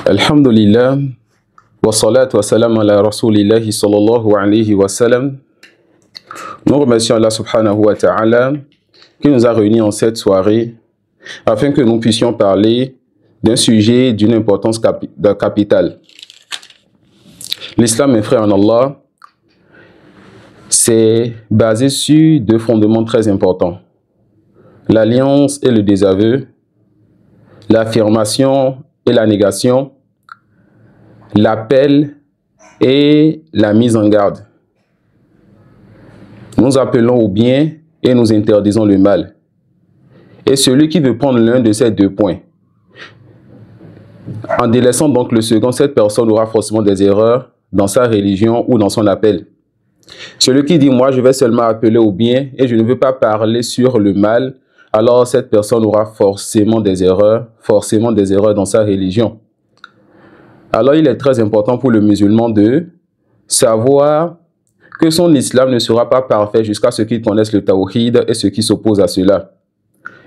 Alhamdulillah, wa salatu wa salam ala rasulillahi sallallahu alayhi wa sallam. Nous remercions Allah subhanahu wa ta'ala qui nous a réunis en cette soirée afin que nous puissions parler d'un sujet d'une importance capitale. L'islam, mes frères en Allah, c'est basé sur deux fondements très importants: l'alliance et le désaveu, l'affirmation et la négation, l'appel et la mise en garde. Nous appelons au bien et nous interdisons le mal. Et celui qui veut prendre l'un de ces deux points, en délaissant donc le second, cette personne aura forcément des erreurs dans sa religion ou dans son appel. Celui qui dit « moi je vais seulement appeler au bien et je ne veux pas parler sur le mal », alors cette personne aura forcément des erreurs dans sa religion. Alors il est très important pour le musulman de savoir que son islam ne sera pas parfait jusqu'à ce qu'il connaisse le tawhid et ce qui s'oppose à cela.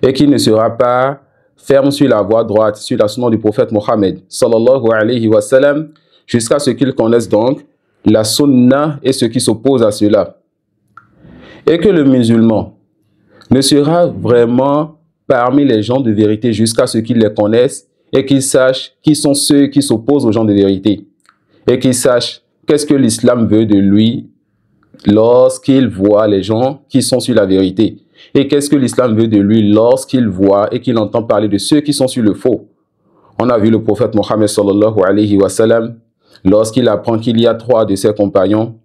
Et qu'il ne sera pas ferme sur la voie droite, sur la sunna du prophète Mohammed sallallahu alayhi wa sallam, jusqu'à ce qu'il connaisse donc la sunna et ce qui s'oppose à cela. Et que le musulman ne sera vraiment parmi les gens de vérité jusqu'à ce qu'il les connaisse et qu'il sache qui sont ceux qui s'opposent aux gens de vérité. Et qu'il sache qu'est-ce que l'islam veut de lui lorsqu'il voit les gens qui sont sur la vérité. Et qu'est-ce que l'islam veut de lui lorsqu'il voit et qu'il entend parler de ceux qui sont sur le faux. On a vu le prophète Mohammed sallallahu alayhi wa sallam, lorsqu'il apprend qu'il y a 3 de ses compagnons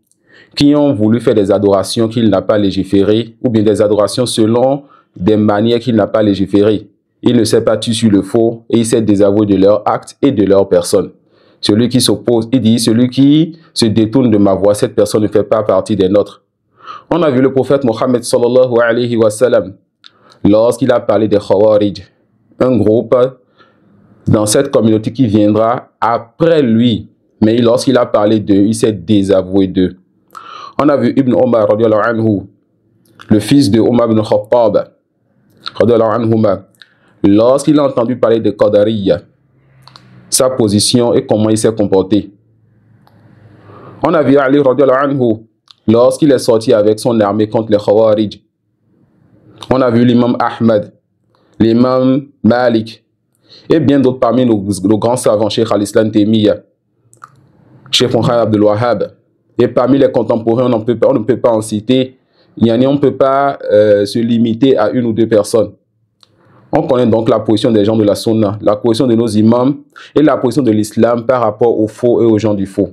qui ont voulu faire des adorations qu'il n'a pas légiférées, ou bien des adorations selon des manières qu'il n'a pas légiférées. Il ne s'est pas tué sur le faux et il s'est désavoué de leurs actes et de leur personne. Celui qui s'oppose, il dit, celui qui se détourne de ma voie, cette personne ne fait pas partie des nôtres. On a vu le prophète Mohammed sallallahu alayhi wa sallam, lorsqu'il a parlé des Khawarij, un groupe dans cette communauté qui viendra après lui. Mais lorsqu'il a parlé d'eux, il s'est désavoué d'eux. On a vu Ibn Omar, anhu, le fils de Omar ibn Khattab, lorsqu'il a entendu parler de Qadariyya, sa position et comment il s'est comporté. On a vu Ali, anhu, lorsqu'il est sorti avec son armée contre les Khawarij. On a vu l'imam Ahmad, l'imam Malik, et bien d'autres parmi nos grands savants, Cheikh al-Islam Taymiyya, Cheikh Mohammed Abdul Wahhab. Et parmi les contemporains, on ne peut pas en citer. On ne peut pas se limiter à 1 ou 2 personnes. On connaît donc la position des gens de la sunna, la position de nos imams et la position de l'islam par rapport aux faux et aux gens du faux.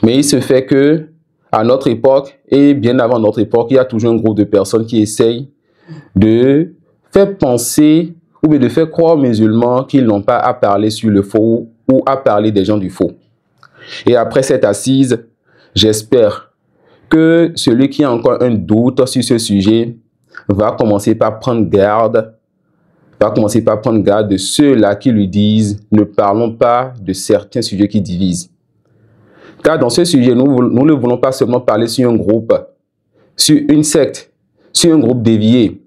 Mais il se fait que à notre époque et bien avant notre époque, il y a toujours un groupe de personnes qui essayent de faire penser ou bien de faire croire aux musulmans qu'ils n'ont pas à parler sur le faux ou à parler des gens du faux. Et après cette assise, j'espère que celui qui a encore un doute sur ce sujet va commencer par prendre garde, de ceux-là qui lui disent « ne parlons pas de certains sujets qui divisent ». Car dans ce sujet, nous ne voulons pas seulement parler sur un groupe, sur une secte, sur un groupe dévié.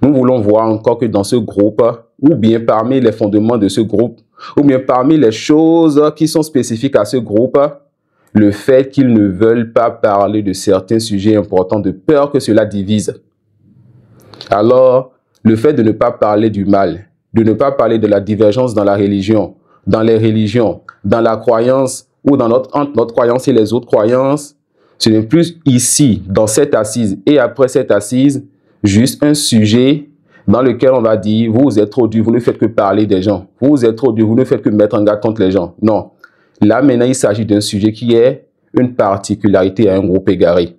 Nous voulons voir encore que dans ce groupe, ou bien parmi les fondements de ce groupe, ou bien parmi les choses qui sont spécifiques à ce groupe, le fait qu'ils ne veulent pas parler de certains sujets importants de peur que cela divise. Alors, le fait de ne pas parler du mal, de ne pas parler de la divergence dans la religion, dans les religions, dans la croyance ou entre notre croyance et les autres croyances, ce n'est plus ici, dans cette assise et après cette assise, juste un sujet dans lequel on va dire, vous êtes trop dur, vous ne faites que parler des gens. Vous êtes trop dur, vous ne faites que mettre en garde contre les gens. Non. Là, maintenant, il s'agit d'un sujet qui est une particularité à un groupe égaré.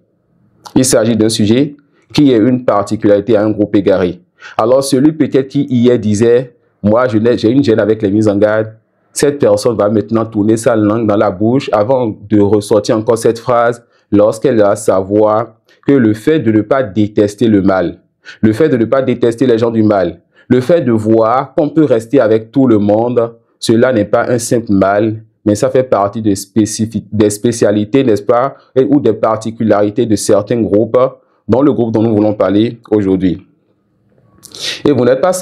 Il s'agit d'un sujet qui est une particularité à un groupe égaré. Alors, celui peut-être qui hier disait, moi, j'ai une gêne avec les mises en garde, cette personne va maintenant tourner sa langue dans la bouche avant de ressortir encore cette phrase, lorsqu'elle va savoir que le fait de ne pas détester le mal, le fait de ne pas détester les gens du mal, le fait de voir qu'on peut rester avec tout le monde, cela n'est pas un simple mal, mais ça fait partie des spécialités, n'est-ce pas, ou des particularités de certains groupes, dont le groupe dont nous voulons parler aujourd'hui. Et vous n'êtes pas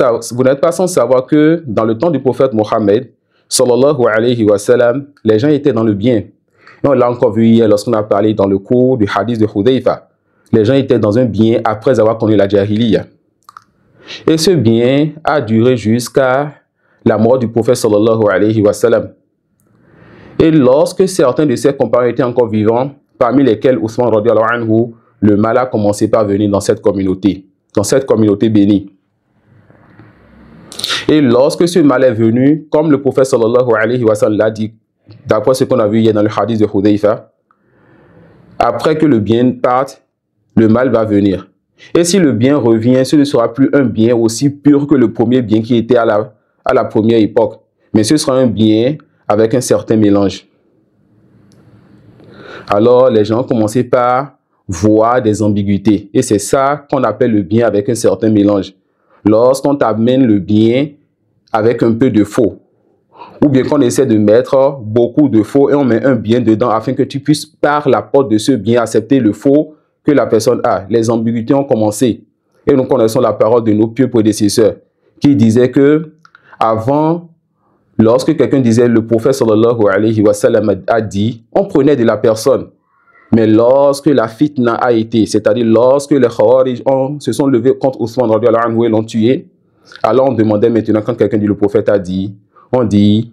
sans savoir que dans le temps du prophète Mohammed, sallallahu alayhi wa sallam, les gens étaient dans le bien. Et on l'a encore vu hier lorsqu'on a parlé dans le cours du hadith de Hudayfa. Les gens étaient dans un bien après avoir connu la jahiliya. Et ce bien a duré jusqu'à la mort du prophète sallallahu alayhi wa sallam. Et lorsque certains de ses compagnons étaient encore vivants, parmi lesquels Ousmane radiyallahu anhu, le mal a commencé par venir dans cette communauté bénie. Et lorsque ce mal est venu, comme le prophète sallallahu alayhi wa sallam l'a dit, d'après ce qu'on a vu hier dans le hadith de Hudayfa, après que le bien parte, le mal va venir. Et si le bien revient, ce ne sera plus un bien aussi pur que le premier bien qui était à la première époque, mais ce sera un bien avec un certain mélange. Alors les gens ont commencé par voir des ambiguïtés. Et c'est ça qu'on appelle le bien avec un certain mélange. Lorsqu'on t'amène le bien avec un peu de faux, ou bien qu'on essaie de mettre beaucoup de faux et on met un bien dedans afin que tu puisses par la porte de ce bien accepter le faux que la personne a. Les ambiguïtés ont commencé. Et nous connaissons la parole de nos pieux prédécesseurs qui disaient que avant, lorsque quelqu'un disait le prophète sallallahu alayhi wa sallam a dit, on prenait de la personne. Mais lorsque la fitna a été, c'est-à-dire lorsque les Khawarij se sont levés contre Ousmane radiyallahu anhu et l'ont tué, alors on demandait maintenant, quand quelqu'un dit le prophète a dit, on dit,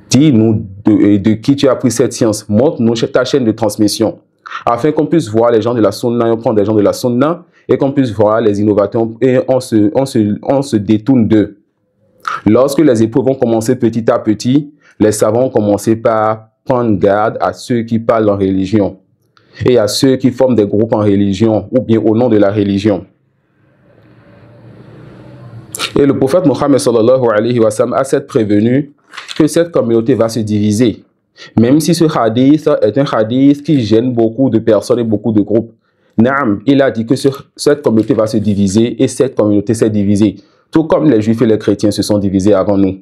dis-nous de qui tu as pris cette science, montre-nous ta chaîne de transmission, afin qu'on puisse voir les gens de la sunna, et on prend des gens de la sunna, et qu'on puisse voir les innovateurs, et on se détourne d'eux. Lorsque les épreuves ont commencé petit à petit, les savants ont commencé par prendre garde à ceux qui parlent en religion et à ceux qui forment des groupes en religion ou bien au nom de la religion. Et le prophète Mohammed sallallahu alayhi wa sallam a cette prévenu que cette communauté va se diviser. Même si ce hadith est un hadith qui gêne beaucoup de personnes et beaucoup de groupes. Naam, il a dit que cette communauté va se diviser et cette communauté s'est divisée. Tout comme les juifs et les chrétiens se sont divisés avant nous.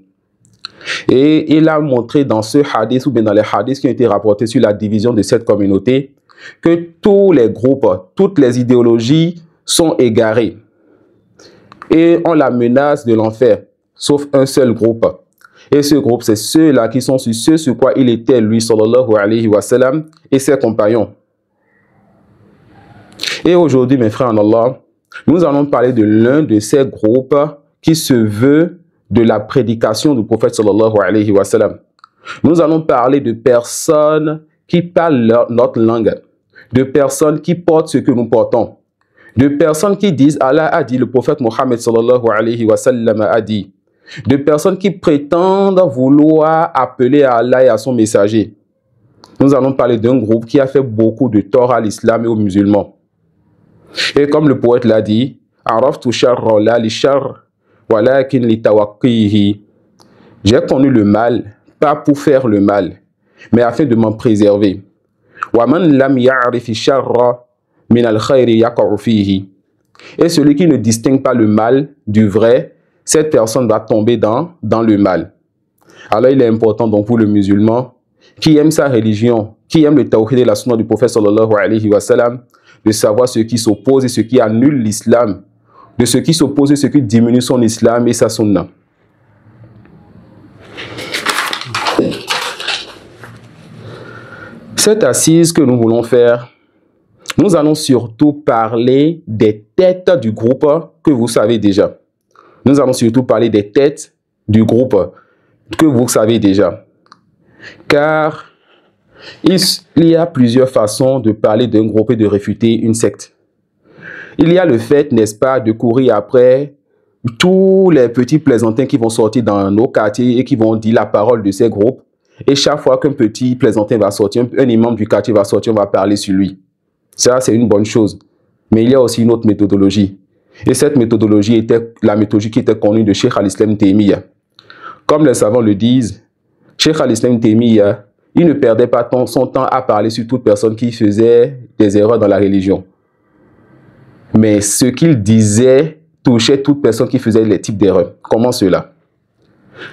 Et il a montré dans ce hadith ou bien dans les hadiths qui ont été rapportés sur la division de cette communauté que tous les groupes, toutes les idéologies sont égarées. Et on la menace de l'enfer, sauf un seul groupe. Et ce groupe, c'est ceux-là qui sont sur ce sur quoi il était, lui, sallallahu alayhi wa sallam, et ses compagnons. Et aujourd'hui, mes frères en Allah, nous allons parler de l'un de ces groupes qui se veut de la prédication du prophète sallallahu alayhi wa sallam. Nous allons parler de personnes qui parlent notre langue, de personnes qui portent ce que nous portons, de personnes qui disent Allah a dit, le prophète Mohammed sallallahu alayhi wa sallam a dit, de personnes qui prétendent vouloir appeler à Allah et à son messager. Nous allons parler d'un groupe qui a fait beaucoup de tort à l'islam et aux musulmans. Et comme le poète l'a dit, Araftu sharra la li sharr walakin li tawaqqihi. J'ai connu le mal, pas pour faire le mal, mais afin de m'en préserver. Wa man lam ya'rif sharra min al-khayri yaqa'u fihi. Et celui qui ne distingue pas le mal du vrai, cette personne va tomber dans le mal. Alors il est important donc pour le musulman qui aime sa religion, qui aime le tawhid et la sunna du prophète sallallahu alayhi wa sallam, de savoir ce qui s'oppose et ce qui annule l'islam, de ce qui s'oppose et ce qui diminue son islam et sa sunna. Cette assise que nous voulons faire, nous allons surtout parler des têtes du groupe que vous savez déjà. Nous allons surtout parler des têtes du groupe que vous savez déjà. Car il y a plusieurs façons de parler d'un groupe et de réfuter une secte. Il y a le fait, n'est-ce pas, de courir après tous les petits plaisantins qui vont sortir dans nos quartiers et qui vont dire la parole de ces groupes. Et chaque fois qu'un petit plaisantin va sortir, un imam du quartier va sortir, on va parler sur lui. Ça, c'est une bonne chose. Mais il y a aussi une autre méthodologie. Et cette méthodologie était la méthodologie qui était connue de Cheikh al-Islam Taymiyyah. Comme les savants le disent, Cheikh al-Islam Taymiyyah il ne perdait pas son temps à parler sur toute personne qui faisait des erreurs dans la religion. Mais ce qu'il disait touchait toute personne qui faisait les types d'erreurs. Comment cela?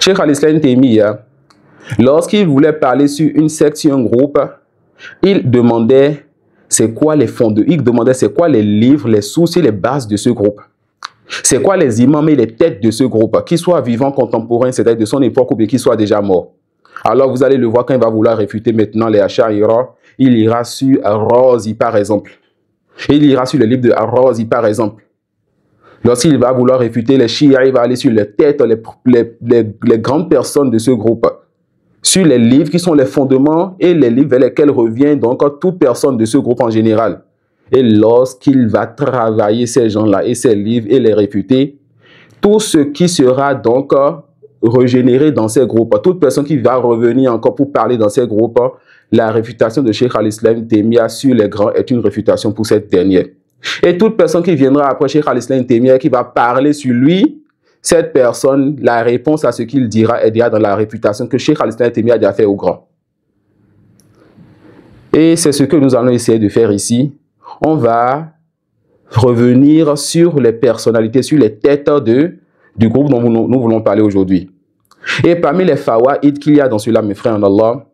Cheikh al-Islam Taymiyya, lorsqu'il voulait parler sur une secte, sur un groupe, il demandait c'est quoi les fondements, il demandait c'est quoi les livres, les sources et les bases de ce groupe. C'est quoi les imams et les têtes de ce groupe, qu'ils soient vivants, contemporains, c'est-à-dire de son époque ou bien qu'ils soient déjà morts. Alors vous allez le voir quand il va vouloir réfuter maintenant les Ash'ari, il ira sur Ar-Razi par exemple. Il ira sur le livre de Ar-Razi par exemple. Lorsqu'il va vouloir réfuter les Shia, il va aller sur les têtes, les grandes personnes de ce groupe. Sur les livres qui sont les fondements et les livres vers lesquels revient donc toute personne de ce groupe en général. Et lorsqu'il va travailler ces gens-là et ces livres et les réfuter, tout ce qui sera donc régénéré dans ces groupes, toute personne qui va revenir encore pour parler dans ces groupes, la réfutation de Cheikh al-Islam Taymiyya sur les grands est une réfutation pour cette dernière. Et toute personne qui viendra après Cheikh al-Islam Taymiyya qui va parler sur lui, cette personne, la réponse à ce qu'il dira est déjà dans la réputation que Cheikh al-Islam Taymiyya a déjà fait au grand. Et c'est ce que nous allons essayer de faire ici. On va revenir sur les personnalités, sur les têtes du groupe dont nous voulons parler aujourd'hui. Et parmi les fawaïd qu'il y a dans cela, mes frères en Allah,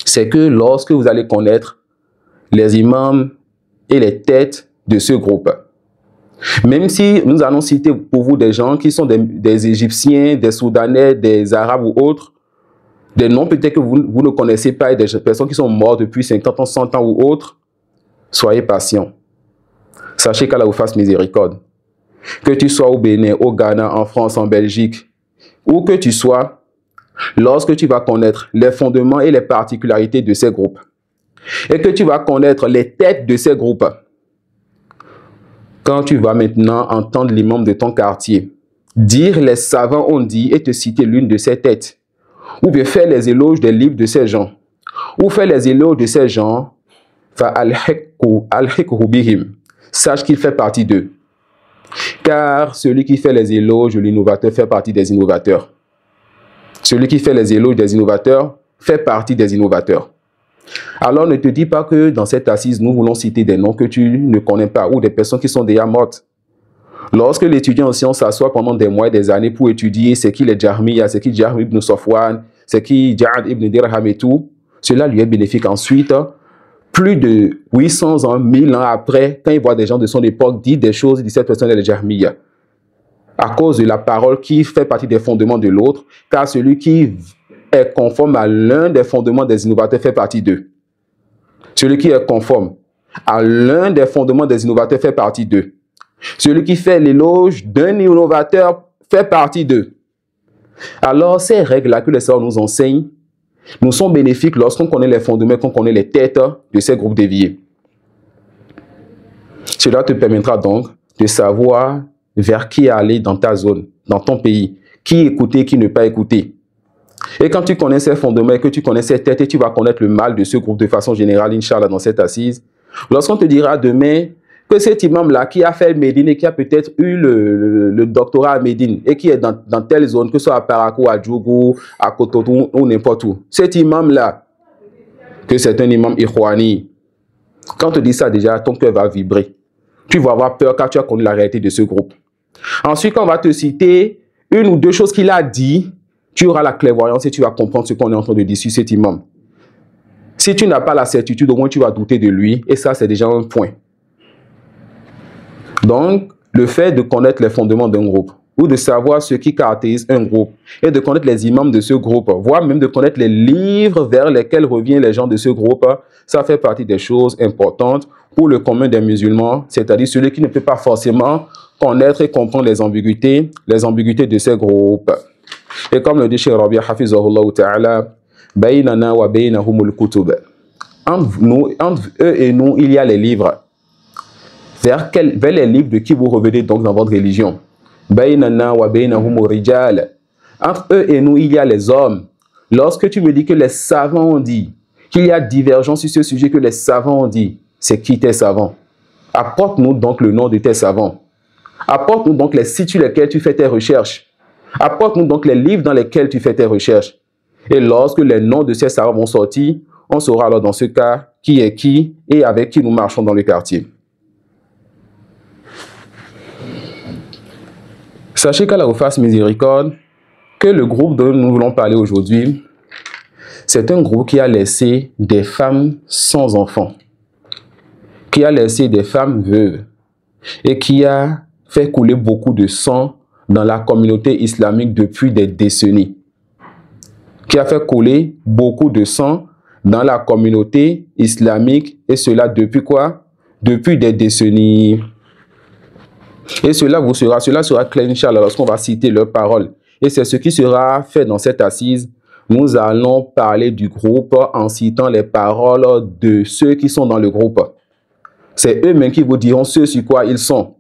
c'est que lorsque vous allez connaître les imams et les têtes de ce groupe, même si nous allons citer pour vous des gens qui sont des Égyptiens, des Soudanais, des Arabes ou autres, des noms peut-être que vous ne connaissez pas et des personnes qui sont mortes depuis 50 ans, 100 ans ou autres, soyez patients. Sachez qu'Allah vous fasse miséricorde. Que tu sois au Bénin, au Ghana, en France, en Belgique, où que tu sois, lorsque tu vas connaître les fondements et les particularités de ces groupes, et que tu vas connaître les têtes de ces groupes, quand tu vas maintenant entendre l'imam de ton quartier dire les savants ont dit et te citer l'une de ces têtes, ou bien faire les éloges des livres de ces gens, ou faire les éloges de ces gens, sache qu'il fait partie d'eux. Car celui qui fait les éloges de l'innovateur fait partie des innovateurs. Celui qui fait les éloges des innovateurs fait partie des innovateurs. Alors ne te dis pas que dans cette assise, nous voulons citer des noms que tu ne connais pas ou des personnes qui sont déjà mortes. Lorsque l'étudiant en sciences s'assoit pendant des mois et des années pour étudier c'est qui les Jahmiya, c'est qui Jahm ibn Safwan, c'est qui Ja'ad ibn Dirham et tout, cela lui est bénéfique ensuite. Plus de 800 ans, 1000 ans après, quand il voit des gens de son époque dire des choses, il dit cette personne est le Jahmiya. À cause de la parole qui fait partie des fondements de l'autre, car celui qui est conforme à l'un des fondements des innovateurs fait partie d'eux. Celui qui est conforme à l'un des fondements des innovateurs fait partie d'eux. Celui qui fait l'éloge d'un innovateur fait partie d'eux. Alors, ces règles-là que les sœurs nous enseignent nous sont bénéfiques lorsqu'on connaît les fondements, qu'on connaît les têtes de ces groupes déviés. Cela te permettra donc de savoir vers qui aller dans ta zone, dans ton pays, qui écouter, qui ne pas écouter. Et quand tu connais ces fondements, que tu connais ces têtes et tu vas connaître le mal de ce groupe de façon générale, Inch'Allah, dans cette assise, lorsqu'on te dira demain que cet imam-là qui a fait Médine et qui a peut-être eu le doctorat à Médine et qui est dans telle zone, que ce soit à Parakou, à Djougou, à Cotonou ou n'importe où, cet imam-là, que c'est un imam Ikhwani, quand on te dit ça déjà, ton cœur va vibrer. Tu vas avoir peur car tu as connu la réalité de ce groupe. Ensuite, quand on va te citer une ou deux choses qu'il a dit, tu auras la clairvoyance et tu vas comprendre ce qu'on est en train de dire sur cet imam. Si tu n'as pas la certitude, au moins tu vas douter de lui et ça, c'est déjà un point. Donc, le fait de connaître les fondements d'un groupe ou de savoir ce qui caractérise un groupe et de connaître les imams de ce groupe, voire même de connaître les livres vers lesquels reviennent les gens de ce groupe, ça fait partie des choses importantes pour le commun des musulmans, c'est-à-dire celui qui ne peut pas forcément connaître et comprendre les ambiguïtés de ces groupes. Et comme le dit Cheikh Rabi' Hafizahullah Ta'ala, Baynana wa baynahumul kutub. Entre eux et nous, il y a les livres. Vers les livres de qui vous revenez donc dans votre religion. Baynana wa baynahumul rijal. Entre eux et nous, il y a les hommes. Lorsque tu me dis que les savants ont dit, qu'il y a divergence sur ce sujet que les savants ont dit, c'est qui tes savants? Apporte-nous donc le nom de tes savants. Apporte-nous donc les sites sur lesquels tu fais tes recherches. Apporte-nous donc les livres dans lesquels tu fais tes recherches. Et lorsque les noms de ces savants vont sortir, on saura alors dans ce cas qui est qui et avec qui nous marchons dans le quartier. Sachez qu'Allah vous fasse miséricorde, que le groupe dont nous voulons parler aujourd'hui, c'est un groupe qui a laissé des femmes sans enfants, qui a laissé des femmes veuves et qui a fait couler beaucoup de sang dans la communauté islamique depuis des décennies. Qui a fait couler beaucoup de sang dans la communauté islamique, et cela depuis quoi? Depuis des décennies. Et cela sera clair, Inch'Allah, lorsqu'on va citer leurs paroles. Et c'est ce qui sera fait dans cette assise. Nous allons parler du groupe en citant les paroles de ceux qui sont dans le groupe. C'est eux-mêmes qui vous diront ce sur quoi ils sont.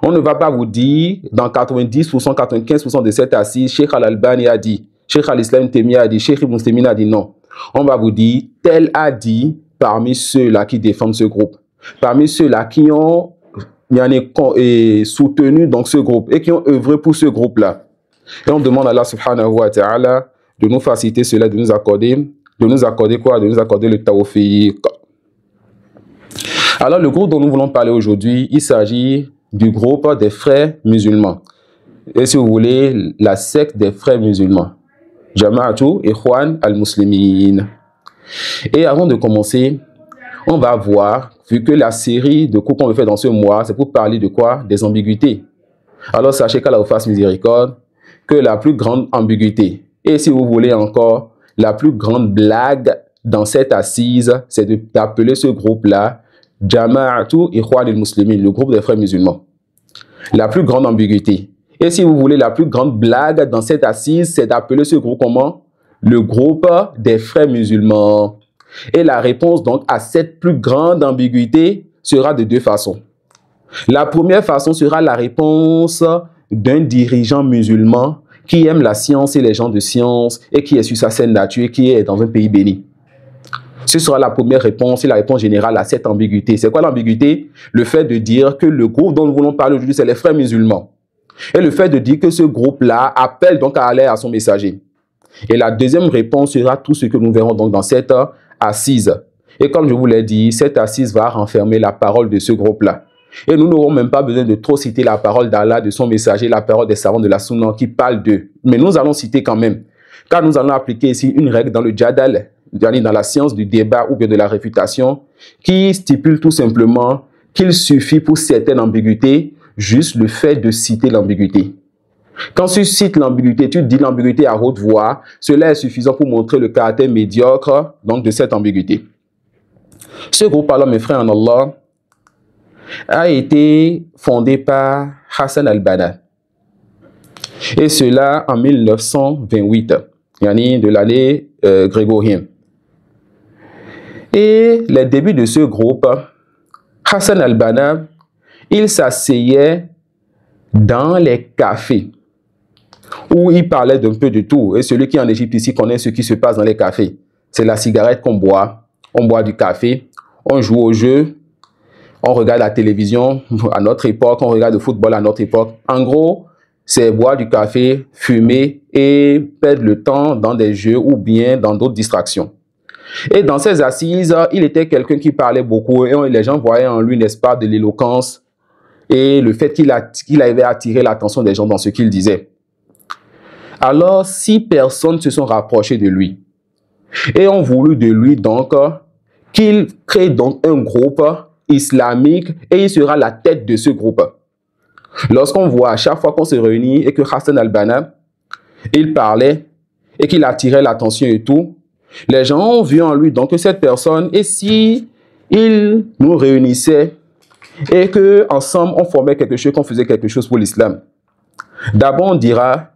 On ne va pas vous dire, dans 90%, 95% de cette assise, Cheikh Al-Albani a dit, Cheikh Al-Islam Taymiyyah a dit, Cheikh Ibn Taymiyyah a dit non. On va vous dire, tel a dit parmi ceux-là qui défendent ce groupe. Parmi ceux-là qui ont soutenu donc ce groupe et qui ont œuvré pour ce groupe-là. Et on demande à Allah subhanahu wa ta'ala de nous faciliter cela, de nous accorder quoi? De nous accorder le tawfiq. Alors le groupe dont nous voulons parler aujourd'hui, il s'agit du groupe des frères musulmans. Et si vous voulez, la secte des frères musulmans. Jama'atu Ikhwan al-Muslimin. Et avant de commencer, on va voir, vu que la série de cours qu'on fait dans ce mois, c'est pour parler de quoi? Des ambiguïtés. Alors sachez qu'Allah vous fasse miséricorde, que la plus grande ambiguïté, et si vous voulez encore, la plus grande blague dans cette assise, c'est d'appeler ce groupe-là Jama'atu Ikhwan al-Muslimin, le groupe des frères musulmans. La plus grande ambiguïté. Et si vous voulez, la plus grande blague dans cette assise, c'est d'appeler ce groupe comment? Le groupe des frères musulmans. Et la réponse donc à cette plus grande ambiguïté sera de deux façons. La première façon sera la réponse d'un dirigeant musulman qui aime la science et les gens de science et qui est sur sa saine nature et qui est dans un pays béni. Ce sera la première réponse et la réponse générale à cette ambiguïté. C'est quoi l'ambiguïté? Le fait de dire que le groupe dont nous voulons parler aujourd'hui, c'est les frères musulmans. Et le fait de dire que ce groupe-là appelle donc à aller à son messager. Et la deuxième réponse sera tout ce que nous verrons donc dans cette assise. Et comme je vous l'ai dit, cette assise va renfermer la parole de ce groupe-là. Et nous n'aurons même pas besoin de trop citer la parole d'Allah, de son messager, la parole des savants de la Sunna qui parlent d'eux. Mais nous allons citer quand même. Car nous allons appliquer ici une règle dans le jadal, dans la science du débat ou bien de la réfutation, qui stipule tout simplement qu'il suffit pour certaines ambiguïtés, juste le fait de citer l'ambiguïté. Quand tu cites l'ambiguïté, tu dis l'ambiguïté à haute voix, cela est suffisant pour montrer le caractère médiocre donc, de cette ambiguïté. Ce groupe, alors mes frères en Allah, a été fondé par Hassan al-Banna. Et cela en 1928, de l'année grégorienne. Et les débuts de ce groupe, Hassan al-Banna, il s'asseyait dans les cafés où il parlait d'un peu de tout. Et celui qui est en Égypte ici connaît ce qui se passe dans les cafés. C'est la cigarette qu'on boit. On boit du café, on joue au jeu, on regarde la télévision à notre époque, on regarde le football à notre époque. En gros, c'est boire du café, fumer et perdre le temps dans des jeux ou bien dans d'autres distractions. Et dans ces assises, il était quelqu'un qui parlait beaucoup et les gens voyaient en lui, n'est-ce pas, de l'éloquence et le fait qu'il avait attiré l'attention des gens dans ce qu'il disait. Alors, 6 personnes se sont rapprochées de lui et ont voulu de lui donc qu'il crée donc un groupe islamique et il sera la tête de ce groupe. Lorsqu'on voit à chaque fois qu'on se réunit et que Hassan al-Banna, il parlait et qu'il attirait l'attention et tout, les gens ont vu en lui donc que cette personne, et si il nous réunissait et que ensemble on formait quelque chose, qu'on faisait quelque chose pour l'islam. D'abord on dira,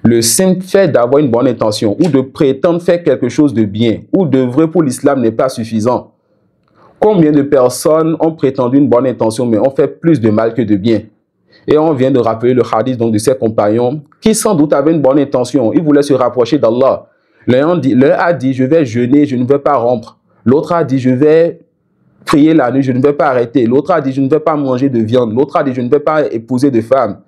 le simple fait d'avoir une bonne intention ou de prétendre faire quelque chose de bien ou d'œuvrer pour l'islam n'est pas suffisant. Combien de personnes ont prétendu une bonne intention mais ont fait plus de mal que de bien? Et on vient de rappeler le hadith donc, de ses compagnons qui sans doute avaient une bonne intention. Ils voulaient se rapprocher d'Allah. L'un a dit, je vais jeûner, je ne vais pas rompre. L'autre a dit, je vais prier la nuit, je ne vais pas arrêter. L'autre a dit, je ne vais pas manger de viande. L'autre a dit, je ne vais pas épouser de femme.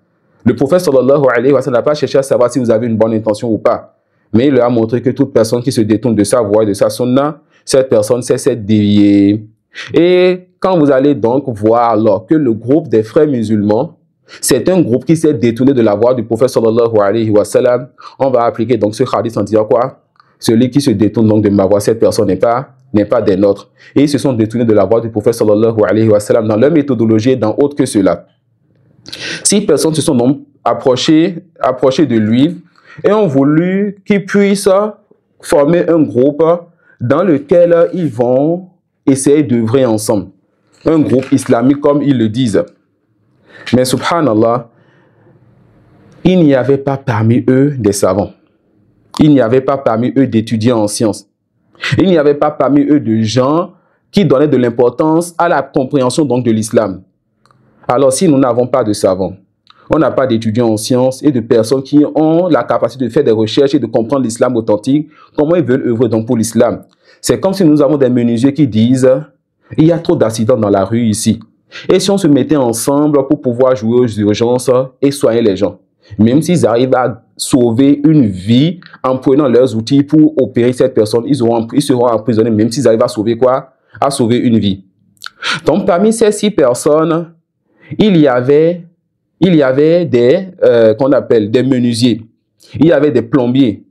Le prophète sallallahu alayhi wa sallam n'a pas cherché à savoir si vous avez une bonne intention ou pas. Mais il leur a montré que toute personne qui se détourne de sa voie et de sa sunna, cette personne s'est déviée. Et quand vous allez donc voir alors que le groupe des frères musulmans, c'est un groupe qui s'est détourné de la voie du prophète sallallahu alayhi wa sallam, on va appliquer donc ce hadith en disant quoi? Celui qui se détourne donc de ma voie, cette personne n'est pas des nôtres. Et ils se sont détournés de la voie du prophète sallallahu alayhi wa sallam dans leur méthodologie et dans autre que cela. 6 personnes se sont donc approchées de lui et ont voulu qu'il puisse former un groupe dans lequel ils vont essayer d'œuvrer ensemble. Un groupe islamique comme ils le disent. Mais subhanallah, il n'y avait pas parmi eux des savants. Il n'y avait pas parmi eux d'étudiants en sciences. Il n'y avait pas parmi eux de gens qui donnaient de l'importance à la compréhension donc de l'islam. Alors si nous n'avons pas de savants, on n'a pas d'étudiants en sciences et de personnes qui ont la capacité de faire des recherches et de comprendre l'islam authentique, comment ils veulent œuvrer donc pour l'islam? C'est comme si nous avons des menuisiers qui disent « il y a trop d'accidents dans la rue ici ». Et si on se mettait ensemble pour pouvoir jouer aux urgences et soigner les gens, même s'ils arrivent à sauver une vie en prenant leurs outils pour opérer cette personne, ils seront emprisonnés même s'ils arrivent à sauver quoi? À sauver une vie. Donc parmi ces 6 personnes, il y avait des qu'on appelle des menuisiers, il y avait des plombiers.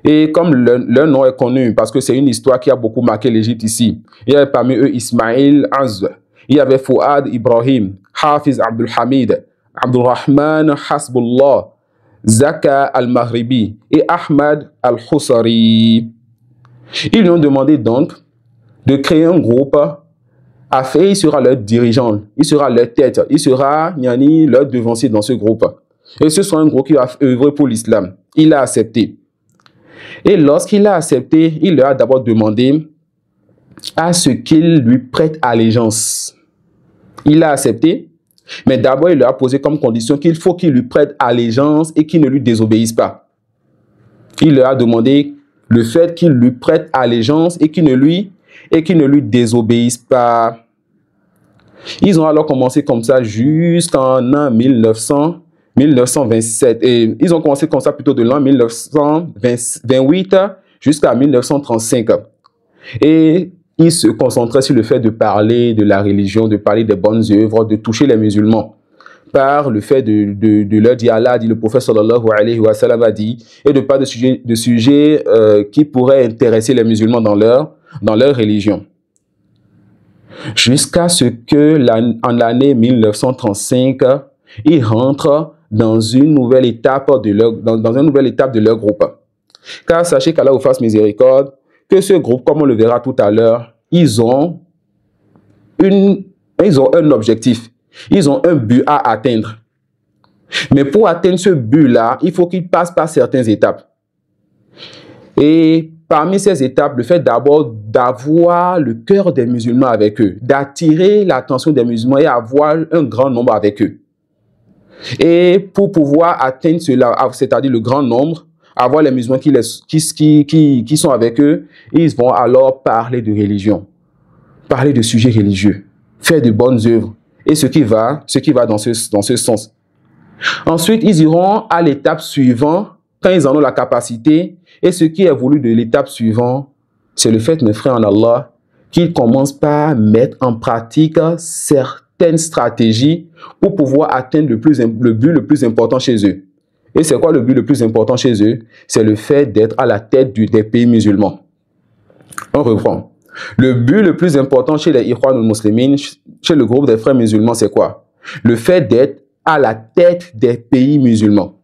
Et comme leur nom est connu, parce que c'est une histoire qui a beaucoup marqué l'Égypte ici, il y avait parmi eux Ismaïl Azz, il y avait Fouad Ibrahim, Hafiz Abdul Hamid, Abdulrahman Hasbullah, Zaka Al-Maghribi et Ahmad Al-Husari. Ils lui ont demandé donc de créer un groupe. Afin, il sera leur dirigeant, il sera leur tête, il sera leur devancier dans ce groupe. Et ce sera un groupe qui va œuvrer pour l'islam. Il a accepté. Et lorsqu'il a accepté, il leur a d'abord demandé à ce qu'il lui prête allégeance. Il a accepté, mais d'abord il leur a posé comme condition qu'il faut qu'il lui prête allégeance et qu'il ne lui désobéisse pas. Il leur a demandé le fait qu'il lui prête allégeance et qu'il ne lui désobéisse pas. Ils ont alors commencé comme ça jusqu'en 1927. Et ils ont commencé comme ça plutôt de l'an 1928 jusqu'à 1935. Et ils se concentraient sur le fait de parler de la religion, de parler des bonnes œuvres, de toucher les musulmans. Par le fait de leur dire Allah, dit le prophète sallallahu alayhi wa sallam a dit, et de pas de sujets qui pourraient intéresser les musulmans dans leur religion. Jusqu'à ce que, en l'année 1935, ils rentrent dans une nouvelle étape de leur groupe. Car sachez qu'Allah vous fasse miséricorde, que ce groupe, comme on le verra tout à l'heure, ils ont un objectif, ils ont un but à atteindre. Mais pour atteindre ce but-là, il faut qu'ils passent par certaines étapes. Et parmi ces étapes, le fait d'abord d'avoir le cœur des musulmans avec eux, d'attirer l'attention des musulmans et avoir un grand nombre avec eux. Et pour pouvoir atteindre cela, c'est-à-dire le grand nombre, avoir les musulmans qui sont avec eux, ils vont alors parler de religion, parler de sujets religieux, faire de bonnes œuvres et ce qui va dans ce sens. Ensuite, ils iront à l'étape suivante quand ils en ont la capacité. Et ce qui est voulu de l'étape suivante, c'est le fait, mes frères en Allah, qu'ils commencent par mettre en pratique certaines stratégies pour pouvoir atteindre le but le plus important chez eux. Et c'est quoi le but le plus important chez eux? C'est le fait d'être à la tête des pays musulmans. On reprend. Le but le plus important chez les Ikhwanul Muslimin, chez le groupe des frères musulmans, c'est quoi? Le fait d'être à la tête des pays musulmans.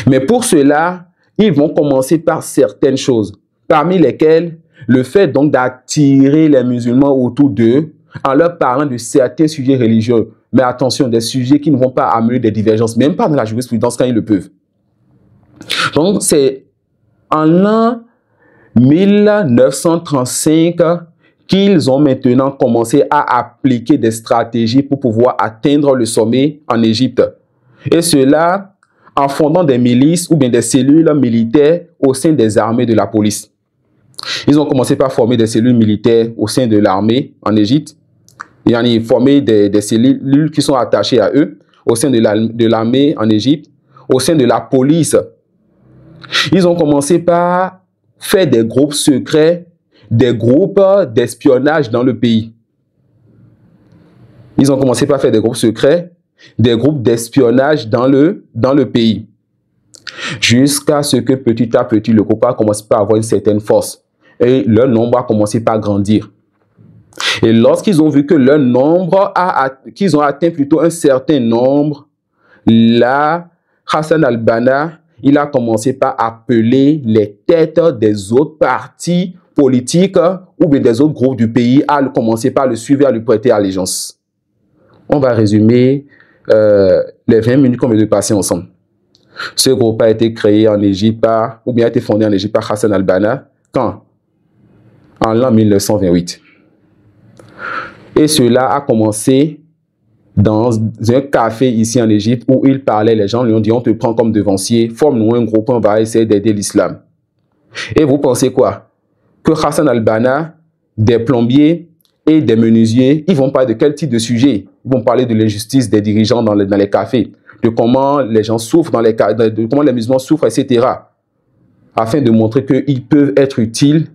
Mais pour cela, ils vont commencer par certaines choses, parmi lesquelles le fait donc d'attirer les musulmans autour d'eux en leur parlant de certains sujets religieux. Mais attention, des sujets qui ne vont pas amener des divergences, même pas dans la jurisprudence quand ils le peuvent. Donc c'est en l'an 1935 qu'ils ont maintenant commencé à appliquer des stratégies pour pouvoir atteindre le sommet en Égypte. Et cela en fondant des milices ou bien des cellules militaires au sein des armées de la police. Ils ont commencé par former des cellules militaires au sein de l'armée en Égypte. Ils ont formé des cellules qui sont attachées à eux au sein de l'armée en Égypte, au sein de la police Ils ont commencé par faire des groupes secrets, des groupes d'espionnage dans le pays. Ils ont commencé par faire des groupes secrets, des groupes d'espionnage dans le pays. Jusqu'à ce que petit à petit, le groupe a commencé par avoir une certaine force. Et leur nombre a commencé par grandir. Et lorsqu'ils ont vu que leur nombre qu'ils ont atteint plutôt un certain nombre, là, Hassan al-Banna, il a commencé par appeler les têtes des autres partis politiques ou bien des autres groupes du pays à commencer par le suivre et à lui prêter allégeance. On va résumer les 20 minutes qu'on vient de passer ensemble. Ce groupe a été créé en Égypte ou bien a été fondé en Égypte par Hassan al-Banna. Quand? En l'an 1928. Et cela a commencé dans un café ici en Égypte où il parlait, les gens lui ont dit, on te prend comme devancier, forme-nous un groupe, on va essayer d'aider l'islam. Et vous pensez quoi? Que Hassan al-Banna, des plombiers et des menuisiers, ils vont parler de quel type de sujet? Ils vont parler de l'injustice des dirigeants dans les cafés, de comment les gens souffrent dans les cafés, de comment les musulmans souffrent, etc. Afin de montrer qu'ils peuvent être utiles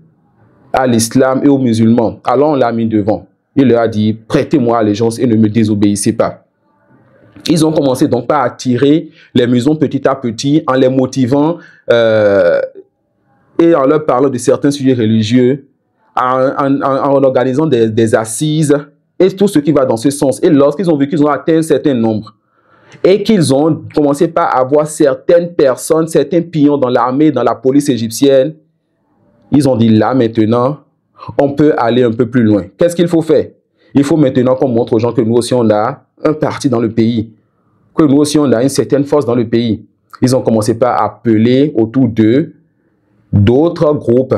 à l'islam et aux musulmans. Alors on l'a mis devant. Il leur a dit, prêtez-moi allégeance et ne me désobéissez pas. Ils ont commencé donc par attirer les musulmans petit à petit en les motivant et en leur parlant de certains sujets religieux, en organisant des assises et tout ce qui va dans ce sens. Et lorsqu'ils ont vu qu'ils ont atteint un certain nombre et qu'ils ont commencé par avoir certaines personnes, certains pions dans l'armée, dans la police égyptienne, ils ont dit là maintenant, on peut aller un peu plus loin. Qu'est-ce qu'il faut faire? Il faut maintenant qu'on montre aux gens que nous aussi on a un parti dans le pays, que nous aussi on a une certaine force dans le pays. Ils ont commencé par appeler autour d'eux d'autres groupes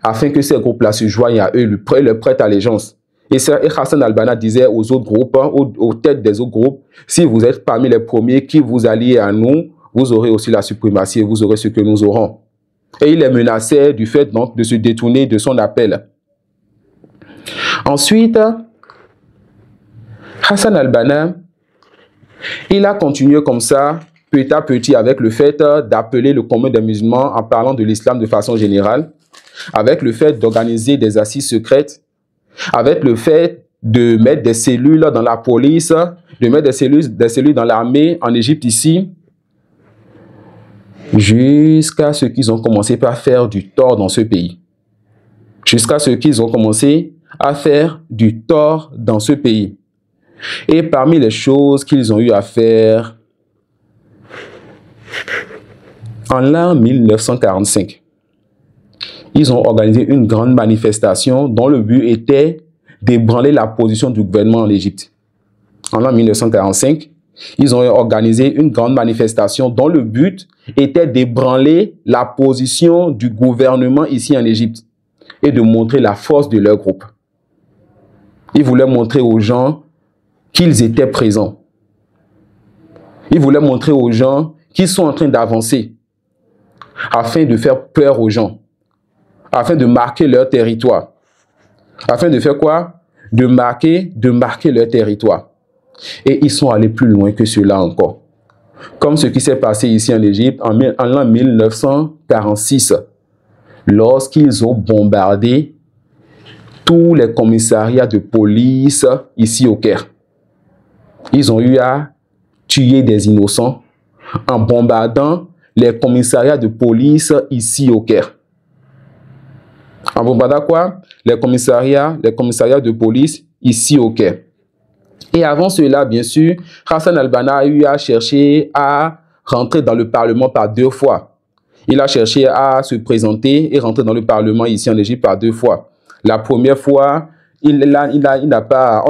afin que ces groupes-là se joignent à eux, leur prêtent allégeance. Et Hassan al-Banna disait aux autres groupes, aux têtes des autres groupes, si vous êtes parmi les premiers qui vous alliez à nous, vous aurez aussi la suprématie et vous aurez ce que nous aurons. Et il les menaçait du fait donc de se détourner de son appel. Ensuite, Hassan al-Banna, il a continué comme ça, petit à petit, avec le fait d'appeler le commun des musulmans en parlant de l'islam de façon générale, avec le fait d'organiser des assises secrètes, avec le fait de mettre des cellules dans la police, de mettre des cellules dans l'armée en Égypte ici, jusqu'à ce qu'ils ont commencé par faire du tort dans ce pays. Jusqu'à ce qu'ils ont commencé à faire du tort dans ce pays. Et parmi les choses qu'ils ont eu à faire, en l'an 1945, ils ont organisé une grande manifestation dont le but était d'ébranler la position du gouvernement en Égypte. En l'an 1945, ils ont organisé une grande manifestation dont le but était d'ébranler la position du gouvernement ici en Égypte et de montrer la force de leur groupe. Ils voulaient montrer aux gens qu'ils étaient présents. Ils voulaient montrer aux gens qu'ils sont en train d'avancer afin de faire peur aux gens, afin de marquer leur territoire. Afin de faire quoi? De marquer leur territoire. Et ils sont allés plus loin que cela encore. Comme ce qui s'est passé ici en Égypte en l'an 1946, lorsqu'ils ont bombardé tous les commissariats de police ici au Caire. Ils ont eu à tuer des innocents en bombardant les commissariats de police ici au Caire. En bombardant quoi? Les commissariats de police ici au Caire. Et avant cela, bien sûr, Hassan al-Banna a eu à chercher à rentrer dans le Parlement par 2 fois. Il a cherché à se présenter et rentrer dans le Parlement ici en Égypte par 2 fois. La première fois, on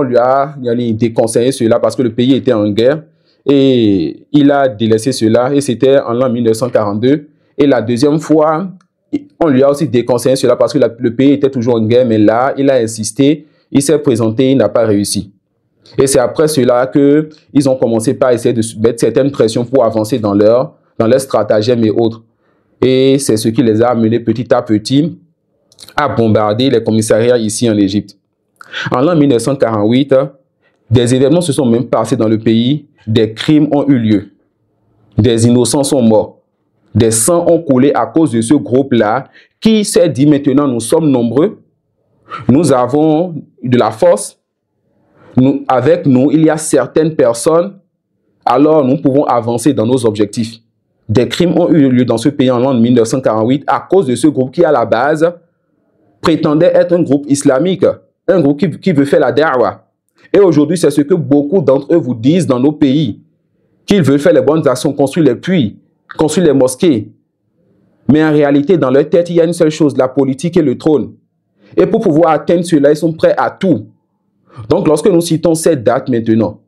lui a déconseillé cela parce que le pays était en guerre et il a délaissé cela et c'était en l'an 1942. Et la deuxième fois, on lui a aussi déconseillé cela parce que le pays était toujours en guerre, mais là, il a insisté, il s'est présenté, il n'a pas réussi. Et c'est après cela qu'ils ont commencé par essayer de mettre certaines pressions pour avancer dans leur stratagème et autres. Et c'est ce qui les a amenés petit à petit à bombarder les commissariats ici en Égypte. En l'an 1948, des événements se sont même passés dans le pays, des crimes ont eu lieu, des innocents sont morts, Des sangs ont coulé à cause de ce groupe-là qui s'est dit maintenant nous sommes nombreux, nous avons de la force, avec nous il y a certaines personnes, alors nous pouvons avancer dans nos objectifs. Des crimes ont eu lieu dans ce pays en l'an 1948 à cause de ce groupe qui à la base prétendait être un groupe islamique, un groupe qui veut faire la da'wah. Et aujourd'hui c'est ce que beaucoup d'entre eux vous disent dans nos pays, qu'ils veulent faire les bonnes actions, construire les puits, construire les mosquées. Mais en réalité, dans leur tête, il y a une seule chose, la politique et le trône. Et pour pouvoir atteindre cela, ils sont prêts à tout. Donc, lorsque nous citons cette date maintenant,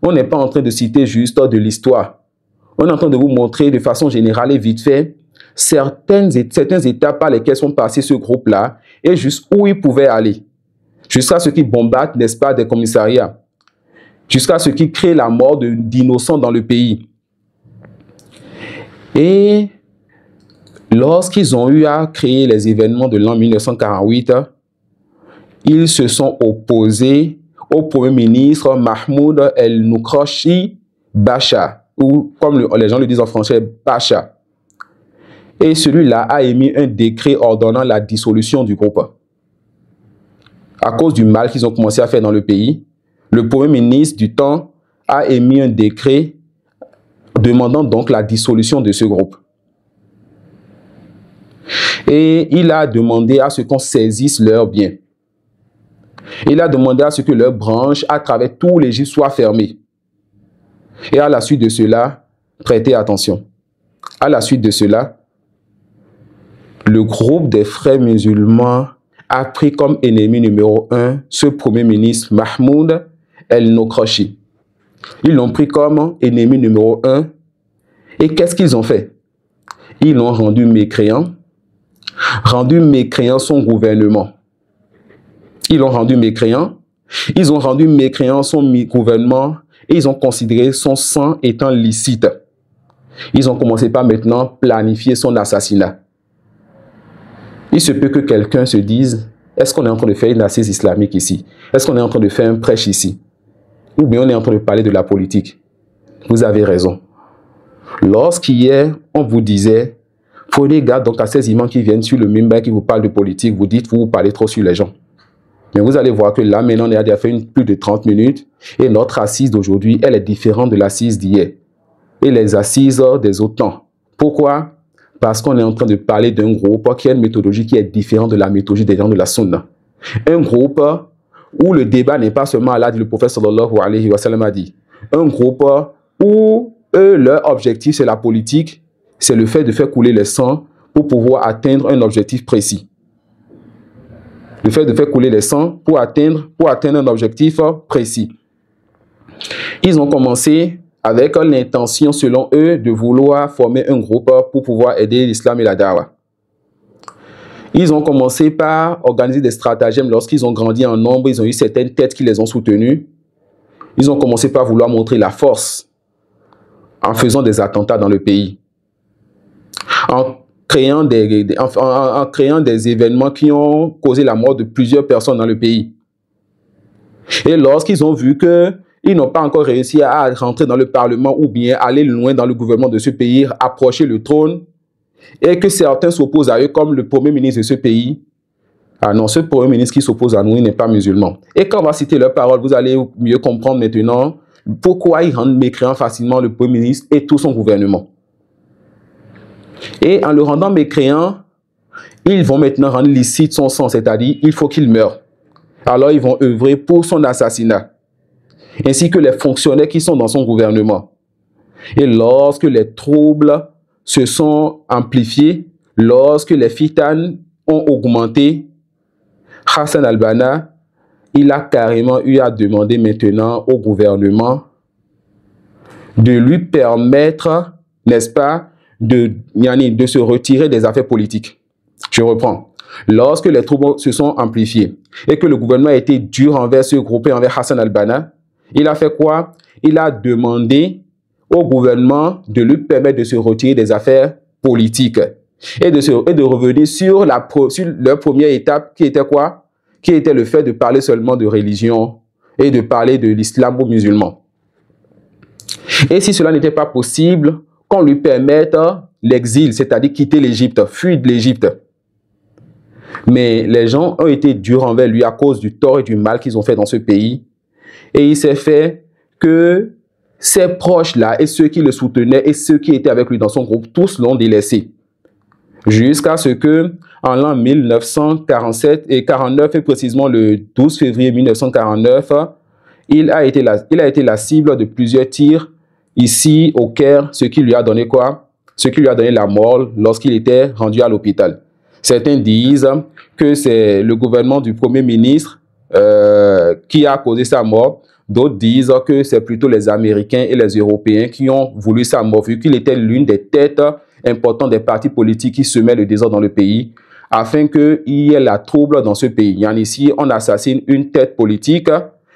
on n'est pas en train de citer juste de l'histoire. On est en train de vous montrer de façon générale et vite fait certaines étapes par lesquelles sont passés ce groupe-là et jusqu'où ils pouvaient aller. Jusqu'à ce qui bombardent, n'est-ce pas, des commissariats. Jusqu'à ce qui crée la mort d'innocents dans le pays. Et lorsqu'ils ont eu à créer les événements de l'an 1948, ils se sont opposés au Premier ministre Mahmoud El-Nukrochi Bacha, ou comme les gens le disent en français, Bacha. Et celui-là a émis un décret ordonnant la dissolution du groupe. À cause du mal qu'ils ont commencé à faire dans le pays, le Premier ministre du temps a émis un décret demandant donc la dissolution de ce groupe. Et il a demandé à ce qu'on saisisse leurs biens. Il a demandé à ce que leurs branches, à travers tout l'Égypte, soient fermées. Et à la suite de cela, prêtez attention. À la suite de cela, le groupe des frères musulmans a pris comme ennemi numéro 1 ce premier ministre Mahmoud El-Nukrochi. Ils l'ont pris comme ennemi numéro 1. Et qu'est-ce qu'ils ont fait? Ils l'ont rendu mécréant son gouvernement. Ils l'ont rendu mécréant. Ils ont rendu mécréant son gouvernement et ils ont considéré son sang étant licite. Ils ont commencé par maintenant planifier son assassinat. Il se peut que quelqu'un se dise, est-ce qu'on est en train de faire une assise islamique ici? Est-ce qu'on est en train de faire un prêche ici? Ou bien on est en train de parler de la politique? Vous avez raison. Lorsqu'hier, on vous disait, prenez garde donc à ces imams qui viennent sur le mimbar qui vous parlent de politique, vous dites, vous parlez trop sur les gens. Mais vous allez voir que là, maintenant, on a déjà fait plus de 30 minutes et notre assise d'aujourd'hui, elle est différente de l'assise d'hier. Et les assises des autres temps. Pourquoi? Parce qu'on est en train de parler d'un groupe qui a une méthodologie qui est différente de la méthodologie des gens de la Sunna. Un groupe où le débat n'est pas seulement Allah, le prophète sallallahu alayhi wa sallam a dit. Un groupe où eux, leur objectif, c'est la politique, c'est le fait de faire couler le sang pour pouvoir atteindre un objectif précis. Le fait de faire couler le sang pour atteindre un objectif précis. Ils ont commencé avec l'intention, selon eux, de vouloir former un groupe pour pouvoir aider l'islam et la dawa. Ils ont commencé par organiser des stratagèmes lorsqu'ils ont grandi en nombre, ils ont eu certaines têtes qui les ont soutenus. Ils ont commencé par vouloir montrer la force en faisant des attentats dans le pays. En créant des événements qui ont causé la mort de plusieurs personnes dans le pays. Et lorsqu'ils ont vu qu'ils n'ont pas encore réussi à rentrer dans le Parlement ou bien aller loin dans le gouvernement de ce pays, approcher le trône, et que certains s'opposent à eux comme le premier ministre de ce pays, ah non, ce premier ministre qui s'oppose à nous, il n'est pas musulman. Et quand on va citer leurs paroles, vous allez mieux comprendre maintenant pourquoi ils rendent mécréant facilement le premier ministre et tout son gouvernement. Et en le rendant mécréant, ils vont maintenant rendre licite son sang, c'est-à-dire il faut qu'il meure. Alors ils vont œuvrer pour son assassinat, ainsi que les fonctionnaires qui sont dans son gouvernement. Et lorsque les troubles se sont amplifiés, lorsque les fitanes ont augmenté, Hassan al-Banna, il a carrément eu à demander maintenant au gouvernement de lui permettre, n'est-ce pas, de se retirer des affaires politiques. Je reprends. Lorsque les troubles se sont amplifiés et que le gouvernement a été dur envers ce groupe et envers Hassan al-Banna, il a fait quoi? Il a demandé au gouvernement de lui permettre de se retirer des affaires politiques et de revenir sur leur première étape qui était quoi? Qui était le fait de parler seulement de religion et de parler de l'islam aux musulmans. Et si cela n'était pas possible, qu'on lui permette l'exil, c'est-à-dire quitter l'Égypte, fuir de l'Égypte. Mais les gens ont été durs envers lui à cause du tort et du mal qu'ils ont fait dans ce pays. Et il s'est fait que ses proches-là et ceux qui le soutenaient et ceux qui étaient avec lui dans son groupe, tous l'ont délaissé. Jusqu'à ce que, en l'an 1947 et 49, et précisément le 12 février 1949, il a été la cible de plusieurs tirs ici au Caire, ce qui lui a donné quoi? Ce qui lui a donné la mort lorsqu'il était rendu à l'hôpital. Certains disent que c'est le gouvernement du Premier ministre qui a causé sa mort. D'autres disent que c'est plutôt les Américains et les Européens qui ont voulu sa mort, vu qu'il était l'une des têtes importantes des partis politiques qui semaient le désordre dans le pays, afin qu'il y ait la trouble dans ce pays. Yani ici, on assassine une tête politique,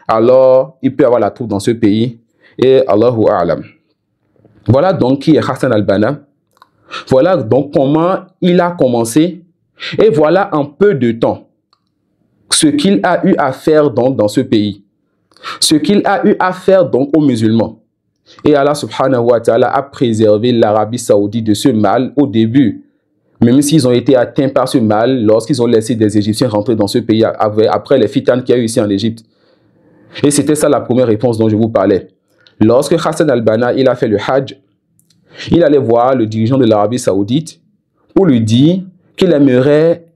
alors il peut y avoir la trouble dans ce pays. Et Allahu A'lam. Voilà donc qui est Hassan al-Banna. Voilà donc comment il a commencé. Et voilà en peu de temps ce qu'il a eu à faire donc dans ce pays. Ce qu'il a eu à faire donc aux musulmans. Et Allah subhanahu wa ta'ala a préservé l'Arabie saoudite de ce mal au début. Même s'ils ont été atteints par ce mal lorsqu'ils ont laissé des Égyptiens rentrer dans ce pays après les fitanes qu'il y a eu ici en Égypte. Et c'était ça la première réponse dont je vous parlais. Lorsque Hassan al-Banna il a fait le Hajj, il allait voir le dirigeant de l'Arabie saoudite pour lui dire qu'il aimerait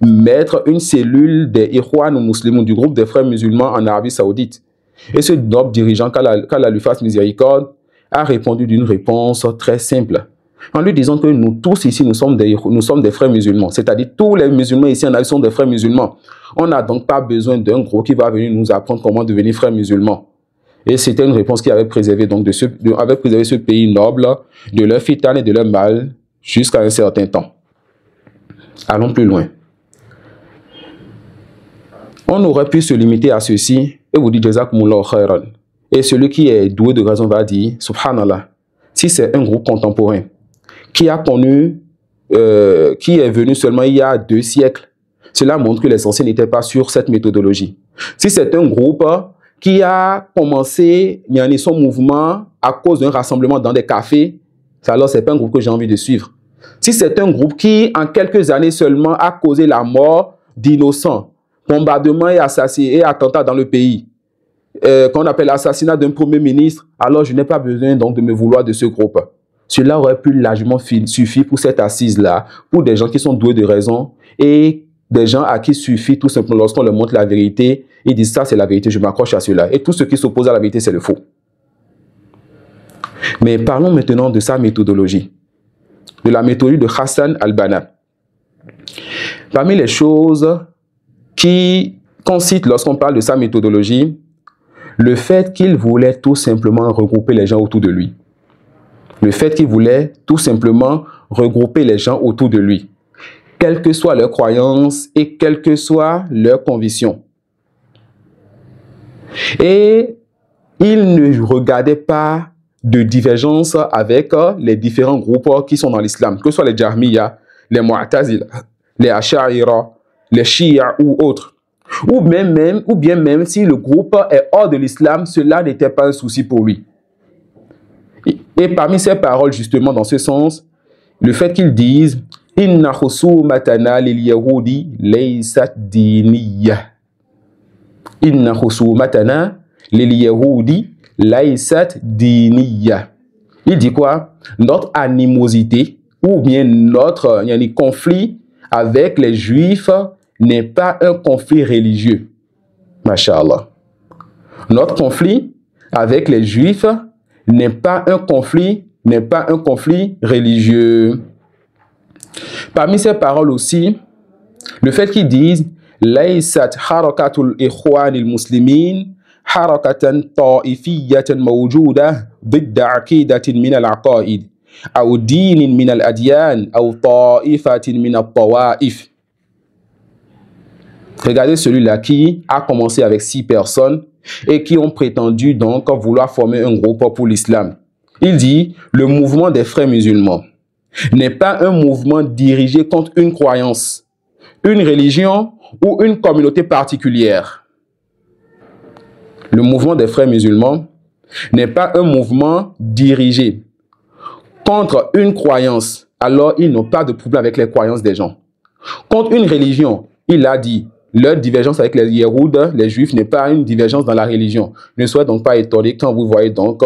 mettre une cellule des Ikhwan ou musulmans du groupe des frères musulmans en Arabie saoudite. Et ce noble dirigeant, qu'Allah lui fasse miséricorde, a répondu d'une réponse très simple, en lui disant que nous tous ici, nous sommes des frères musulmans. C'est-à-dire tous les musulmans ici en Arabie sont des frères musulmans. On n'a donc pas besoin d'un groupe qui va venir nous apprendre comment devenir frères musulmans. Et c'était une réponse qui avait préservé, donc ce pays noble de leur fitan et de leur mal jusqu'à un certain temps. Allons plus loin. On aurait pu se limiter à ceci et vous dire Jazakumullahu khairan. Et celui qui est doué de raison va dire Subhanallah. Si c'est un groupe contemporain qui a connu, qui est venu seulement il y a 2 siècles, cela montre que les anciens n'étaient pas sur cette méthodologie. Si c'est un groupe qui a commencé son mouvement à cause d'un rassemblement dans des cafés, alors c'est pas un groupe que j'ai envie de suivre. Si c'est un groupe qui, en quelques années seulement, a causé la mort d'innocents, bombardement et assassinats et attentats dans le pays, qu'on appelle assassinat d'un premier ministre, alors je n'ai pas besoin donc de me vouloir de ce groupe. Cela aurait pu largement suffire pour cette assise-là, pour des gens qui sont doués de raison et des gens à qui suffit tout simplement lorsqu'on leur montre la vérité, ils disent ça c'est la vérité, je m'accroche à cela. Et tout ce qui s'oppose à la vérité, c'est le faux. Mais parlons maintenant de sa méthodologie, de la méthodologie de Hassan al-Banna. Parmi les choses qu'on cite lorsqu'on parle de sa méthodologie, le fait qu'il voulait tout simplement regrouper les gens autour de lui. Le fait qu'il voulait tout simplement regrouper les gens autour de lui, quelles que soient leurs croyances et quelles que soient leurs convictions. Et il ne regardait pas de divergence avec les différents groupes qui sont dans l'islam, que ce soit les Jahmiya, les Mu'tazila, les Ash'ira, les Shia ou autres. Ou bien même si le groupe est hors de l'islam, cela n'était pas un souci pour lui. Et parmi ces paroles, justement, dans ce sens, le fait qu'ils disent « Inna khusumatana lil yahudi laysat diniyya » Inna khusumatana lil yahudi laysat diniyya. Il dit quoi? Notre animosité ou bien notre conflit avec les juifs n'est pas un conflit religieux. Masha'Allah. Notre conflit avec les juifs n'est pas un conflit religieux. Parmi ces paroles aussi, le fait qu'ils disent Laysat harakatul ikhwanil muslimin harakatan ta'ifiyatan mawjuda bidda aqidatin min al-aqaid aw dinin min al-adyan aw ta'ifatin min al-tawa'if. Regardez celui-là qui a commencé avec 6 personnes et qui ont prétendu donc vouloir former un groupe pour l'islam. Il dit, le mouvement des frères musulmans n'est pas un mouvement dirigé contre une croyance, une religion ou une communauté particulière. Le mouvement des frères musulmans n'est pas un mouvement dirigé contre une croyance, alors ils n'ont pas de problème avec les croyances des gens. Contre une religion, il a dit, leur divergence avec les Yéhouds, les Juifs, n'est pas une divergence dans la religion. Ne soyez donc pas étonnés quand vous voyez donc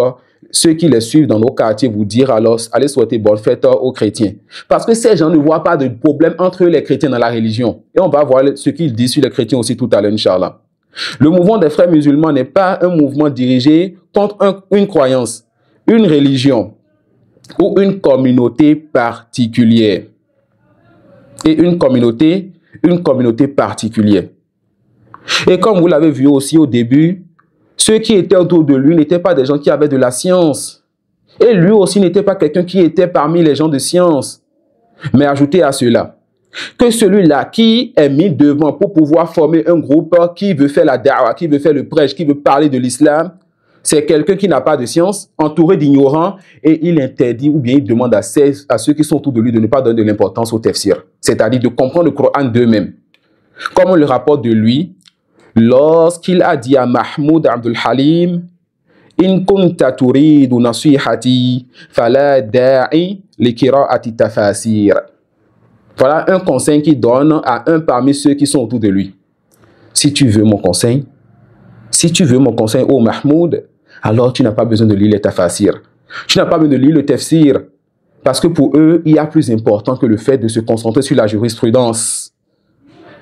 ceux qui les suivent dans nos quartiers vous dire alors, allez souhaiter bonne fête aux chrétiens. Parce que ces gens ne voient pas de problème entre eux, les chrétiens, dans la religion. Et on va voir ce qu'ils disent sur les chrétiens aussi tout à l'heure, Inch'Allah. Le mouvement des frères musulmans n'est pas un mouvement dirigé contre une croyance, une religion ou une communauté particulière. Et une communauté particulière. Et comme vous l'avez vu aussi au début, ceux qui étaient autour de lui n'étaient pas des gens qui avaient de la science. Et lui aussi n'était pas quelqu'un qui était parmi les gens de science. Mais ajoutez à cela que celui-là qui est mis devant pour pouvoir former un groupe qui veut faire la da'wah, qui veut faire le prêche, qui veut parler de l'islam, c'est quelqu'un qui n'a pas de science, entouré d'ignorants, et il interdit ou bien il demande à ceux qui sont autour de lui de ne pas donner de l'importance au tafsir, c'est-à-dire de comprendre le Coran d'eux-mêmes. Comme on le rapporte de lui, lorsqu'il a dit à Mahmoud Abdul Halim, In kunta turidu nasihati fala da'i li qira'ati tafasir. Voilà un conseil qu'il donne à un parmi ceux qui sont autour de lui. Si tu veux mon conseil, ô Mahmoud, alors tu n'as pas besoin de lire les tafasir. Tu n'as pas besoin de lire le tafsir. Parce que pour eux, il y a plus important que le fait de se concentrer sur la jurisprudence.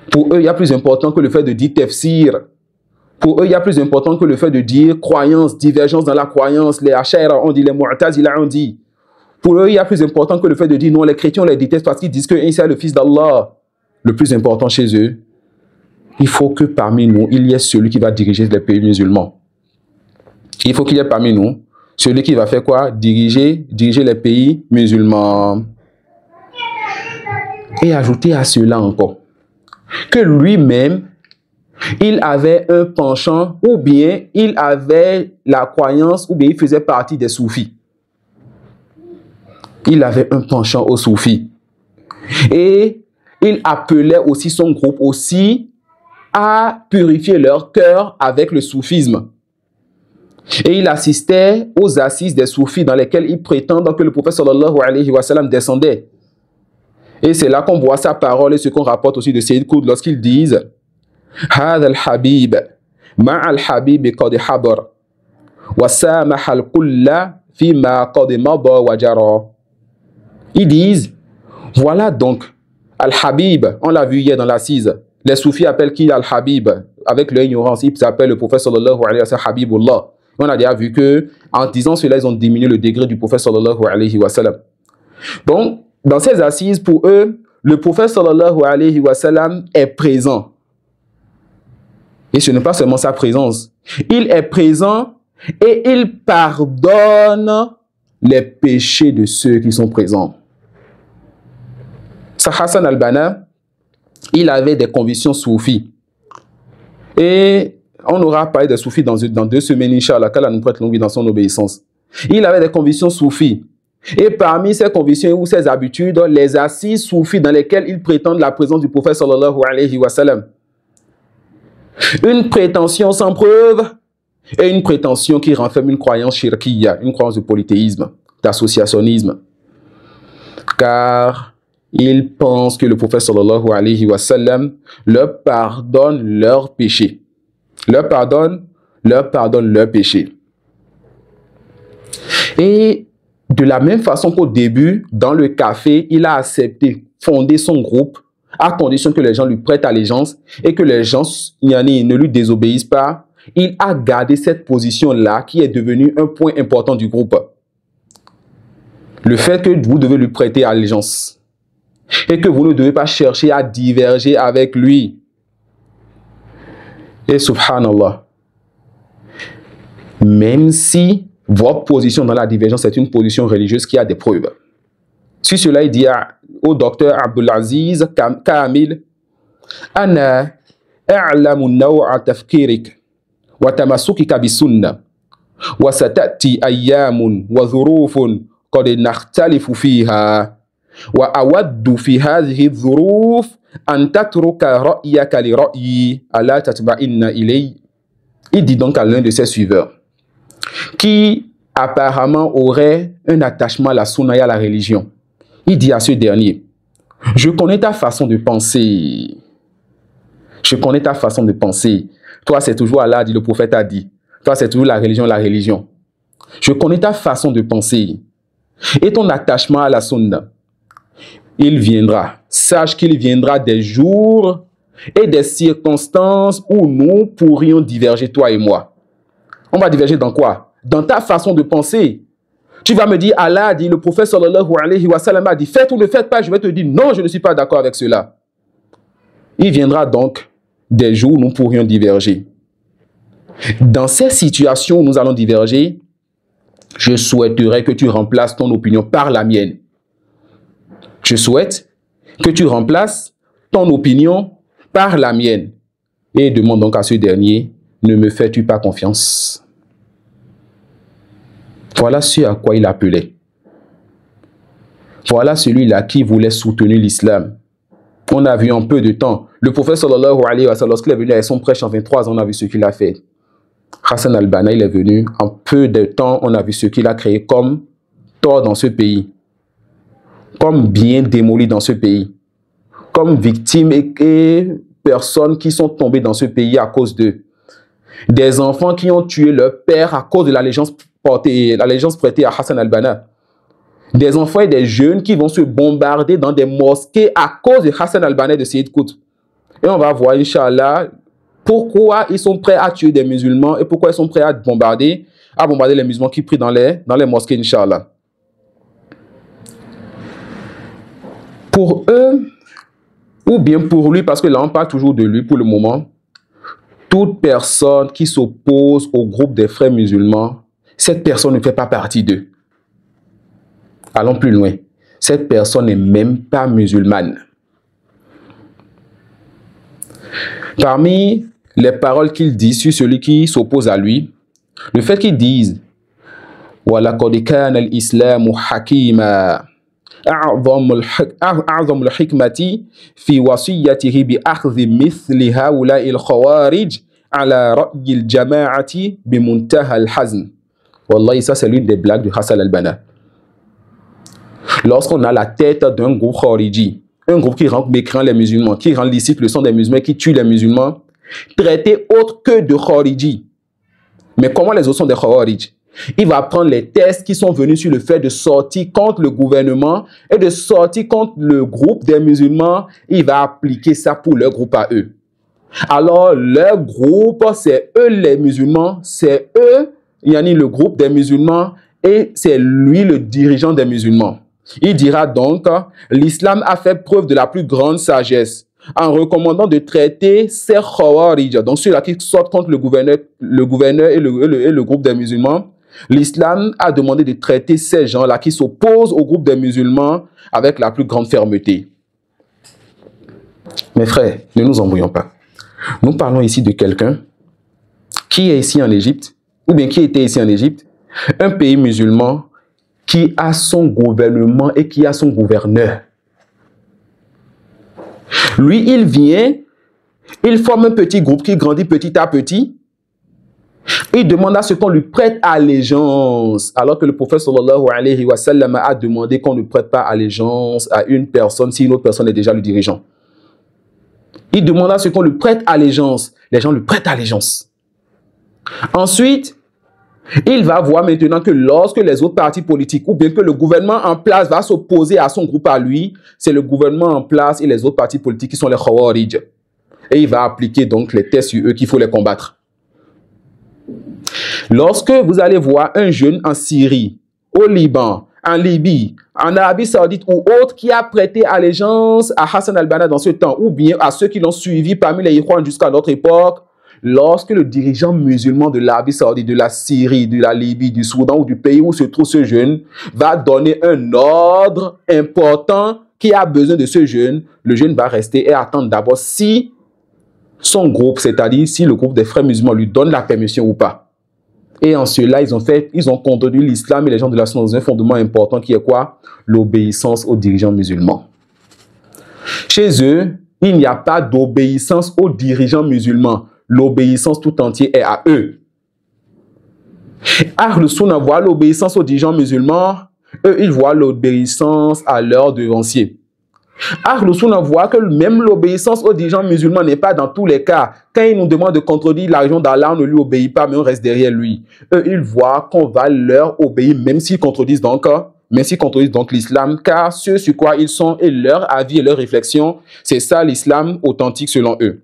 Pour eux, il y a plus important que le fait de dire tafsir. Pour eux, il y a plus important que le fait de dire croyance, divergence dans la croyance. Les Ash'ara ont dit, les Mu'tazila ont dit. Pour eux, il y a plus important que le fait de dire non, les chrétiens les détestent parce qu'ils disent que Isa est le fils d'Allah. Le plus important chez eux, il faut que parmi nous, il y ait celui qui va diriger les pays musulmans. Il faut qu'il y ait parmi nous celui qui va faire quoi? Diriger les pays musulmans. Et ajouter à cela encore que lui-même, il avait un penchant ou bien il avait la croyance ou bien il faisait partie des soufis. Il avait un penchant aux soufis. Et il appelait aussi son groupe aussi à purifier leur cœur avec le soufisme. Et il assistait aux assises des soufis dans lesquelles ils prétendent que le prophète sallallahu alayhi wa sallam descendait. Et c'est là qu'on voit sa parole et ce qu'on rapporte aussi de Sayyid Qutb lorsqu'ils disent هذا الحبيب مع الحبيب قد حضر وسامح الكل فيما قد مضى وجرى. Ils disent, voilà donc Al-Habib, on l'a vu hier dans l'assise. Les soufis appellent qui Al-Habib? Avec leur ignorance, ils s'appellent le prophète sallallahu alayhi wa sallam Habibullah. On a déjà vu que en disant cela, ils ont diminué le degré du prophète sallallahu alayhi wa sallam. Donc, dans ces assises, pour eux, le prophète sallallahu alayhi wa sallam est présent. Et ce n'est pas seulement sa présence. Il est présent et il pardonne les péchés de ceux qui sont présents. Sa Hassan al-Banna, il avait des convictions soufis. Et on aura parlé des soufis dans 2 semaines, Inch'Allah, qu'Allah nous prête longue vie dans son obéissance. Il avait des convictions soufis. Et parmi ces convictions ou ces habitudes, les assises soufis dans lesquelles ils prétendent la présence du prophète sallallahu alayhi wa sallam. Une prétention sans preuve et une prétention qui renferme une croyance shirkiya, une croyance de polythéisme, d'associationnisme. Car ils pensent que le prophète sallallahu alayhi wa sallam leur pardonne leurs péchés. Leur pardonne leurs péchés. Et de la même façon qu'au début, dans le café, il a accepté fonder son groupe à condition que les gens lui prêtent allégeance et que les gens ne lui désobéissent pas. Il a gardé cette position-là qui est devenue un point important du groupe. Le fait que vous devez lui prêter allégeance et que vous ne devez pas chercher à diverger avec lui. Et subhanallah, même si votre position dans la divergence est une position religieuse qui a des preuves. Si cela, il dit au docteur Abdulaziz Kamil, Ana a'lamu naw'a tafkirik wa tamassukika bisunna wa satati ayyamun wa dhurufun qad nakhtalifu fiha wa awaddu fi hadhihi dhuruf an tatruka ra'yaka li ra'yi ala tatba'inna ilay. Il dit donc à l'un de ses suiveurs qui apparemment aurait un attachement à la sunna et à la religion. Il dit à ce dernier, je connais ta façon de penser. Je connais ta façon de penser. Toi, c'est toujours Allah, dit le prophète a dit. Toi, c'est toujours la religion, la religion. Je connais ta façon de penser et ton attachement à la sunna. Il viendra. Sache qu'il viendra des jours et des circonstances où nous pourrions diverger, toi et moi. On va diverger dans quoi? Dans ta façon de penser. Tu vas me dire, Allah a dit, le prophète sallallahu alayhi wa sallam a dit, faites ou ne faites pas. Je vais te dire, non, je ne suis pas d'accord avec cela. Il viendra donc des jours où nous pourrions diverger. Dans ces situations où nous allons diverger, je souhaiterais que tu remplaces ton opinion par la mienne. Je souhaite que tu remplaces ton opinion par la mienne. Et demande donc à ce dernier, ne me fais-tu pas confiance? Voilà ce à quoi il appelait. Voilà celui-là qui voulait soutenir l'islam. On a vu en peu de temps. Le prophète sallallahu alayhi wa sallam, lorsqu'il est venu avec son prêche en 23 ans, on a vu ce qu'il a fait. Hassan al-Banna, il est venu en peu de temps, on a vu ce qu'il a créé comme tort dans ce pays. Comme bien démoli dans ce pays. Comme victimes et personnes qui sont tombées dans ce pays à cause d'eux. Des enfants qui ont tué leur père à cause de l'allégeance prêtée à Hassan al-Banna. Des enfants et des jeunes qui vont se bombarder dans des mosquées à cause de Hassan al-Banna et de Seyyid Qutb. Et on va voir, Inch'Allah, pourquoi ils sont prêts à tuer des musulmans et pourquoi ils sont prêts à bombarder les musulmans qui prient dans les mosquées, Inch'Allah. Pour eux, ou bien pour lui, parce que là on parle toujours de lui pour le moment, toute personne qui s'oppose au groupe des frères musulmans, cette personne ne fait pas partie d'eux. Allons plus loin. Cette personne n'est même pas musulmane. Parmi les paroles qu'il dit sur celui qui s'oppose à lui, le fait qu'il dise « وَلَقَدْ كَانَ الْإِسْلَامُ حَكِيمًا أعظم الحكمة في وصيته بأخذ مثل هؤلاء الخوارج على رأي الجماعة بمنتهى الحزن. » Wallahi, ça c'est l'une des blagues de Hassan al-Banna. Lorsqu'on a la tête d'un groupe khariji, un groupe qui rend mécréant les musulmans, qui rend licite le sang des musulmans, qui tue les musulmans, traité autre que de khariji. Mais comment les autres sont des khawarij? Il va prendre les tests qui sont venus sur le fait de sortir contre le gouvernement et de sortir contre le groupe des musulmans. Il va appliquer ça pour leur groupe à eux. Alors, leur groupe, c'est eux les musulmans, c'est eux, yani le groupe des musulmans, et c'est lui le dirigeant des musulmans. Il dira donc, l'islam a fait preuve de la plus grande sagesse en recommandant de traiter ces khawarij, donc ceux-là qui sortent contre le gouverneur et le groupe des musulmans. L'islam a demandé de traiter ces gens-là qui s'opposent au groupe des musulmans avec la plus grande fermeté. Mes frères, ne nous embrouillons pas. Nous parlons ici de quelqu'un qui est ici en Égypte, ou bien qui était ici en Égypte, un pays musulman qui a son gouvernement et qui a son gouverneur. Lui, il vient, il forme un petit groupe qui grandit petit à petit. Il demande à ce qu'on lui prête allégeance, alors que le prophète sallallahu alayhi wa sallam a demandé qu'on ne prête pas allégeance à une personne si une autre personne est déjà le dirigeant. Il demande à ce qu'on lui prête allégeance. Les gens lui prêtent allégeance. Ensuite, il va voir maintenant que lorsque les autres partis politiques ou bien que le gouvernement en place va s'opposer à son groupe à lui, c'est le gouvernement en place et les autres partis politiques qui sont les Khawarij. Et il va appliquer donc les tests sur eux qu'il faut les combattre. Lorsque vous allez voir un jeune en Syrie, au Liban, en Libye, en Arabie Saoudite ou autre qui a prêté allégeance à Hassan al-Banna dans ce temps, ou bien à ceux qui l'ont suivi parmi les Ikhwan jusqu'à notre époque, lorsque le dirigeant musulman de l'Arabie Saoudite, de la Syrie, de la Libye, du Soudan ou du pays où se trouve ce jeune, va donner un ordre important qui a besoin de ce jeune, le jeune va rester et attendre d'abord si son groupe, c'est-à-dire si le groupe des frères musulmans lui donne la permission ou pas. Et en cela, ils ont contenu l'islam et les gens de la Sunna dans un fondement important qui est quoi? L'obéissance aux dirigeants musulmans. Chez eux, il n'y a pas d'obéissance aux dirigeants musulmans. L'obéissance tout entière est à eux. Ahl Sunna voit l'obéissance aux dirigeants musulmans eux, ils voient l'obéissance à leurs devanciers. Ahlus Sunna voit que même l'obéissance aux dirigeants musulmans n'est pas dans tous les cas. Quand ils nous demandent de contredire la religion d'Allah, on ne lui obéit pas, mais on reste derrière lui. Eux, ils voient qu'on va leur obéir, même s'ils contredisent donc l'islam, car ce sur quoi ils sont et leur avis et leur réflexion, c'est ça l'islam authentique selon eux.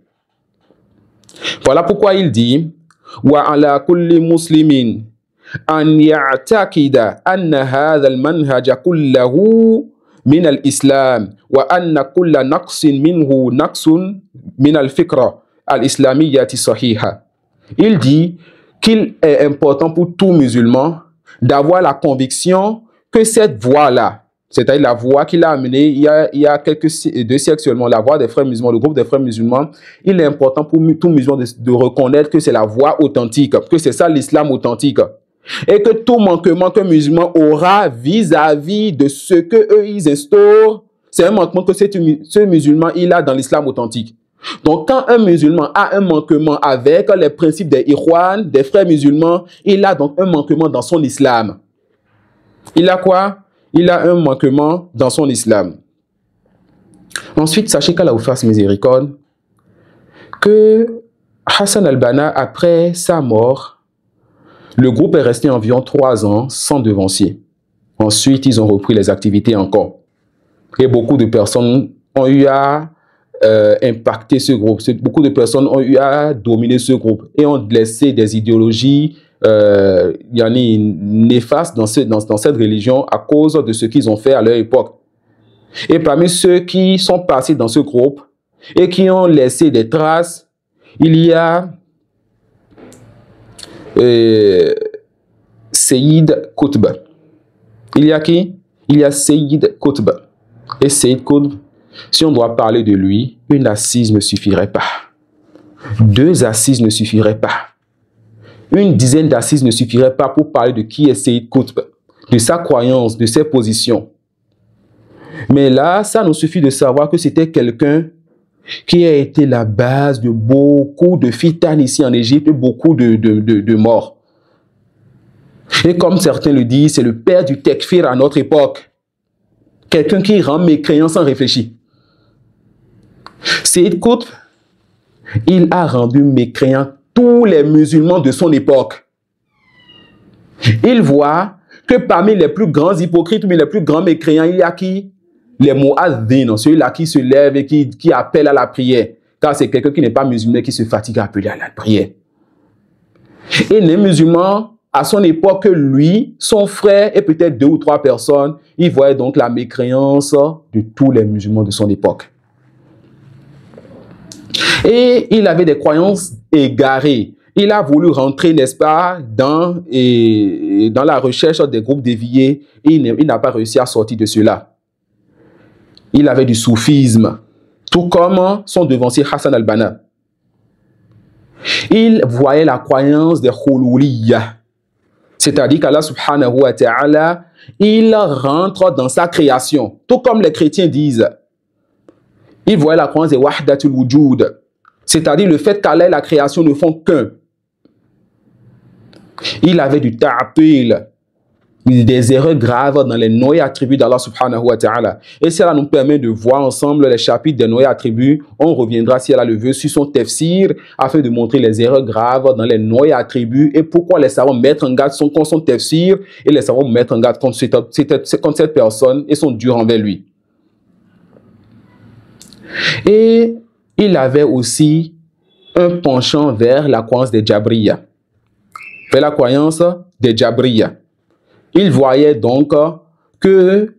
Voilà pourquoi il dit wa ala kulli muslimin an ya'taqida anna hadha al-manhaj kullahu min al-islam wa anna kulla naqsin minhu naqsun min al-fikra al-islamiyyati sahiha. Il dit qu'il est important pour tout musulman d'avoir la conviction que cette voie-là, c'est-à-dire la voie qu'il a amenée il y a deux siècles seulement, la voie des frères musulmans, le groupe des frères musulmans, il est important pour tout musulman de reconnaître que c'est la voie authentique, que c'est ça l'islam authentique. Et que tout manquement qu'un musulman aura vis-à-vis de ce qu'eux ils instaurent, c'est un manquement que ce musulman il a dans l'islam authentique. Donc, quand un musulman a un manquement avec les principes des Ikhwan, des frères musulmans, il a donc un manquement dans son islam. Il a quoi? Il a un manquement dans son islam. Ensuite, sachez qu'Allah vous fasse miséricorde, que Hassan al-Banna, après sa mort, le groupe est resté environ 3 ans sans devancier. Ensuite, ils ont repris les activités encore. Et beaucoup de personnes ont eu à impacter ce groupe. Beaucoup de personnes ont eu à dominer ce groupe et ont laissé des idéologies néfastes dans cette religion à cause de ce qu'ils ont fait à leur époque. Et parmi ceux qui sont passés dans ce groupe et qui ont laissé des traces, il y a Sayyid Qutb. Il y a qui? Il y a Sayyid Qutb. Et Sayyid Qutb, si on doit parler de lui, une assise ne suffirait pas. 2 assises ne suffiraient pas. Une dizaine d'assises ne suffiraient pas pour parler de qui est Sayyid Qutb, de sa croyance, de ses positions. Mais là, ça nous suffit de savoir que c'était quelqu'un qui a été la base de beaucoup de fitan ici en Égypte et beaucoup de morts. Et comme certains le disent, c'est le père du tekfir à notre époque. Quelqu'un qui rend mécréant sans réfléchir. Sayyid Qutb, il a rendu mécréant tous les musulmans de son époque. Il voit que parmi les plus grands hypocrites, mais les plus grands mécréants, il y a qui? Les mu'adhin, ceux-là qui se lèvent et qui appellent à la prière. Car c'est quelqu'un qui n'est pas musulman qui se fatigue à appeler à la prière. Et les musulmans, à son époque, lui, son frère et peut-être 2 ou 3 personnes, ils voyaient donc la mécréance de tous les musulmans de son époque. Et il avait des croyances égarées. Il a voulu rentrer, n'est-ce pas, dans la recherche des groupes déviés. Et il n'a pas réussi à sortir de cela. Il avait du soufisme, tout comme son devancier Hassan al-Banna. Il voyait la croyance des Khululiyya, c'est-à-dire qu'Allah subhanahu wa ta'ala, il rentre dans sa création, tout comme les chrétiens disent. Il voyait la croyance des Wahdatul Wujud, c'est-à-dire le fait qu'Allah et la création ne font qu'un. Il avait du ta'atil, des erreurs graves dans les noms et attributs d'Allah subhanahu wa ta'ala. Et cela nous permet de voir ensemble les chapitres des noms et attributs. On reviendra, si Allah le veut, sur son tafsir afin de montrer les erreurs graves dans les noms et attributs et pourquoi les savants mettent en garde contre son tafsir et les savants mettent en garde contre cette personne et sont durs envers lui. Et il avait aussi un penchant vers la croyance des Jabriya. Vers la croyance des Jabriya. Il voyait donc que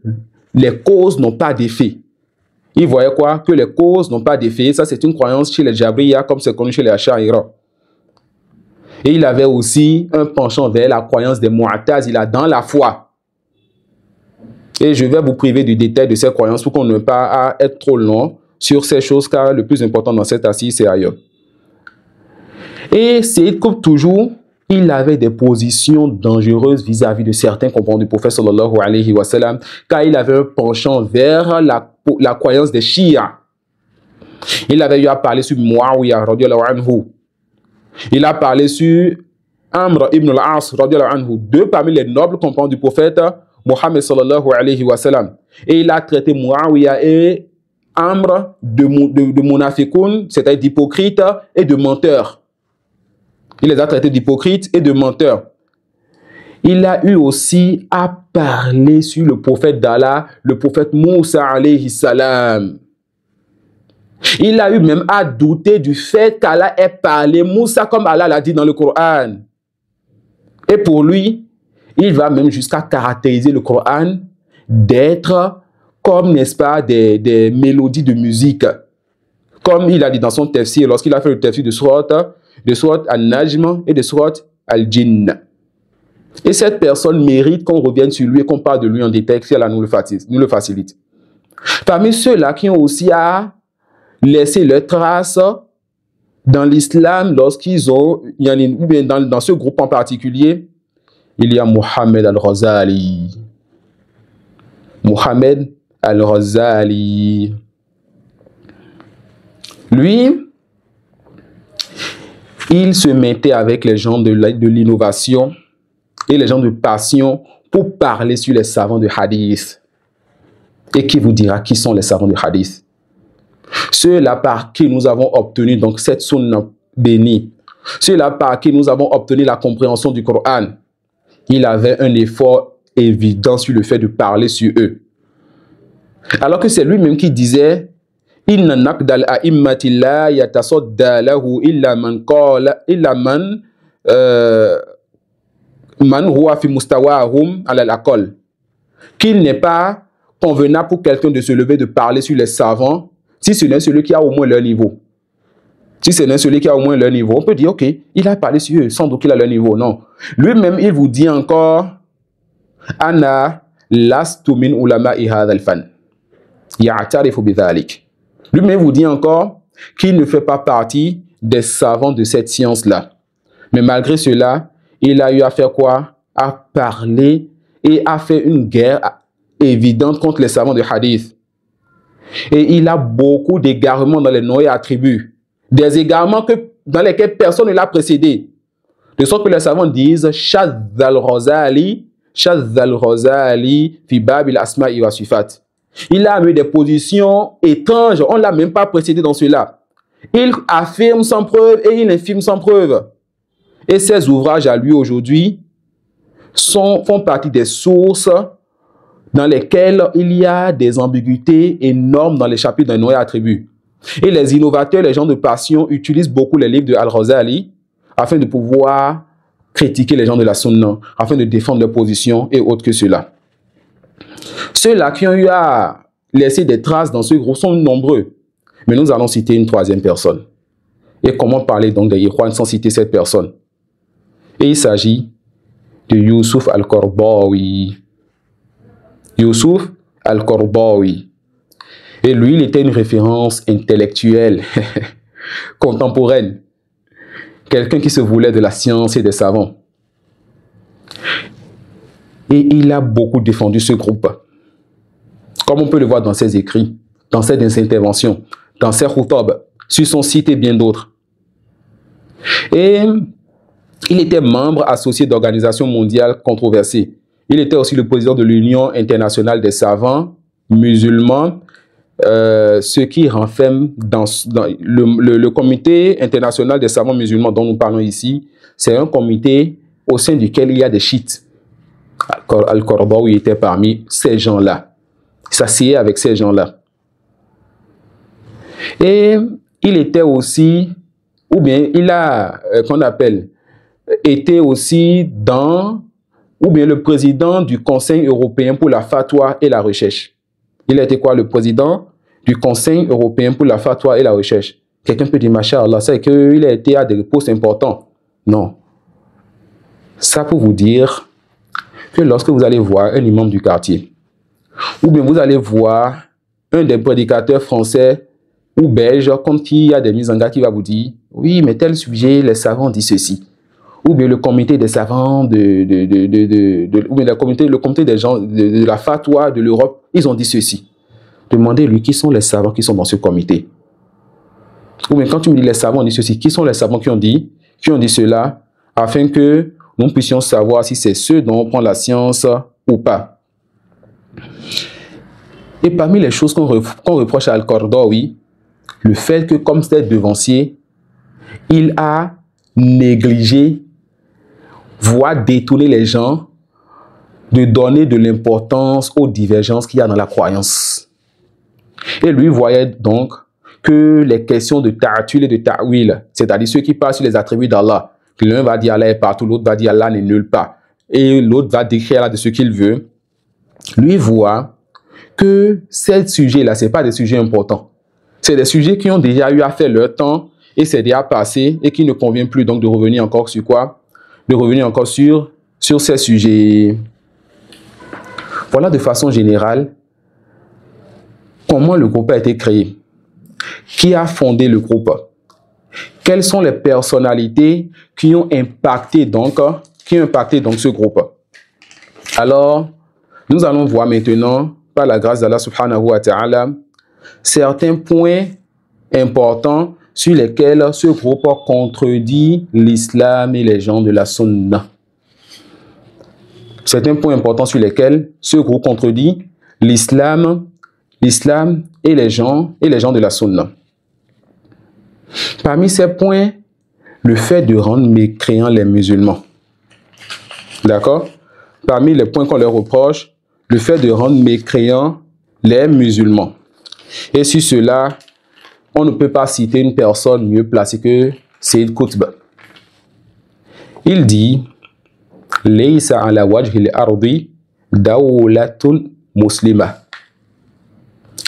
les causes n'ont pas d'effet. Il voyait quoi? Que les causes n'ont pas d'effet. Ça, c'est une croyance chez les Jabriya, comme c'est connu chez les Ash'aira. Et il avait aussi un penchant vers la croyance des Mu'tazila dans la foi. Et je vais vous priver du détail de ces croyances pour qu'on ne pas être trop long sur ces choses, car le plus important dans cette assise, c'est ailleurs. Et c'est comme toujours, il avait des positions dangereuses vis-à-vis de certains compagnons du prophète sallallahu alayhi wa sallam, car il avait un penchant vers la croyance des Shia. Il avait eu à parler sur Muawiyah radiyallahu anhu. Il a parlé sur Amr ibn al-As radiyallahu anhu, 2 parmi les nobles compagnons du prophète Mohammed sallallahu alayhi wa sallam. Et il a traité Muawiyah et Amr de munafiqun, c'est-à-dire d'hypocrites et de menteurs. Il les a traités d'hypocrites et de menteurs. Il a eu aussi à parler sur le prophète d'Allah, le prophète Moussa alayhi salam. Il a eu même à douter du fait qu'Allah ait parlé Moussa comme Allah l'a dit dans le Coran. Et pour lui, il va même jusqu'à caractériser le Coran d'être comme, n'est-ce pas, des mélodies de musique. Comme il a dit dans son tafsir, lorsqu'il a fait le tafsir de Surat Al-Najm et de Surat Al-Jinn. Et cette personne mérite qu'on revienne sur lui et qu'on parle de lui en détail, si Allah nous le facilite. Parmi ceux-là qui ont aussi à laisser leurs traces dans l'islam lorsqu'ils ont, ou bien dans ce groupe en particulier, il y a Mohammed al-Ghazali. Mohammed al-Ghazali. Lui, il se mettait avec les gens de l'innovation et les gens de passion pour parler sur les savants de hadith. Et qui vous dira qui sont les savants de hadith? Ceux-là par qui nous avons obtenu donc cette sunna bénie, ceux-là par qui nous avons obtenu la compréhension du Coran, il avait un effort évident sur le fait de parler sur eux. Alors que c'est lui-même qui disait Inna naqdal a'immati la yatasadda lahu illa man qala illa man huwa fi mustawahum ala al-aqal. Qu'il n'est pas convenable pour quelqu'un de se lever de parler sur les savants si ce n'est celui qui a au moins leur niveau. Si ce n'est celui qui a au moins leur niveau, on peut dire, ok, il a parlé sur eux, sans doute qu'il a leur niveau. Non. Lui-même, il vous dit encore, Ana lastu min ulama'i hadha al-fan. Ya'tarifu bidhalik. Lui-même vous dit encore qu'il ne fait pas partie des savants de cette science-là. Mais malgré cela, il a eu à faire quoi? À parler et à faire une guerre évidente contre les savants de hadith. Et il a beaucoup d'égarements dans les noms et attributs. Des égarements dans lesquels personne ne l'a précédé. De sorte que les savants disent Shadh al-Ghazali fi bab al-asma'i wa sifat. Il a amené des positions étranges. On ne l'a même pas précédé dans cela. Il affirme sans preuve et il infirme sans preuve. Et ses ouvrages à lui aujourd'hui font partie des sources dans lesquelles il y a des ambiguïtés énormes dans les chapitres d'un nom et attribut. Et les innovateurs, les gens de passion, utilisent beaucoup les livres de Al-Ghazali afin de pouvoir critiquer les gens de la Sunna, afin de défendre leur position et autres que cela. Ceux-là qui ont eu à laisser des traces dans ce groupe sont nombreux. Mais nous allons citer une troisième personne. Et comment parler donc des Ikhwan sans citer cette personne? Et il s'agit de Youssouf al-Qaradawi. Youssouf al-Qaradawi. Et lui, il était une référence intellectuelle, contemporaine. Quelqu'un qui se voulait de la science et des savants. Et il a beaucoup défendu ce groupe. Comme on peut le voir dans ses écrits, dans ses interventions, dans ses khutab, sur son site et bien d'autres. Et il était membre associé d'organisations mondiales controversées. Il était aussi le président de l'Union internationale des savants musulmans, ce qui renferme dans le comité international des savants musulmans dont nous parlons ici. C'est un comité au sein duquel il y a des chiites. Al-Qaradawi était parmi ces gens-là. Il s'asseyait avec ces gens-là. Et il était aussi, ou bien il a, qu'on appelle, été aussi ou bien le président du Conseil européen pour la fatwa et la recherche. Il a été quoi, le président du Conseil européen pour la fatwa et la recherche? Quelqu'un peut dire, Masha'Allah, c'est qu'il a été à des postes importants. Non. Ça pour vous dire que lorsque vous allez voir un imam du quartier, ou bien vous allez voir un des prédicateurs français ou belges, comme qui y a des mises en garde qui va vous dire, oui, mais tel sujet, les savants disent ceci. Ou bien le comité des savants, ou bien le comité des gens de la fatwa de l'Europe, ils ont dit ceci. Demandez-lui qui sont les savants qui sont dans ce comité. Ou bien quand tu me dis les savants ont dit ceci, qui sont les savants qui ont dit cela, afin que nous puissions savoir si c'est ceux dont on prend la science ou pas. Et parmi les choses qu'on reproche à Al-Qaradawi, le fait que comme c'était devancier, il a négligé, voire détourné les gens de donner de l'importance aux divergences qu'il y a dans la croyance. Et lui voyait donc que les questions de ta'atul et de ta'wil, c'est-à-dire ceux qui parlent sur les attributs d'Allah, que l'un va dire Allah est partout, l'autre va dire Allah n'est nulle part, et l'autre va décrire Allah de ce qu'il veut, lui voit que ces sujets-là, ce n'est pas des sujets importants. C'est des sujets qui ont déjà eu à faire leur temps et c'est déjà passé et qui ne convient plus donc de revenir encore sur quoi? De revenir encore sur ces sujets. Voilà de façon générale comment le groupe a été créé. Qui a fondé le groupe? Quelles sont les personnalités qui ont impacté donc ce groupe? Alors, nous allons voir maintenant, par la grâce d'Allah subhanahu wa ta'ala, certains points importants sur lesquels ce groupe contredit l'islam et les gens de la sunna. Certains points importants sur lesquels ce groupe contredit l'islam et les gens de la sunna. Parmi ces points, le fait de rendre mécréants les musulmans. D'accord? Parmi les points qu'on leur reproche, le fait de rendre mécréants les musulmans. Et sur cela, on ne peut pas citer une personne mieux placée que Sayyid Qutb. Il dit « Laysa ala wajhil ardi dawlatun muslima »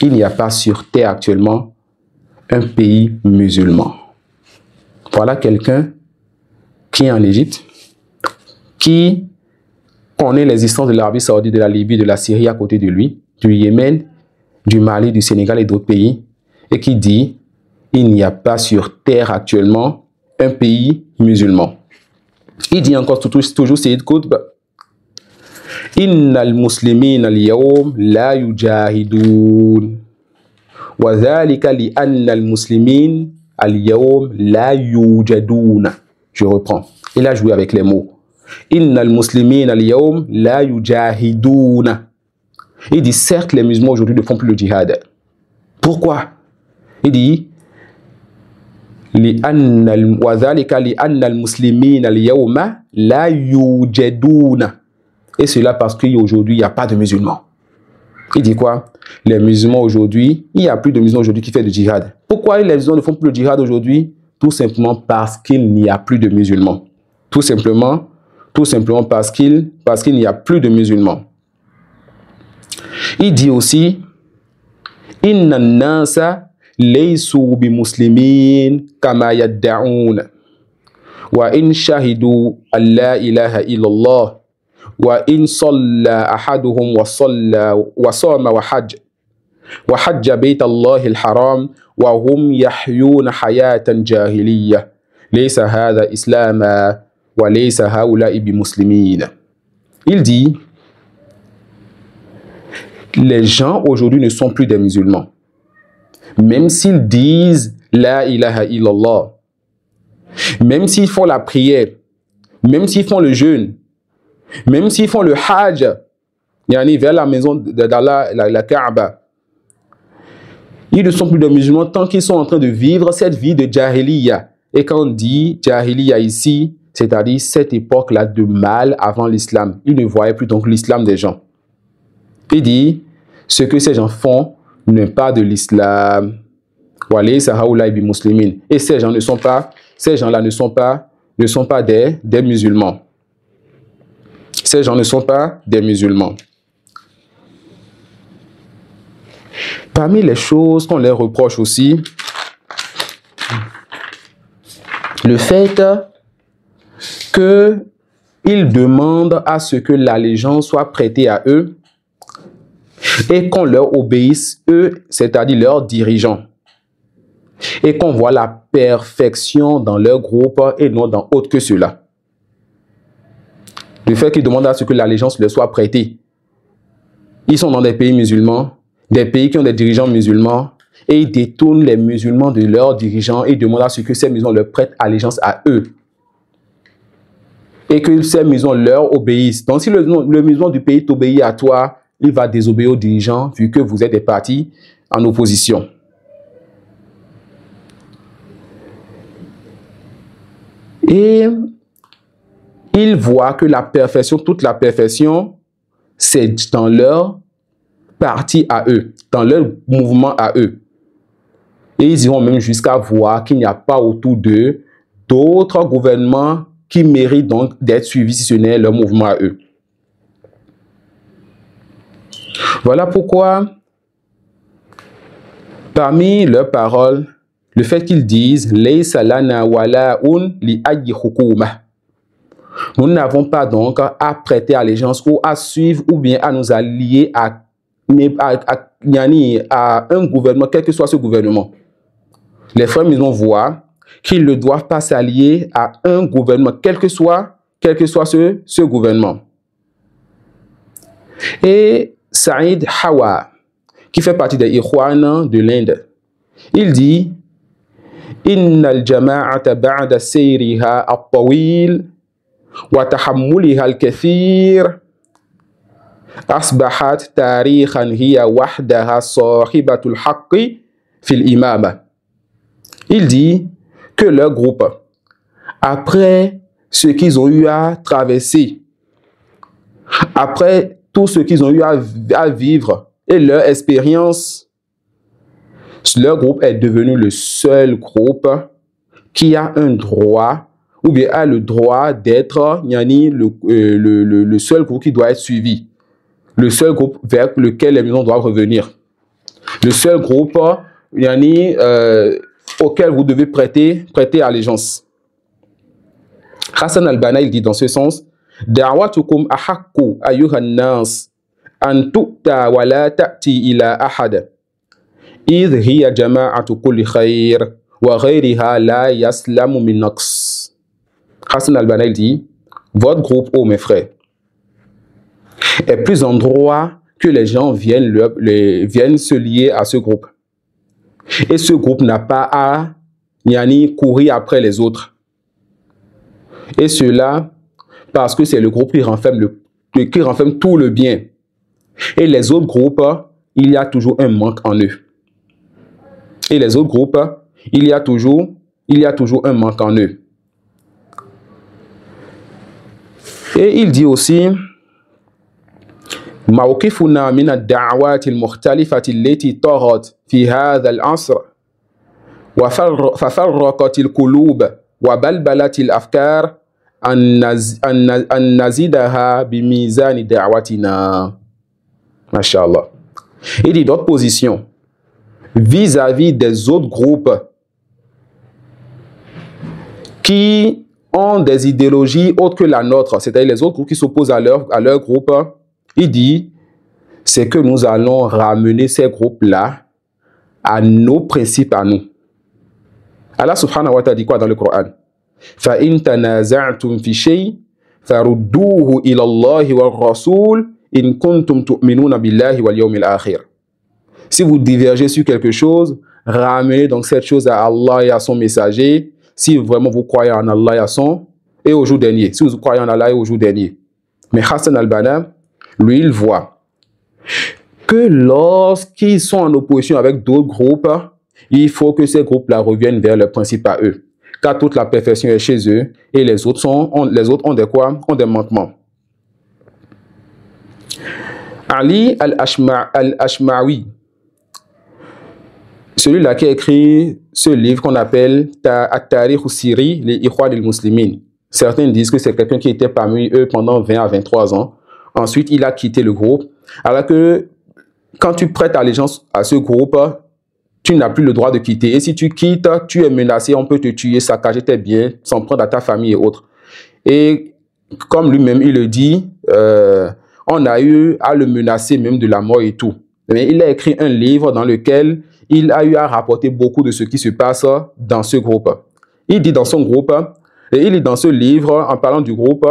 Il n'y a pas sur terre actuellement un pays musulman. Voilà quelqu'un qui est en Égypte, qui connaît l'existence de l'Arabie Saoudite, de la Libye, de la Syrie à côté de lui, du Yémen, du Mali, du Sénégal et d'autres pays, et qui dit il n'y a pas sur terre actuellement un pays musulman. Il dit encore toujours Sayyid Qutb Innal muslimin al-yawm la yujahidun wa dhalika li anna al-muslimin al-yawm la yujaduna. Je reprends. Il a joué avec les mots. Innal muslimin al-yawm la yujahiduna. Il dit certes les musulmans aujourd'hui ne font plus le djihad. Pourquoi? Il dit wa dhalika li anna al-muslimin al-yawma la yujaduna. Et cela parce qu'aujourd'hui, il n'y a pas de musulmans. Il dit quoi? Les musulmans aujourd'hui, il n'y a plus de musulmans aujourd'hui qui font du djihad. Pourquoi les musulmans ne font plus le djihad aujourd'hui? Tout simplement parce qu'il n'y a plus de musulmans. Tout simplement parce qu'il n'y a plus de musulmans. Il dit aussi Inna nasa laysu bi muslimin kama yadda'un wa in shahidu an la ilaha illallah wa in salla ahaduhum wa sama wa hajja bayt Allah al-haram wa hum yahyuna hayatan jahiliyyah laysa hadha islama wa laysa haula'i bi muslimin. Il dit les gens aujourd'hui ne sont plus des musulmans. Même s'ils disent la ilaha illallah, même s'ils font la prière, même s'ils font le jeûne, même s'ils font le hajj, vers la maison d'Allah, la Kaaba, ils ne sont plus des musulmans tant qu'ils sont en train de vivre cette vie de jahiliya. Et quand on dit jahiliya ici, c'est-à-dire cette époque-là de mal avant l'islam. Ils ne voyaient plus donc l'islam des gens. Il dit, ce que ces gens font n'est pas de l'islam. Et ces gens-là ne sont pas des musulmans. Ces gens ne sont pas des musulmans. Parmi les choses qu'on leur reproche aussi, le fait qu'ils demandent à ce que l'allégeance soit prêtée à eux et qu'on leur obéisse, eux, c'est-à-dire leurs dirigeants. Et qu'on voit la perfection dans leur groupe et non dans autre que cela. Le fait qu'ils demandent à ce que l'allégeance leur soit prêtée. Ils sont dans des pays musulmans, des pays qui ont des dirigeants musulmans, et ils détournent les musulmans de leurs dirigeants et demandent à ce que ces musulmans leur prêtent allégeance à eux. Et que ces musulmans leur obéissent. Donc si le musulman du pays t'obéit à toi, il va désobéir aux dirigeants vu que vous êtes des partis en opposition. Et ils voient que la perfection, toute la perfection, c'est dans leur parti à eux, dans leur mouvement à eux. Et ils iront même jusqu'à voir qu'il n'y a pas autour d'eux d'autres gouvernements qui méritent donc d'être suivis si ce n'est leur mouvement à eux. Voilà pourquoi, parmi leurs paroles, le fait qu'ils disent « Laysa lana wala'un li ayyi hukuma » nous n'avons pas donc à prêter allégeance ou à suivre ou bien à nous allier à un gouvernement, quel que soit ce gouvernement. Les frères musulmans voient qu'ils ne doivent pas s'allier à un gouvernement, quel que soit ce gouvernement. Et Saïd Hawa, qui fait partie des Ikhwan de l'Inde, il dit « Inna al-jama'ata ba'da sayriha at-tawil wa tahammuliha al-kathir asbahat tarikhan hiya wahdaha sahibatul haqqi fil imama » Il dit que leur groupe, après ce qu'ils ont eu à traverser, après tout ce qu'ils ont eu à vivre et leur expérience, leur groupe est devenu le seul groupe qui a un droit, ou bien a le droit d'être le seul groupe qui doit être suivi, le seul groupe vers lequel les musulmans doivent revenir, le seul groupe auquel vous devez prêter allégeance. Hassan al-Banna, il dit dans ce sens, « Da'watukum ahakku ayyuhan nas an tu'ta wa la ta'ti ila ahad. Idh hiya jama'atu kulli khair wa ghayriha la yaslamu min naqs. » Hassan al-Banna, il dit, « Votre groupe, ô mes frères, est plus en droit que les gens viennent se lier à ce groupe. Et ce groupe n'a pas à courir après les autres. Et cela parce que c'est le groupe qui renferme tout le bien. Et les autres groupes, il y a toujours un manque en eux. Et les autres groupes, il y a toujours un manque en eux. Et il dit aussi, موقفنا من الدعوات المختلفة التي طغت في هذا العصر ففرقت القلوب وبلبلت الأفكار أن نزيدها بميزان دعوتنا. Masha'Allah. Il dit d'autres positions vis-à-vis des autres groupes qui ont des idéologies autres que la nôtre, c'est-à-dire les autres groupes qui s'opposent à leur groupe. Il dit, c'est que nous allons ramener ces groupes-là à nos principes à nous. Allah subhanahu wa ta'ala dit quoi dans le Coran? فَإِن تَنَازَعْتُمْ فِي شَيْءٍ فَرُدُّوهُ إِلَى اللَّهِ وَالرَّسُولِ إِن كُنتُمْ تُؤْمِنُونَ بِاللَّهِ وَالْيَوْمِ الْآخِرِ. Si vous divergez sur quelque chose, ramenez donc cette chose à Allah et à son messager, si vraiment vous croyez en Allah et au jour dernier. Si vous croyez en Allah et au jour dernier. Mais Hassan al-Banna, lui, il voit que lorsqu'ils sont en opposition avec d'autres groupes, il faut que ces groupes-là reviennent vers leurs principes à eux. Car toute la perfection est chez eux et les autres ont des manquements. Ali al-Ashmawi, celui-là qui a écrit ce livre qu'on appelle At-Tarikh Siri, les Ikhwan al-Muslimin. Certains disent que c'est quelqu'un qui était parmi eux pendant 20 à 23 ans. Ensuite, il a quitté le groupe. Alors que quand tu prêtes allégeance à ce groupe, tu n'as plus le droit de quitter. Et si tu quittes, tu es menacé, on peut te tuer, saccager tes biens, s'en prendre à ta famille et autres. Et comme lui-même, il le dit, on a eu à le menacer même de la mort et tout. Mais il a écrit un livre dans lequel il a eu à rapporter beaucoup de ce qui se passe dans ce groupe. Il dit dans son groupe, et il dit dans ce livre, en parlant du groupe,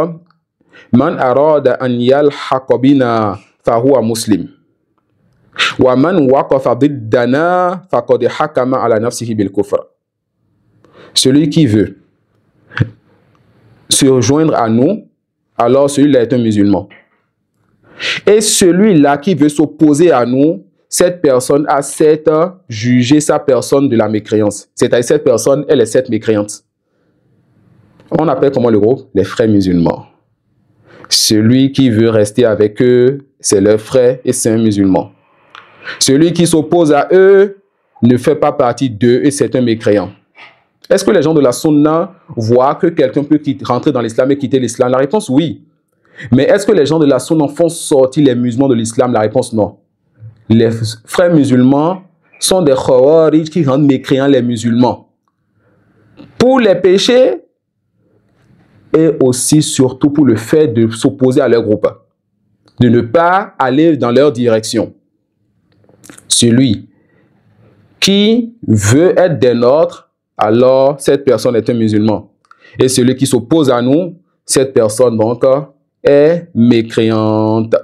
Man arada an yalhaqa bina fahuwa muslim. Wa man waqafa diddana faqad hakama ala nafsihi bil kufr. Celui qui veut se rejoindre à nous, alors celui-là est un musulman. Et celui-là qui veut s'opposer à nous, cette personne a jugé sa personne de la mécréance. C'est-à-dire cette personne, elle est cette mécréante. On appelle comment le groupe? Les frères musulmans. Celui qui veut rester avec eux, c'est leur frère et c'est un musulman. Celui qui s'oppose à eux ne fait pas partie d'eux et c'est un mécréant. Est-ce que les gens de la Sunna voient que quelqu'un peut rentrer dans l'islam et quitter l'islam? La réponse, oui. Mais est-ce que les gens de la Sunna font sortir les musulmans de l'islam? La réponse, non. Les frères musulmans sont des khawarij qui rendent mécréants les musulmans. Pour les péchés et aussi, surtout, pour le fait de s'opposer à leur groupe. De ne pas aller dans leur direction. Celui qui veut être des nôtres, alors cette personne est un musulman. Et celui qui s'oppose à nous, cette personne donc est mécréante.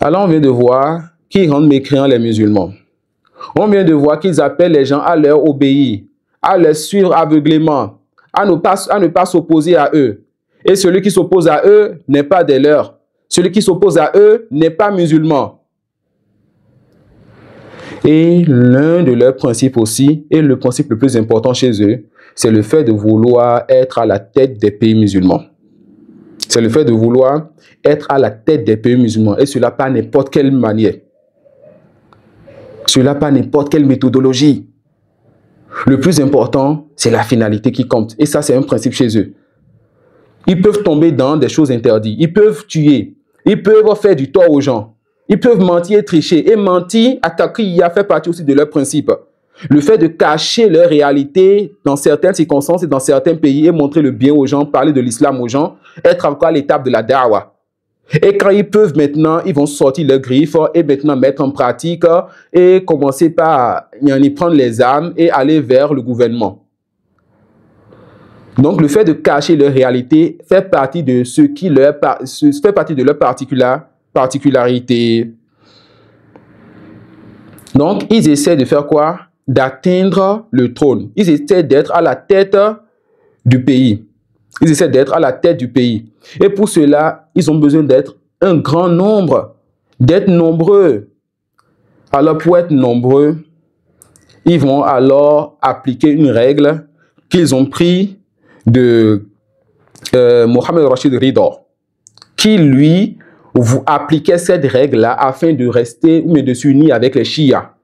Alors on vient de voir qu'ils rendent mécréants les musulmans. On vient de voir qu'ils appellent les gens à leur obéir, à les suivre aveuglément, à ne pas s'opposer à eux. Et celui qui s'oppose à eux n'est pas des leurs. Celui qui s'oppose à eux n'est pas musulman. Et l'un de leurs principes aussi, et le principe le plus important chez eux, c'est le fait de vouloir être à la tête des pays musulmans. C'est le fait de vouloir être à la tête des pays musulmans. Et cela par n'importe quelle manière. Cela par n'importe quelle méthodologie. Le plus important, c'est la finalité qui compte. Et ça, c'est un principe chez eux. Ils peuvent tomber dans des choses interdites. Ils peuvent tuer. Ils peuvent faire du tort aux gens. Ils peuvent mentir et tricher. Et mentir, attaquer, fait partie aussi de leur principe. Le fait de cacher leur réalité dans certaines circonstances et dans certains pays et montrer le bien aux gens, parler de l'islam aux gens, être encore à l'étape de la da'wa. Et quand ils peuvent maintenant, ils vont sortir leurs griffes et maintenant mettre en pratique et commencer par y prendre les armes et aller vers le gouvernement. Donc le fait de cacher leur réalité fait partie de ce qui fait partie de leur particularité. Donc ils essaient de faire quoi? D'atteindre le trône. Ils essaient d'être à la tête du pays. Ils essaient d'être à la tête du pays. Et pour cela, ils ont besoin d'être un grand nombre, d'être nombreux. Alors pour être nombreux, ils vont alors appliquer une règle qu'ils ont pris de Mohamed Rashid Rida, qui lui appliquait cette règle-là afin de rester, mais de s'unir avec les Shia.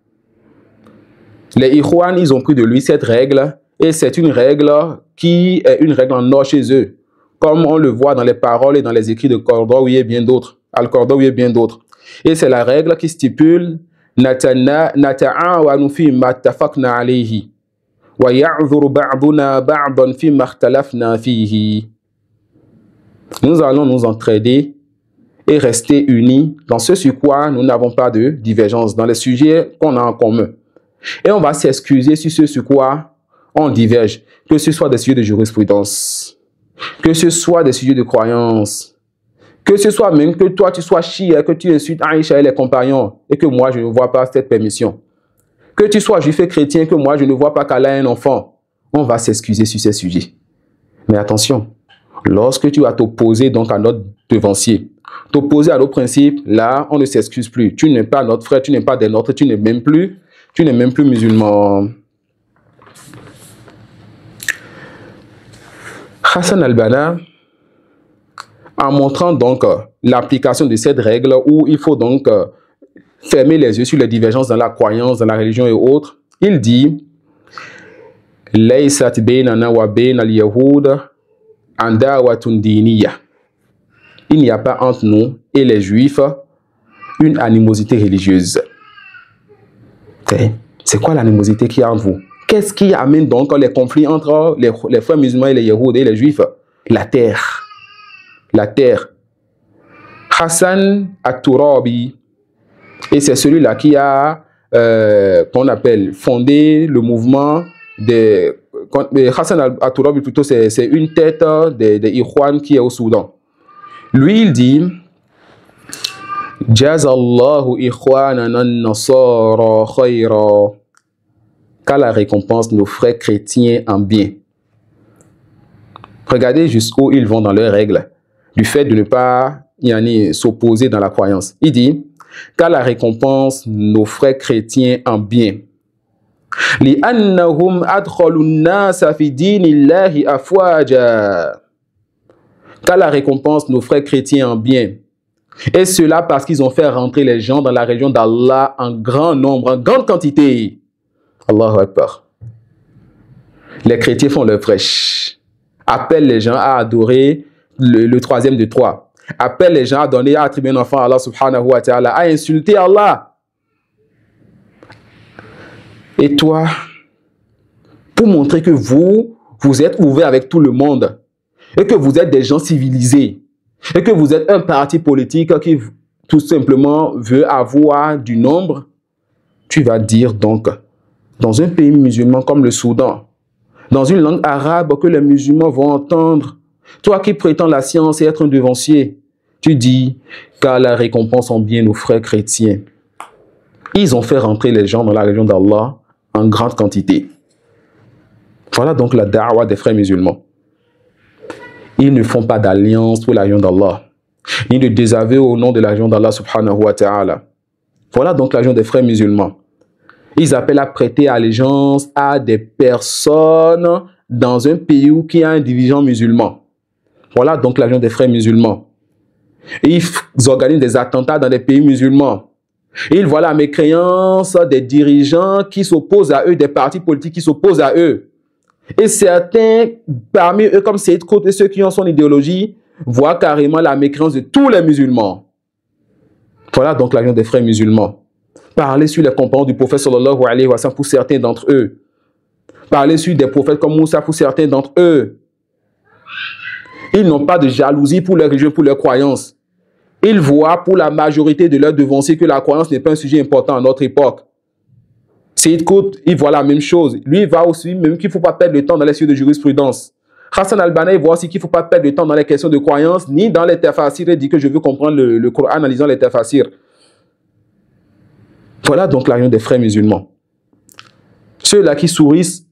Les Ikhwan, ils ont pris de lui cette règle, et c'est une règle qui est une règle en or chez eux, comme on le voit dans les paroles et dans les écrits de Qaradawi et bien d'autres, Al-Qaradawi et bien d'autres. Et c'est la règle qui stipule nata'awanu fi ma tafaqna alayhi wa ya'dhuru ba'duna ba'dan fi ma ikhtalafna fihi. Nous allons nous entraider et rester unis dans ce sur quoi nous n'avons pas de divergence, dans les sujets qu'on a en commun. Et on va s'excuser sur ce sur quoi on diverge, que ce soit des sujets de jurisprudence, que ce soit des sujets de croyance, que ce soit même que toi tu sois chiite, que tu insultes Aïcha et les compagnons, et que moi je ne vois pas cette permission. Que tu sois juif et chrétien, que moi je ne vois pas qu'Allah a un enfant. On va s'excuser sur ces sujets. Mais attention, lorsque tu vas t'opposer donc à notre devancier, t'opposer à nos principes, là on ne s'excuse plus. Tu n'es pas notre frère, tu n'es pas des nôtres, tu n'es même plus musulman. Hassan al-Banna, en montrant donc l'application de cette règle où il faut donc fermer les yeux sur les divergences dans la croyance, dans la religion et autres, il dit Laysat baynana wa bayna al-yahud andawatun diniya. Il n'y a pas entre nous et les juifs une animosité religieuse. C'est quoi l'animosité qu'il y a entre vous? Qu'est-ce qui amène donc les conflits entre les frères musulmans et les Yahouds et les Juifs? La terre. La terre. Hassan al-Turabi, et c'est celui-là qui a, qu'on appelle, fondé le mouvement des... Hassan al-Turabi, plutôt, c'est une tête des Ikhwan qui est au Soudan. Lui, il dit... Jazallahu ikhwanana an-nasara khayra. Qu'Allah récompense nos frères chrétiens en bien. Regardez jusqu'où ils vont dans leurs règles. du fait de ne pas s'opposer dans la croyance. Il dit, qu'Allah récompense nos frères chrétiens en bien. لِأَنَّهُمْ أَدْخَلُوا النَّاسَ فِي دِينِ اللَّهِ أَفْوَاجًا. Qu'Allah récompense nos frères chrétiens en bien. Et cela parce qu'ils ont fait rentrer les gens dans la religion d'Allah en grand nombre, en grande quantité. Allahu Akbar. Les chrétiens font leur prêche. Appellent les gens à adorer le troisième de trois. Appellent les gens à donner, à attribuer un enfant à Allah subhanahu wa ta'ala, à insulter Allah. Et toi, pour montrer que vous êtes ouverts avec tout le monde, et que vous êtes des gens civilisés, et que vous êtes un parti politique qui tout simplement veut avoir du nombre, tu vas dire donc, dans un pays musulman comme le Soudan, dans une langue arabe que les musulmans vont entendre, toi qui prétends la science et être un devancier, tu dis qu'Allah récompense en bien nos frères chrétiens. Ils ont fait rentrer les gens dans la religion d'Allah en grande quantité. Voilà donc la da'wa des frères musulmans. Ils ne font pas d'alliance pour la religion d'Allah, ni de désaveu au nom de la religion d'Allah subhanahu wa ta'ala. Voilà donc la religion des frères musulmans. Ils appellent à prêter allégeance à des personnes dans un pays où il y a un dirigeant musulman. Voilà donc la religion des frères musulmans. Ils organisent des attentats dans des pays musulmans. Ils voient la mécréance des dirigeants qui s'opposent à eux, des partis politiques qui s'opposent à eux. Et certains, parmi eux, comme Saïd Qutb et ceux qui ont son idéologie, voient carrément la mécréance de tous les musulmans. Voilà donc la religion des frères musulmans. Parler sur les compagnons du prophète sallallahu alayhi wa sallam pour certains d'entre eux. Parler sur des prophètes comme Moussa pour certains d'entre eux. Ils n'ont pas de jalousie pour leur religion, pour leurs croyances. Ils voient pour la majorité de leurs devanciers que la croyance n'est pas un sujet important à notre époque. Saïd Qutb, il voit la même chose. Lui, il voit aussi même qu'il ne faut pas perdre le temps dans les sujets de jurisprudence. Hassan al-Banna, il voit aussi qu'il ne faut pas perdre le temps dans les questions de croyance, ni dans les tafasirs. Il dit que je veux comprendre le Coran en lisant les tafasirs. Voilà donc la religion des frères musulmans. Ceux-là qui sourissent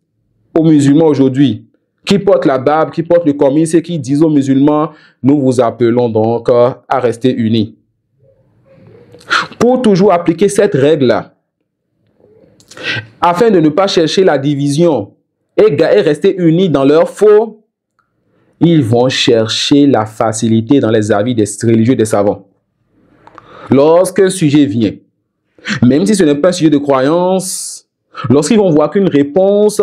aux musulmans aujourd'hui, qui portent la barbe, qui portent le komis et qui disent aux musulmans, nous vous appelons donc à rester unis. Pour toujours appliquer cette règle-là, afin de ne pas chercher la division et rester unis dans leur faux, ils vont chercher la facilité dans les avis des religieux, des savants. Lorsqu'un sujet vient, même si ce n'est pas un sujet de croyance, lorsqu'ils vont voir qu'une réponse,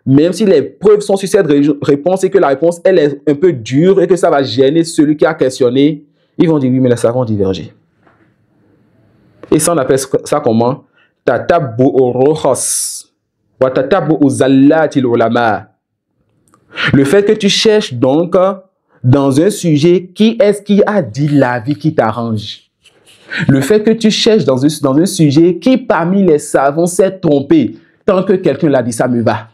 même si les preuves sont sur cette réponse et que la réponse elle est un peu dure et que ça va gêner celui qui a questionné, ils vont dire oui, mais les savants divergent. Et ça, on appelle ça comment? Tatabbu ar-rukhas wa tatabbu zallati al-ulama. Le fait que tu cherches donc dans un sujet qui est-ce qui a dit l'avis qui t'arrange. Le fait que tu cherches dans un sujet qui parmi les savants s'est trompé, tant que quelqu'un l'a dit, ça me va.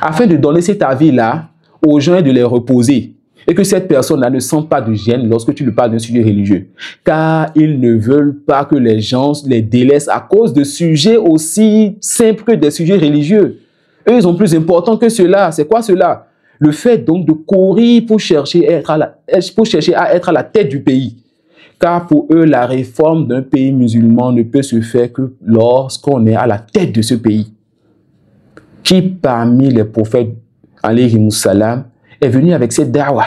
Afin de donner cet avis-là aux gens et de les reposer. Et que cette personne-là ne sente pas de gêne lorsque tu lui parles d'un sujet religieux. Car ils ne veulent pas que les gens les délaissent à cause de sujets aussi simples que des sujets religieux. Eux, ils sont plus importants que cela. C'est quoi cela? Le fait donc de courir pour chercher à être à la tête du pays. Car pour eux, la réforme d'un pays musulman ne peut se faire que lorsqu'on est à la tête de ce pays. Qui parmi les prophètes, alayhimus salam, est venu avec cette da'wa?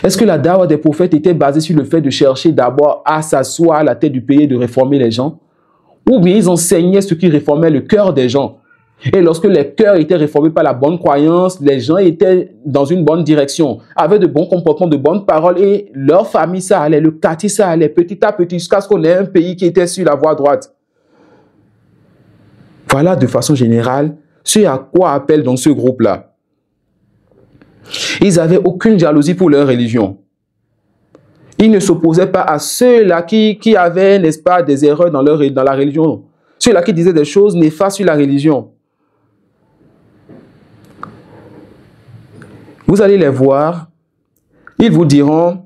Est-ce que la da'wa des prophètes était basée sur le fait de chercher d'abord à s'asseoir à la tête du pays et de réformer les gens? Ou bien ils enseignaient ce qui réformait le cœur des gens? Et lorsque les cœurs étaient réformés par la bonne croyance, les gens étaient dans une bonne direction, avaient de bons comportements, de bonnes paroles, et leur famille, ça allait, le quartier, ça allait, petit à petit, jusqu'à ce qu'on ait un pays qui était sur la voie droite. Voilà de façon générale ce à quoi appelle donc ce groupe-là. Ils n'avaient aucune jalousie pour leur religion. Ils ne s'opposaient pas à ceux-là qui avaient, n'est-ce pas, des erreurs dans la religion. Ceux-là qui disaient des choses néfastes sur la religion. Vous allez les voir, ils vous diront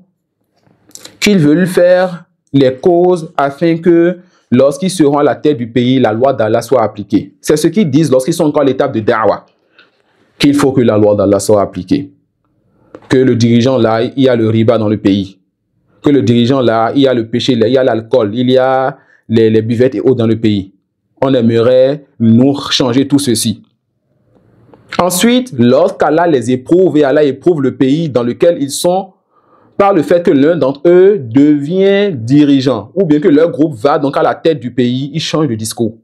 qu'ils veulent faire les causes afin que lorsqu'ils seront à la tête du pays, la loi d'Allah soit appliquée. C'est ce qu'ils disent lorsqu'ils sont encore à l'étape de da'wa, qu'il faut que la loi d'Allah soit appliquée. que le dirigeant là, il y a le riba dans le pays, que le dirigeant là, il y a le péché, il y a l'alcool, il y a les buvettes et autres dans le pays. On aimerait nous changer tout ceci. Ensuite, lorsqu'Allah les éprouve et Allah éprouve le pays dans lequel ils sont, par le fait que l'un d'entre eux devient dirigeant, ou bien que leur groupe va donc à la tête du pays, ils changent de discours.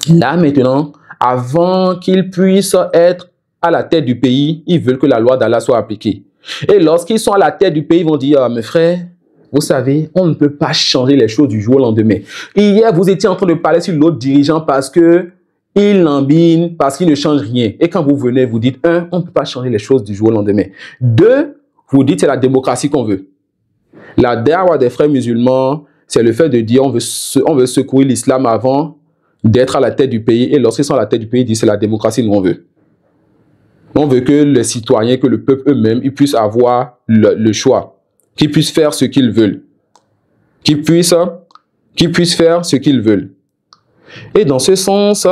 Là maintenant, avant qu'ils puissent être à la tête du pays, ils veulent que la loi d'Allah soit appliquée. Et lorsqu'ils sont à la tête du pays, ils vont dire, ah, mes frères, vous savez, on ne peut pas changer les choses du jour au lendemain. Hier, vous étiez en train de parler sur l'autre dirigeant parce que il lambine, parce qu'il ne change rien. Et quand vous venez, vous dites, un, on ne peut pas changer les choses du jour au lendemain. Deux, vous dites, c'est la démocratie qu'on veut. La da'wa des frères musulmans, c'est le fait de dire, on veut secourir l'islam avant d'être à la tête du pays. Et lorsqu'ils sont à la tête du pays, ils disent, c'est la démocratie que nous on veut. On veut que les citoyens, que le peuple eux-mêmes, ils puissent avoir le choix, qu'ils puissent faire ce qu'ils veulent, qu'ils puissent faire ce qu'ils veulent. Et dans ce sens,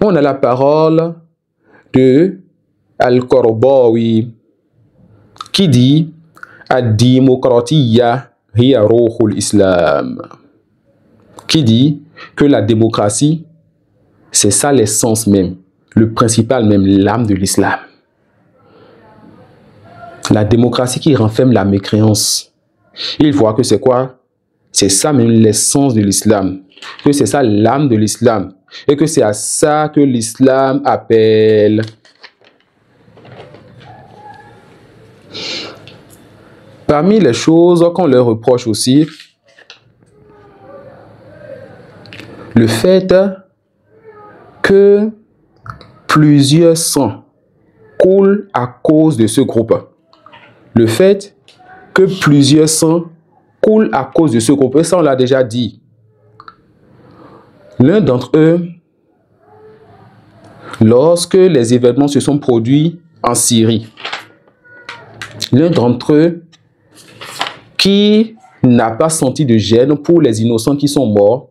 on a la parole de Al-Qaradawi qui dit Ad-Dimokratiyya hiya ruhul Islam, qui dit que la démocratie, c'est ça l'essence même, le principal même, l'âme de l'islam. La démocratie qui renferme la mécréance. Il voit que c'est quoi? C'est ça même l'essence de l'islam. Que c'est ça l'âme de l'islam. Et que c'est à ça que l'islam appelle. Parmi les choses qu'on leur reproche aussi, le fait que plusieurs sangs coulent à cause de ce groupe. Le fait que plusieurs sangs coulent à cause de ce groupe. Et ça, on l'a déjà dit. L'un d'entre eux, lorsque les événements se sont produits en Syrie, l'un d'entre eux qui n'a pas senti de gêne pour les innocents qui sont morts,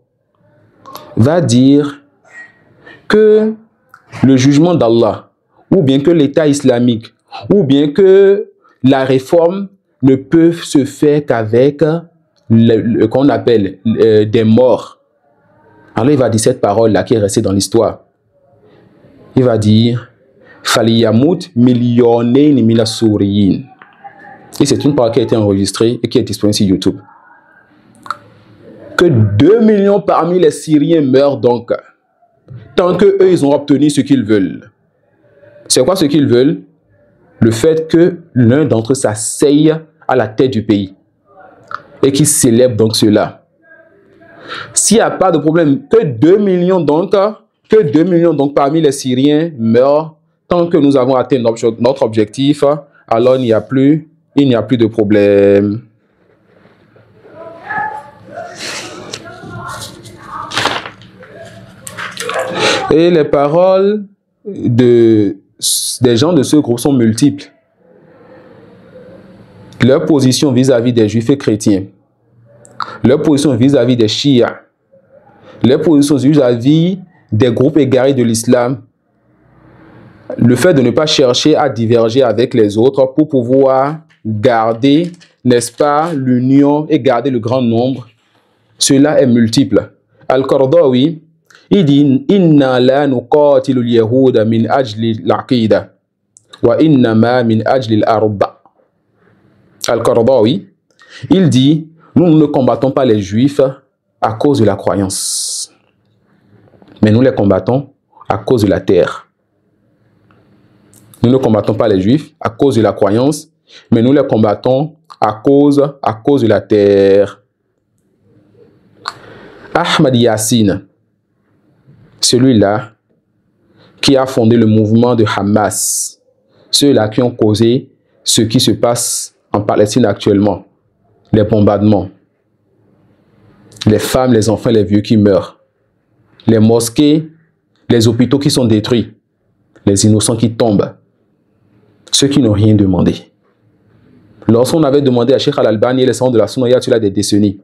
va dire que le jugement d'Allah, ou bien que l'État islamique, ou bien que la réforme ne peut se faire qu'avec qu'on appelle des morts. Alors il va dire cette parole-là qui est restée dans l'histoire. Il va dire Faliyamut millionain mina souriyin. Et c'est une parole qui a été enregistrée et qui est disponible sur YouTube. Que 2 millions parmi les Syriens meurent donc, tant qu'eux, ils ont obtenu ce qu'ils veulent. C'est quoi ce qu'ils veulent? Le fait que l'un d'entre eux s'asseye à la tête du pays et qui célèbre donc cela. S'il n'y a pas de problème, que 2 millions donc parmi les Syriens meurent, tant que nous avons atteint notre objectif, alors il n'y a plus de problème. Et les paroles des gens de ce groupe sont multiples. Leur position vis-à-vis des juifs et chrétiens, leur position vis-à-vis des chiites, leur position vis-à-vis des groupes égarés de l'islam, le fait de ne pas chercher à diverger avec les autres pour pouvoir garder, n'est-ce pas, l'union et garder le grand nombre, cela est multiple. Al-Qaradawi, il dit Inna la nuqatilu al-yahuda min ajli al-aqida wa innama min ajli al-arba. Al-Qaradawi, il dit nous ne combattons pas les juifs à cause de la croyance, mais nous les combattons à cause de la terre. Nous ne combattons pas les juifs à cause de la croyance, mais nous les combattons à cause de la terre. Ahmad Yassine, celui-là qui a fondé le mouvement de Hamas, ceux-là qui ont causé ce qui se passe en Palestine actuellement, les bombardements, les femmes, les enfants, les vieux qui meurent, les mosquées, les hôpitaux qui sont détruits, les innocents qui tombent, ceux qui n'ont rien demandé. Lorsqu'on avait demandé à Cheikh Al-Albani et les savants de la Sunna il y a des décennies,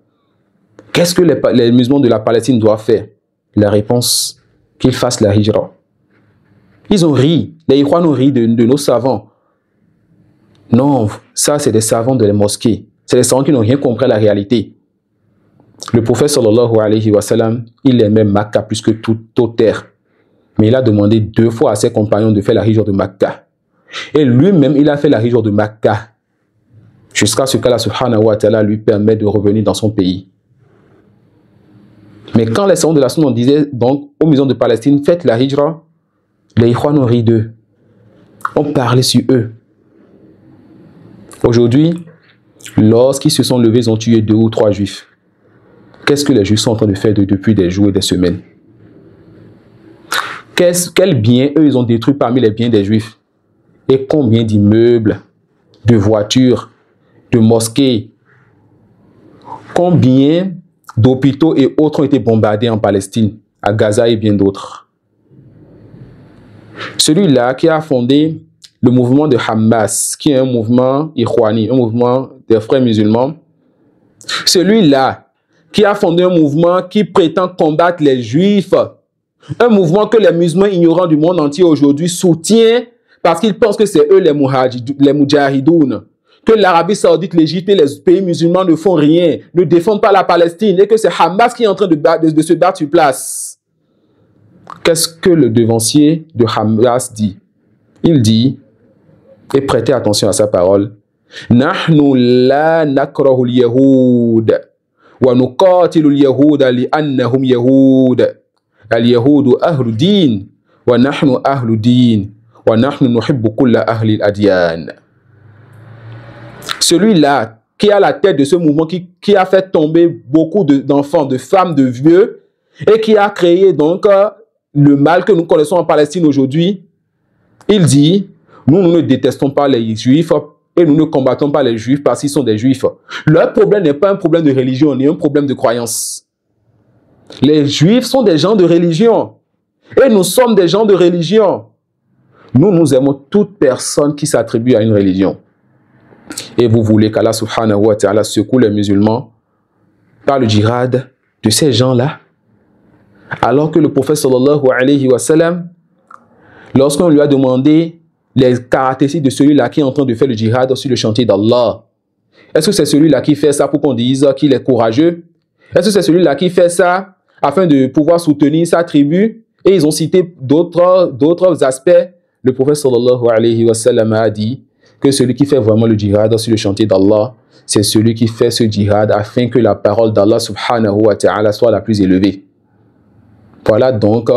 qu'est-ce que les musulmans de la Palestine doivent faire? La réponse, qu'ils fassent la hijra. Ils ont ri, les Ikhwan ont ri de nos savants Non, ça c'est des savants de les mosquées. C'est des savants qui n'ont rien compris à la réalité. Le prophète sallallahu alayhi wa sallam, il aimait Makka plus que toute terre. Mais il a demandé 2 fois à ses compagnons de faire la hijra de Makka. Et lui-même, il a fait la hijra de Makka. Jusqu'à ce qu'Allah subhanahu wa ta'ala lui permette de revenir dans son pays. Mais quand les savants de la Sunna disaient donc aux musulmans de Palestine, faites la hijra, les Ikhwan ont ri d'eux. On parlait sur eux. Aujourd'hui, lorsqu'ils se sont levés, ils ont tué 2 ou 3 juifs. Qu'est-ce que les juifs sont en train de faire depuis des jours et des semaines? Quel bien eux ils ont détruit parmi les biens des juifs? Et combien d'immeubles, de voitures, de mosquées, combien d'hôpitaux et autres ont été bombardés en Palestine, à Gaza et bien d'autres. Celui-là qui a fondé le mouvement de Hamas, qui est un mouvement ikhwani, un mouvement des frères musulmans, celui-là qui a fondé un mouvement qui prétend combattre les juifs, un mouvement que les musulmans ignorants du monde entier aujourd'hui soutiennent parce qu'ils pensent que c'est eux les mujahidoun, que l'Arabie Saoudite, l'Égypte et les pays musulmans ne font rien, ne défendent pas la Palestine et que c'est Hamas qui est en train de se battre sur place. Qu'est-ce que le devancier de Hamas dit? Il dit, et prêtez attention à sa parole, « Nahnu la nakrahu al-yahoud wa nuqatilu al-yahoud li'annahum yahoud. Al-yahoud ahlu din wa nahnu ahlu din wa nahnu nuhibbu kulla ahli al-adyan. » Celui-là qui a la tête de ce mouvement, qui a fait tomber beaucoup d'enfants, de femmes, de vieux, et qui a créé donc le mal que nous connaissons en Palestine aujourd'hui, il dit, nous ne détestons pas les juifs et nous ne combattons pas les juifs parce qu'ils sont des juifs. Leur problème n'est pas un problème de religion, ni un problème de croyance. Les juifs sont des gens de religion et nous sommes des gens de religion. Nous aimons toute personne qui s'attribue à une religion. Et vous voulez qu'Allah subhanahu wa ta'ala secoue les musulmans par le djihad de ces gens-là? Alors que le prophète sallallahu alayhi wa sallam, lorsqu'on lui a demandé les caractéristiques de celui-là qui est en train de faire le djihad sur le chantier d'Allah, est-ce que c'est celui-là qui fait ça pour qu'on dise qu'il est courageux? Est-ce que c'est celui-là qui fait ça afin de pouvoir soutenir sa tribu? Et ils ont cité d'autres aspects. Le prophète sallallahu alayhi wa sallam a dit que celui qui fait vraiment le djihad sur le chantier d'Allah, c'est celui qui fait ce djihad afin que la parole d'Allah subhanahu wa ta'ala soit la plus élevée. Voilà donc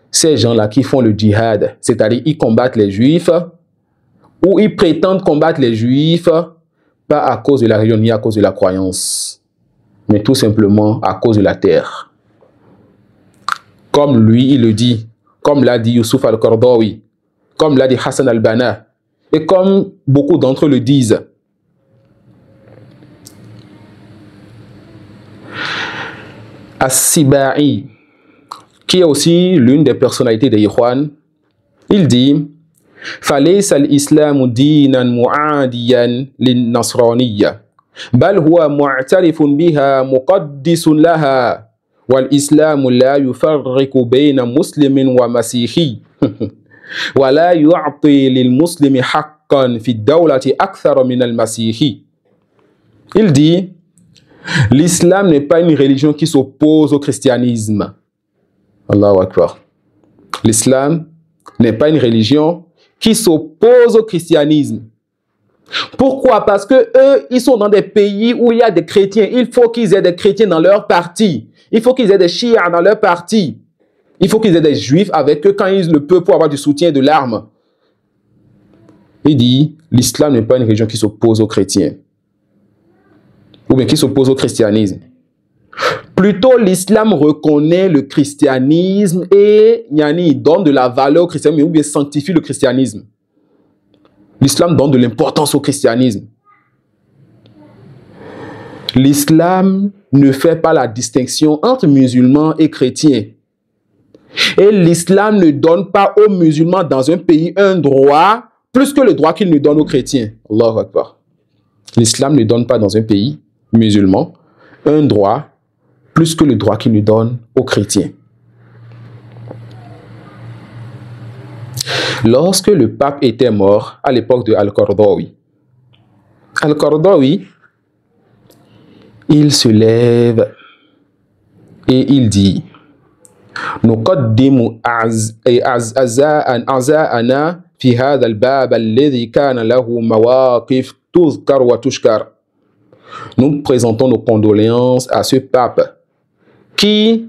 ces gens-là qui font le djihad, c'est-à-dire ils combattent les juifs ou ils prétendent combattre les juifs, pas à cause de la religion ni à cause de la croyance, mais tout simplement à cause de la terre. Comme lui, il le dit, comme l'a dit Youssouf al-Qaradawi, comme l'a dit Hassan al-Banna, et comme beaucoup d'entre eux le disent. As-Sibai, qui est aussi l'une des personnalités des Ikhwan, il dit فَلَيْسَ الْإِسْلَامُ دِينًا مُعَادِيًا لِلنَّصْرَانِيَّةِ بَلْ هُوَ مُعْتَرِفٌ بِهَا مُقَدِّسٌ لَهَا وَالْإِسْلَامُ لَا يُفَرِّقُ بَيْنَ مُسْلِمٍ وَمَسِيحِيٍّ وَلَا يُعْطِي لِلْمُسْلِمِ حَقًّا فِي الدَّوْلَةِ أَكْثَرَ مِنَ الْمَسِيحِ. Il dit, l'islam n'est pas une religion qui s'oppose au christianisme. Allahu Akbar. L'islam n'est pas une religion qui s'oppose au christianisme. Pourquoi? Parce que eux, ils sont dans des pays où il y a des chrétiens. Il faut qu'ils aient des chrétiens dans leur parti. Il faut qu'ils aient des chiites dans leur parti. Il faut qu'ils aient des juifs avec eux quand ils le peuvent pour avoir du soutien et de l'arme. Il dit, l'islam n'est pas une religion qui s'oppose aux chrétiens. Ou bien qui s'oppose au christianisme. Plutôt, l'islam reconnaît le christianisme et il donne de la valeur au christianisme, ou bien sanctifie le christianisme. L'islam donne de l'importance au christianisme. L'islam ne fait pas la distinction entre musulmans et chrétiens. Et l'islam ne donne pas aux musulmans dans un pays un droit plus que le droit qu'il ne donne aux chrétiens. Allahu Akbar. L'islam ne donne pas dans un pays musulman un droit plus que le droit qu'il ne donne aux chrétiens. Lorsque le pape était mort à l'époque de Al-Qaradawi, Al-Qaradawi, il se lève et il dit نقدم أعزاءنا في هذا الباب الذي كان له مواقف تذكر وتشكر. Nous présentons nos condoléances à ce pape qui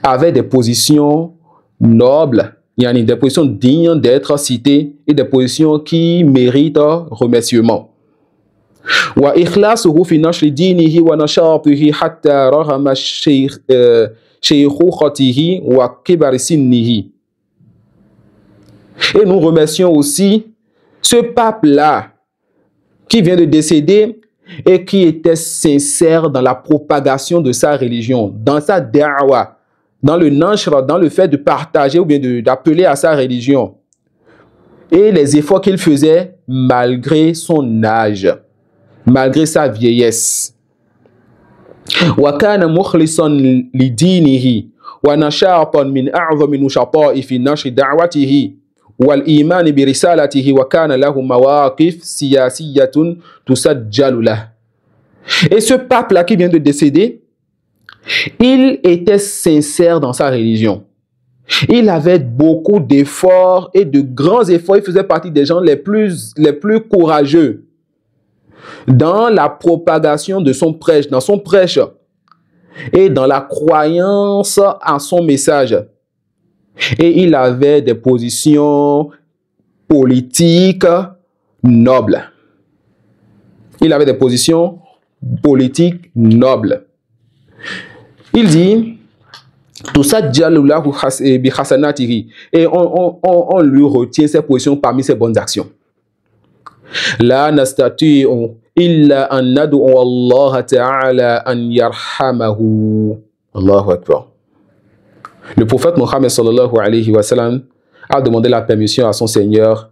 avait des positions nobles, des positions dignes d'être citées et des positions qui méritent remerciement. وإخلاصه في نشر دينه ونشاطه حتى رغم شيخوخته وكبر سنه. Et nous remercions aussi ce pape-là qui vient de décéder et qui était sincère dans la propagation de sa religion, dans sa da'wa, dans le nashr, dans le fait de partager ou bien d'appeler à sa religion. Et les efforts qu'il faisait malgré son âge, malgré sa vieillesse. وكان مخلصا لدينه ونشاطا من أعظم النشطاء في نشر دعوته والإيمان برسالته وكان له مواقف سياسية تسجل له. Et ce pape-là qui vient de décéder, il était sincère dans sa religion. Il avait beaucoup d'efforts et de grands efforts. Il faisait partie des gens les plus courageux dans la propagation de son prêche, dans son prêche et dans la croyance à son message. Et il avait des positions politiques nobles. Il avait des positions politiques nobles. Il dit et on lui retient ses positions parmi ses bonnes actions. La nastati'u illa an nad'u Allah ta'ala an yarhamahu. Allahu Akbar. Le prophète Mohammed sallallahu alayhi wa sallam a demandé la permission à son Seigneur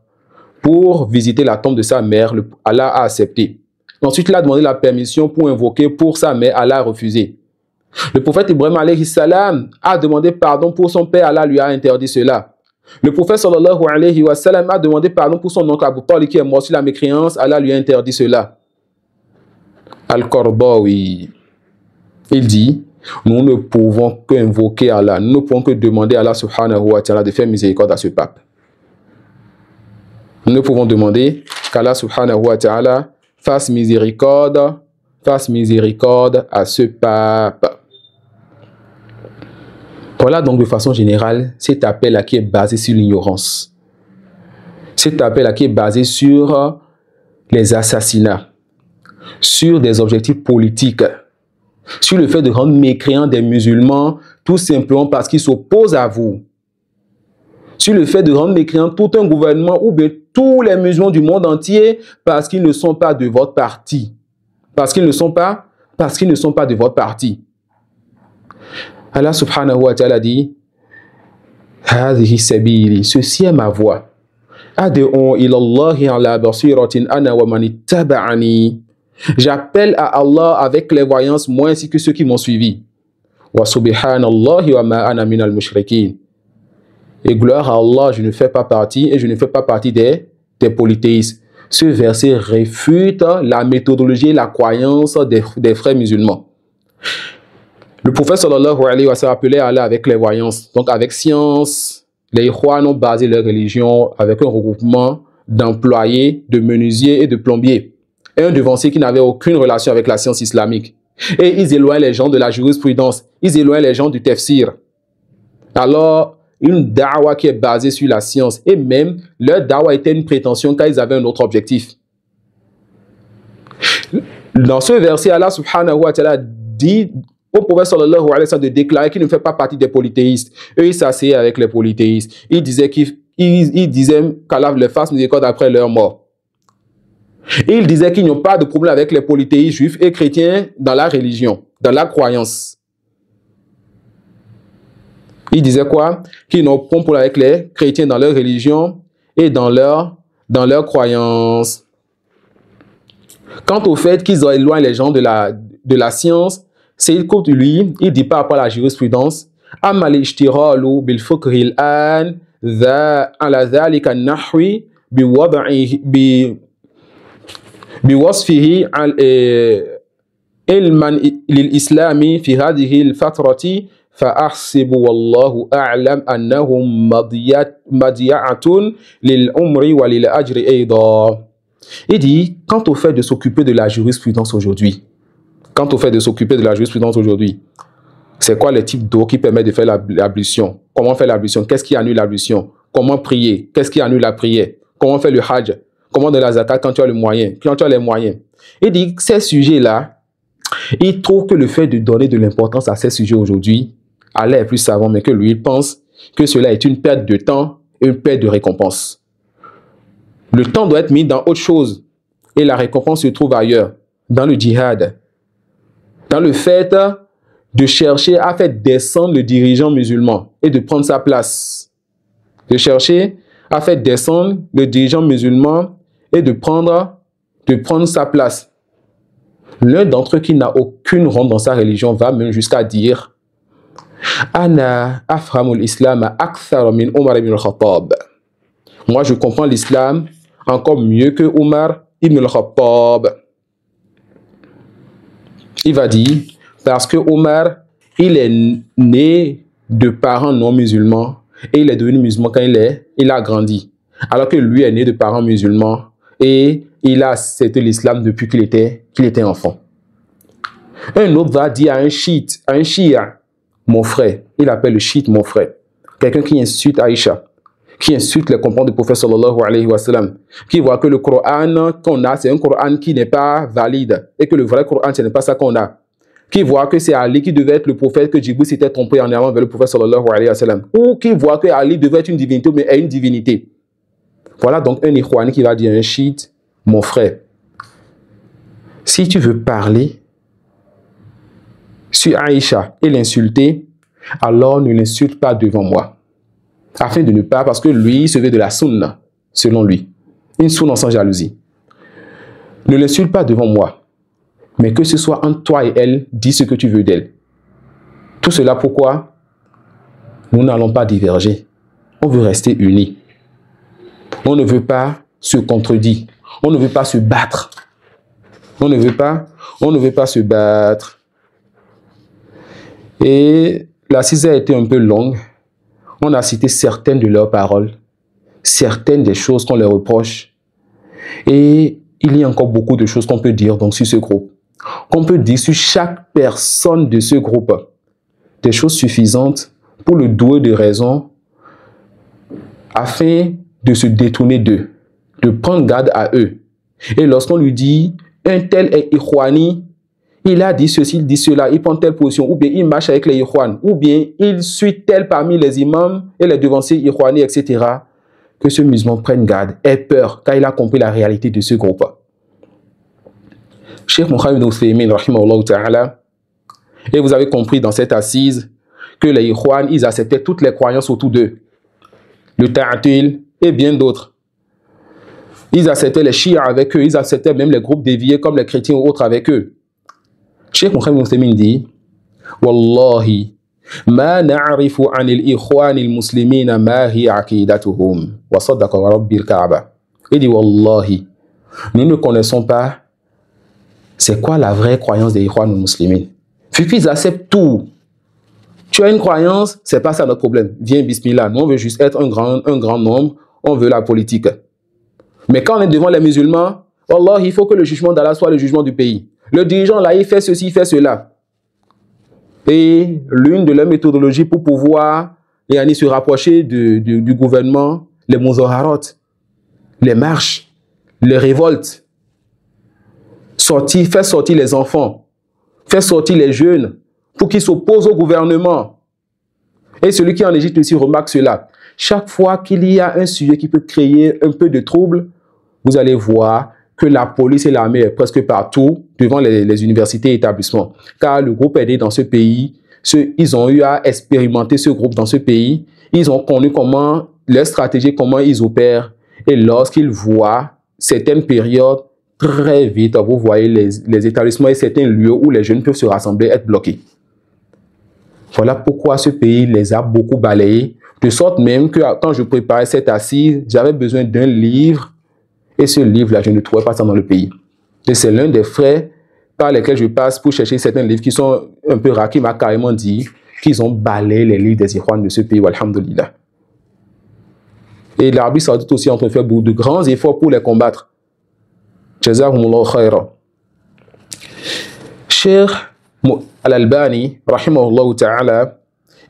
pour visiter la tombe de sa mère. Allah a accepté. Ensuite, il a demandé la permission pour invoquer pour sa mère. Allah a refusé. Le prophète Ibrahim alayhi salam a demandé pardon pour son père. Allah lui a interdit cela. Le prophète sallallahu alayhi wa sallam a demandé pardon pour son oncle Abu Talib qui est mort sur la mécréance. Allah lui a interdit cela. Al-Qaradawi, il dit, nous ne pouvons qu'invoquer Allah, nous ne pouvons que demander à Allah subhanahu wa ta'ala de faire miséricorde à ce pape. Nous ne pouvons demander qu'Allah subhanahu wa ta'ala fasse miséricorde à ce pape. Voilà donc de façon générale cet appel qui est basé sur l'ignorance. Cet appel qui est basé sur les assassinats, sur des objectifs politiques, sur le fait de rendre mécréants des musulmans tout simplement parce qu'ils s'opposent à vous, sur le fait de rendre mécréants tout un gouvernement ou bien tous les musulmans du monde entier parce qu'ils ne sont pas de votre parti, parce qu'ils ne sont pas de votre parti. Allah subhanahu wa ta'ala dit Hadhihi sabili, ceci est ma voie. Ad'u ila Allahi ala basiratin ana wa man ittaba'ani. J'appelle à Allah avec les voyances, moi ainsi que ceux qui m'ont suivi. Wa subhanallahi wa ma ana minal mushrikin. Et gloire à Allah, je ne fais pas partie des polythéistes. Ce verset réfute la méthodologie et la croyance des frères musulmans. Le prophète sallallahu alayhi wa sallam appelait Allah avec les voyances, donc avec science. Les Ikhwan ont basé leur religion avec un regroupement d'employés, de menuisiers et de plombiers. Et un devancier qui n'avait aucune relation avec la science islamique. Et ils éloignent les gens de la jurisprudence, ils éloignent les gens du tafsir. Alors, une da'wa qui est basée sur la science, et même leur da'wa était une prétention car ils avaient un autre objectif. Dans ce verset, Allah subhanahu wa ta'ala dit au prophète sallallahu alayhi wa sallam de déclarer qu'il ne fait pas partie des polythéistes. Eux, ils s'asseyaient avec les polythéistes. Ils disaient qu'Allah les fasse miséricorde après leur mort. Ils disaient qu'ils n'ont pas de problème avec les polythéistes juifs et chrétiens dans la religion, dans la croyance. Ils disaient quoi? Qu'ils n'ont pas de problème avec les chrétiens dans leur religion et dans leur croyance. Quant au fait qu'ils éloignent les gens de la science, c'est que lui, il dit par rapport à la jurisprudence, Amal ishtiralu bil fiqhil an ala dhalika nahwi bi بوصفه علما للإسلام في هذه الفترة فأحسب والله أعلم أنهم مضيعة للعمر وللأجر أيضا. Il dit, quant au fait de s'occuper de la jurisprudence aujourd'hui, c'est quoi les types d'eau qui permettent de faire l'ablution? Comment faire l'ablution? Qu'est-ce qui annule l'ablution? Comment prier? Qu'est-ce qui annule la prière? Comment faire le hajj? Comment donner la zakat quand tu as les moyens? Il dit que ces sujets-là, il trouve que le fait de donner de l'importance à ces sujets aujourd'hui, Allah est plus savant, mais que lui, il pense que cela est une perte de temps et une perte de récompense. Le temps doit être mis dans autre chose et la récompense se trouve ailleurs, dans le djihad, dans le fait de chercher à faire descendre le dirigeant musulman et de prendre sa place. De chercher à faire descendre le dirigeant musulman et de prendre sa place. L'un d'entre eux qui n'a aucune honte dans sa religion va même jusqu'à dire Ana afhamul islam akthar min Omar ibn al-Khattab. Moi, je comprends l'islam encore mieux que Omar ibn al-Khattab. Il va dire, parce que Omar, il est né de parents non musulmans et il est devenu musulman quand il a grandi. Alors que lui est né de parents musulmans et il a accepté l'islam depuis qu'il était enfant. Un autre va dire à un chiite, mon frère. Il appelle le chiite mon frère. Quelqu'un qui insulte Aïcha, qui insulte les compagnons du prophète sallallahu alayhi wa sallam, qui voit que le Coran qu'on a, c'est un Coran qui n'est pas valide et que le vrai Coran, ce n'est pas ça qu'on a. Qui voit que c'est Ali qui devait être le prophète, que Djibril s'était trompé en allant vers le prophète sallallahu alayhi wa sallam. Ou qui voit que Ali devait être une divinité, mais est une divinité. Voilà donc un Ikhwani qui va dire à un chiite, mon frère, si tu veux parler sur Aïcha et l'insulter, alors ne l'insulte pas devant moi. Afin de ne pas, parce que lui, il se veut de la sunna, selon lui. Une sunna sans jalousie. Ne l'insulte pas devant moi, mais que ce soit entre toi et elle, dis ce que tu veux d'elle. Tout cela pourquoi? Nous n'allons pas diverger. On veut rester unis. On ne veut pas se contredire. On ne veut pas se battre. On ne veut pas se battre. Et l'assise a été un peu longue. On a cité certaines de leurs paroles, certaines des choses qu'on leur reproche. Et il y a encore beaucoup de choses qu'on peut dire donc, sur ce groupe. Qu'on peut dire sur chaque personne de ce groupe. Des choses suffisantes pour le douer de raison afin de se détourner d'eux, de prendre garde à eux. Et lorsqu'on lui dit, un tel est Ikhwani, il a dit ceci, il dit cela, il prend telle position, ou bien il marche avec les Ikhwan, ou bien il suit tel parmi les imams et les devanciers Ikhwani, etc. Que ce musulman prenne garde, ait peur, car il a compris la réalité de ce groupe. Cheikh Mohammed ibn Uthaymin, rahimahullah ta'ala, et vous avez compris dans cette assise que les Ikhwan, ils acceptaient toutes les croyances autour d'eux. Le Ta'atil et bien d'autres. Ils acceptaient les chiites avec eux, ils acceptaient même les groupes déviés comme les chrétiens ou autres avec eux. Cheikh Mohammed ibn Uthaymin dit Wallahi, ma na'rifu anil ikhwani al-muslimina ma hi aqidatuhum wa saddaqa rabbil Kaaba. Il dit Wallahi, nous ne connaissons pas c'est quoi la vraie croyance des ikhwan al-muslimin. Vu qu'ils acceptent tout. Tu as une croyance, c'est pas ça notre problème. Viens, bismillah. Nous, on veut juste être un grand nombre. On veut la politique. Mais quand on est devant les musulmans, Allah, il faut que le jugement d'Allah soit le jugement du pays. Le dirigeant là, il fait ceci, il fait cela. Et l'une de leurs méthodologies pour pouvoir se rapprocher du gouvernement, les muzaharat, les marches, les révoltes, faire sortir les enfants, faire sortir les jeunes pour qu'ils s'opposent au gouvernement. Et celui qui est en Égypte aussi remarque cela. Chaque fois qu'il y a un sujet qui peut créer un peu de trouble, vous allez voir que la police et l'armée est presque partout devant les universités et établissements. Car le groupe est né dans ce pays, ils ont eu à expérimenter ce groupe dans ce pays, ils ont connu comment, leur stratégie, comment ils opèrent. Et lorsqu'ils voient certaines périodes, très vite, vous voyez les établissements et certains lieux où les jeunes peuvent se rassembler, être bloqués. Voilà pourquoi ce pays les a beaucoup balayés, de sorte même que quand je préparais cette assise, j'avais besoin d'un livre, et ce livre-là, je ne trouvais pas ça dans le pays. Et c'est l'un des frères par lesquels je passe pour chercher certains livres qui sont un peu rares, qui m'a carrément dit qu'ils ont balayé les livres des Ikhwan de ce pays, alhamdoulilah. Et l'Arabie Saoudite aussi est en train de faire de grands efforts pour les combattre. Jazakumullahu khayran. Cheikh Al-Albani, rahimahullah ta'ala,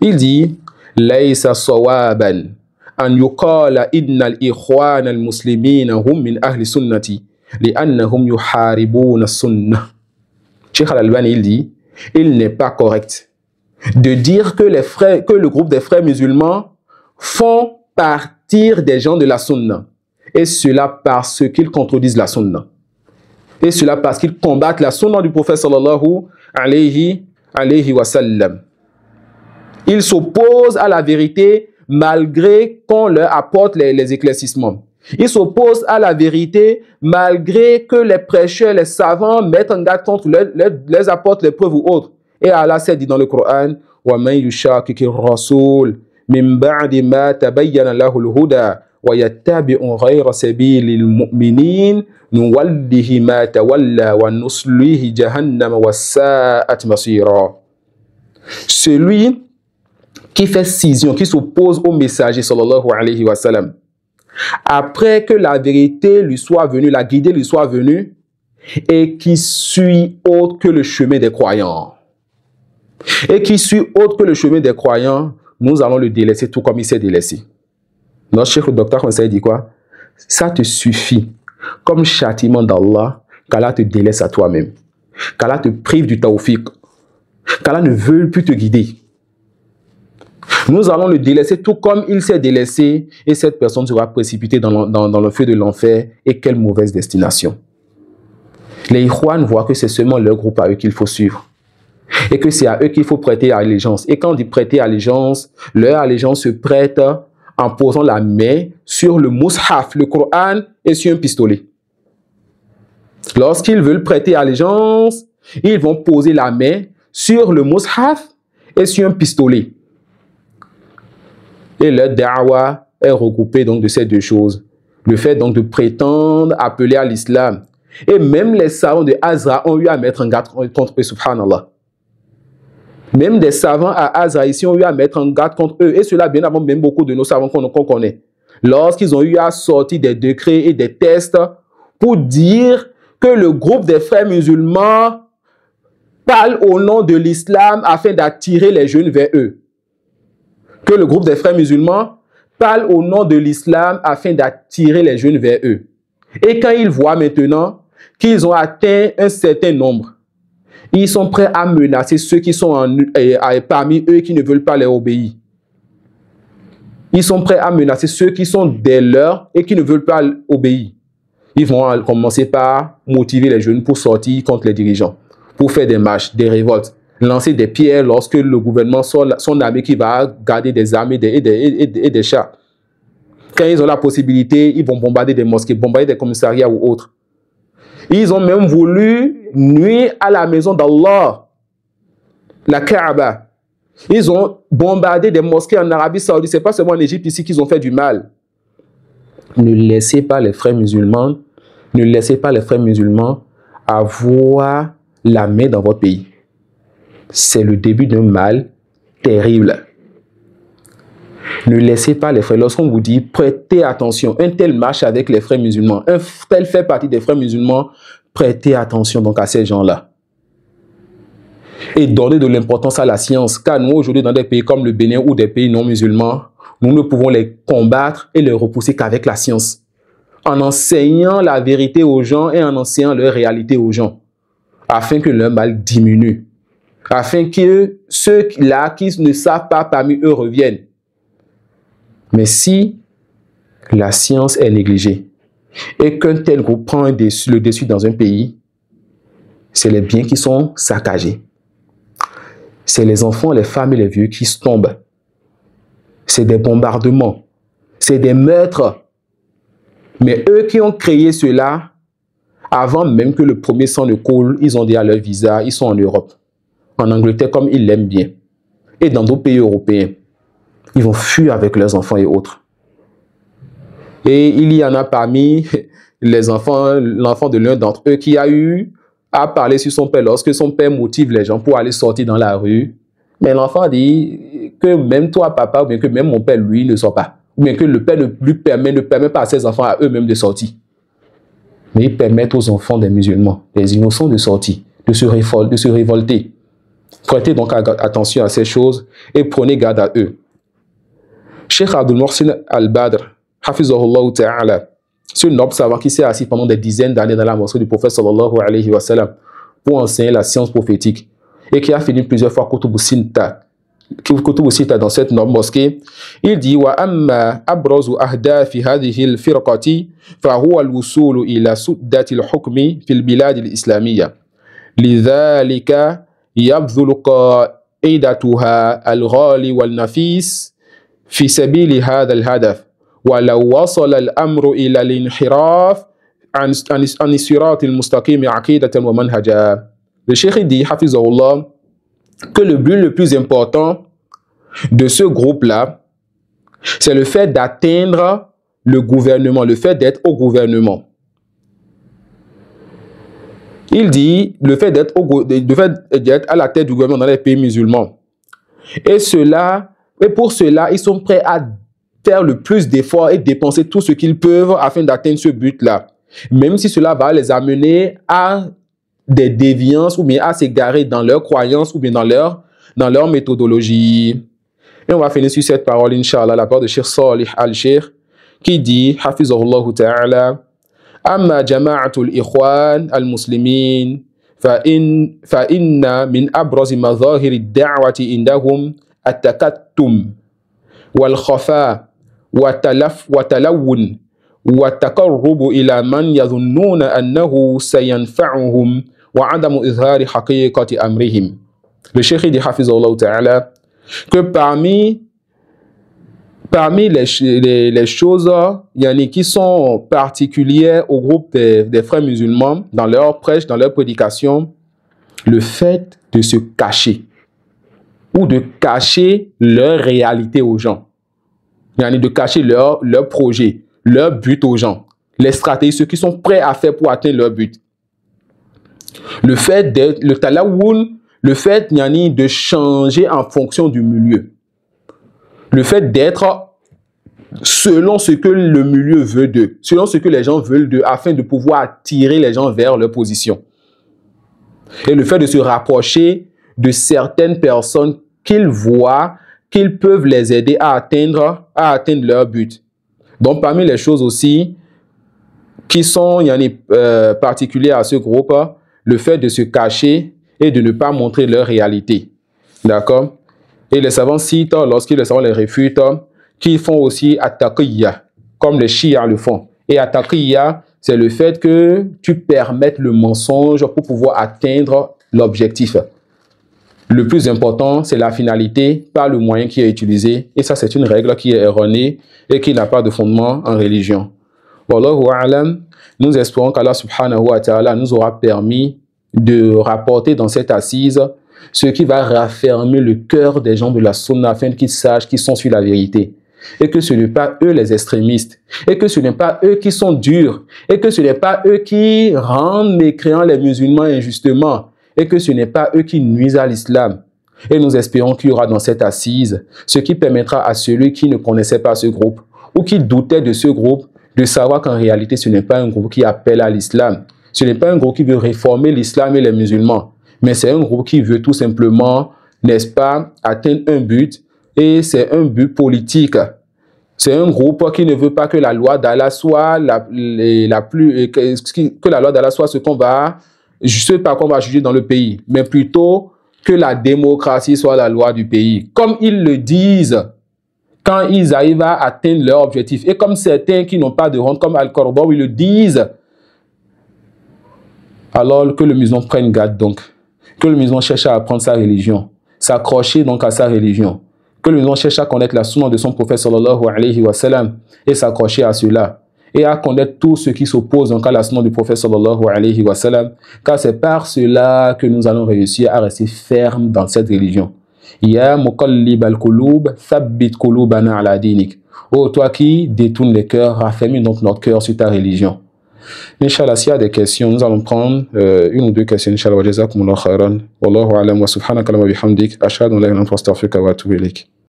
il dit Laysa sawaban an yuqala inna al-ikhwan al-muslimin hum min ahli sunnati li'annahum yuharibuna as-sunnah. Cheikh Al-Albani, il dit il n'est pas correct de dire que le groupe des frères musulmans font partir des gens de la sunna, et cela parce qu'ils contredisent la sunna. Et cela parce qu'ils combattent la sunna du prophète sallallahu alayhi wa sallam. Ils s'opposent à la vérité malgré qu'on leur apporte les éclaircissements. Ils s'opposent à la vérité malgré que les prêcheurs, les savants mettent en garde contre les apportent les preuves ou autres. Et Allah s'est dit dans le Coran وَمَنْ يُشَاقِقِ الرَّسُولِ مِنْ بَعْدِ مَا تَبَيَّنَ لَهُ الْهُدَى وَيَتَّبِعْ غَيْرَ سَبِيلِ الْمُؤْمِنِينَ نُوَلِّهِ مَا تَوَلَّى وَنُصْلِهِ جَهَنَّمَ وَسَاءَتْ مَصِيرًا. Celui qui fait scission, qui s'oppose au messager sallallahu alayhi wa sallam, après que la vérité lui soit venue, la guidée lui soit venue, et qui suit autre que le chemin des croyants. Et qui suit autre que le chemin des croyants, nous allons le délaisser tout comme il s'est délaissé. Notre cheikh le docteur conseil dit quoi? Ça te suffit comme châtiment d'Allah qu'Allah te délaisse à toi-même, qu'Allah te prive du tawfiq, qu'Allah ne veut plus te guider. Nous allons le délaisser tout comme il s'est délaissé, et cette personne sera précipitée dans le feu de l'enfer. Et quelle mauvaise destination. Les Ikhwan voient que c'est seulement leur groupe à eux qu'il faut suivre, et que c'est à eux qu'il faut prêter allégeance. Et quand on dit prêter allégeance, leur allégeance se prête en posant la main sur le mushaf, le Coran, et sur un pistolet. Lorsqu'ils veulent prêter allégeance, ils vont poser la main sur le mushaf et sur un pistolet. Et leur da'wa est regroupée donc de ces deux choses. Le fait donc de prétendre appeler à l'islam. Et même les savants de Azra ont eu à mettre en garde contre eux, subhanallah. Même des savants à Azra ici ont eu à mettre en garde contre eux. Et cela bien avant même beaucoup de nos savants qu'on connaît. Lorsqu'ils ont eu à sortir des décrets et des tests pour dire que le groupe des frères musulmans parle au nom de l'islam afin d'attirer les jeunes vers eux. Que le groupe des frères musulmans parle au nom de l'islam afin d'attirer les jeunes vers eux. Et quand ils voient maintenant qu'ils ont atteint un certain nombre, ils sont prêts à menacer ceux qui sont parmi eux qui ne veulent pas leur obéir. Ils sont prêts à menacer ceux qui sont des leurs et qui ne veulent pas obéir. Ils vont commencer par motiver les jeunes pour sortir contre les dirigeants, pour faire des marches, des révoltes, lancer des pierres lorsque le gouvernement son armée qui va garder des armes et des chars. Quand ils ont la possibilité, ils vont bombarder des mosquées, bombarder des commissariats ou autres. Ils ont même voulu nuire à la maison d'Allah, la Kaaba. Ils ont bombardé des mosquées en Arabie Saoudite. Ce n'est pas seulement en Égypte ici qu'ils ont fait du mal. Ne laissez pas les frères musulmans, avoir la main dans votre pays. C'est le début d'un mal terrible. Ne laissez pas les frères. Lorsqu'on vous dit prêtez attention, un tel marche avec les frères musulmans, un tel fait partie des frères musulmans, prêtez attention donc à ces gens-là. Et donnez de l'importance à la science, car nous aujourd'hui dans des pays comme le Bénin ou des pays non musulmans, nous ne pouvons les combattre et les repousser qu'avec la science, en enseignant la vérité aux gens et en enseignant leur réalité aux gens, afin que leur mal diminue, afin que ceux-là qui ne savent pas parmi eux reviennent. Mais si la science est négligée et qu'un tel groupe prend le dessus dans un pays, c'est les biens qui sont saccagés. C'est les enfants, les femmes et les vieux qui tombent. C'est des bombardements. C'est des meurtres. Mais eux qui ont créé cela, avant même que le premier sang ne coule, ils ont déjà leur visa, ils sont en Europe. En Angleterre comme ils l'aiment bien. Et dans d'autres pays européens. Ils vont fuir avec leurs enfants et autres. Et il y en a parmi l'enfant de l'un d'entre eux qui a eu à parler sur son père lorsque son père motive les gens pour aller sortir dans la rue. Mais l'enfant dit que même toi, papa, ou bien que même mon père, lui, ne sort pas. Ou bien que le père ne permet pas à ses enfants à eux-mêmes de sortir. Mais ils permettent aux enfants des musulmans, des innocents de sortir, de se révolter. Prêtez donc attention à ces choses et prenez garde à eux. Cheikh Abdul Mohsin Al-Badr, Hafizahullah Ta'ala, ce noble savant qui s'est assis pendant des dizaines d'années dans la mosquée du prophète sallallahu alayhi wa sallam pour enseigner la science prophétique et qui a fini plusieurs fois Kutubu Sitta dans cette noble mosquée, il dit wa amma abrazu ahdafi hadhihi al-firqati fa huwa al-wusul ila suddati al-hukmi fi al-bilad al-islamiyya lidhalika yabdhulu qa'idatuha al-ghali wal-nafis fi sabili hadha al-hadaf ولو وصل الأمر إلى الانحراف عن الصراط المستقيم عقيدة ومنهجا. Le cheikh dit, Hafizahullah, que le but le plus important de ce groupe-là, c'est le fait d'atteindre le gouvernement, le fait d'être au gouvernement. Il dit le fait d'être à la tête du gouvernement dans les pays musulmans. Et pour cela, ils sont prêts à faire le plus d'efforts et dépenser tout ce qu'ils peuvent afin d'atteindre ce but-là. Même si cela va les amener à des déviances ou bien à s'égarer dans leurs croyances ou bien dans leur méthodologie. Et on va finir sur cette parole, Inch'Allah, la part de Cheikh Salih Al-Sheikh, qui dit, Hafizahullah Ta'ala, Amma jama'atul ikhwan al-muslimin, fa'inna min abrazi mazahiri da'wati indahum at-takattum wal-khafa وتلون والتقرب إلى من يظنون أنه سينفعهم وعدم إظهار حقيقة أمرهم. Le cheikh dit Hafizahullah Ta'ala que parmi les choses qui sont particulières au groupe des frères musulmans dans leur prêche, dans leur prédication, le fait de se cacher ou de cacher leur réalité aux gens. De cacher leur projet, leur but aux gens, les stratégies, ceux qui sont prêts à faire pour atteindre leur but. Le fait d'être, le talawoun, le fait de changer en fonction du milieu. Le fait d'être selon ce que le milieu veut d'eux, selon ce que les gens veulent d'eux, afin de pouvoir attirer les gens vers leur position. Et le fait de se rapprocher de certaines personnes qu'ils voient qu'ils peuvent les aider à atteindre leur but. Donc, parmi les choses aussi qui sont particulières à ce groupe, le fait de se cacher et de ne pas montrer leur réalité. D'accord? Et les savants citent, lorsqu'ils les réfutent, qu'ils font aussi at-taqiyya, comme les chiites le font. Et at-taqiyya, c'est le fait que tu permettes le mensonge pour pouvoir atteindre l'objectif. Le plus important, c'est la finalité, pas le moyen qui est utilisé. Et ça, c'est une règle qui est erronée et qui n'a pas de fondement en religion. Wallahu a'lam, nous espérons qu'Allah subhanahu wa ta'ala nous aura permis de rapporter dans cette assise ce qui va raffermir le cœur des gens de la sunna afin qu'ils sachent qu'ils sont sur la vérité. Et que ce n'est pas eux les extrémistes. Et que ce n'est pas eux qui sont durs. Et que ce n'est pas eux qui rendent mécréants les musulmans injustement. Et que ce n'est pas eux qui nuisent à l'islam. Et nous espérons qu'il y aura dans cette assise ce qui permettra à celui qui ne connaissait pas ce groupe ou qui doutait de ce groupe de savoir qu'en réalité ce n'est pas un groupe qui appelle à l'islam. Ce n'est pas un groupe qui veut réformer l'islam et les musulmans. Mais c'est un groupe qui veut tout simplement, n'est-ce pas, atteindre un but. Et c'est un but politique. C'est un groupe qui ne veut pas que la loi d'Allah soit que la loi d'Allah soit ce par quoi on va juger dans le pays, mais plutôt que la démocratie soit la loi du pays. Comme ils le disent quand ils arrivent à atteindre leur objectif. Et comme certains qui n'ont pas de honte, comme Al-Qaradawi, ils le disent. Alors que le musulman prenne garde donc. Que le musulman cherche à apprendre sa religion. S'accrocher donc à sa religion. Que le musulman cherche à connaître la sunna de son prophète sallallahu alayhi wa sallam et s'accrocher à cela. Et à connaître tout ce qui s'oppose donc à la sunna du prophète sallallahu alayhi wa sallam. Car c'est par cela que nous allons réussir à rester fermes dans cette religion. Ya muqallib al-qulub, thabbit qulubana ala dinik. Oh, toi qui détournes les cœurs, raffermis donc notre cœur sur ta religion. Inch'Allah, s'il y a des questions, nous allons prendre une ou deux questions. Inch'Allah, wa jazakumullahu khairan. Wallahu alam wa subhanaka wa bihamdik. Ashhadu an la ilaha illa anta astaghfiruka wa atubu ilayk.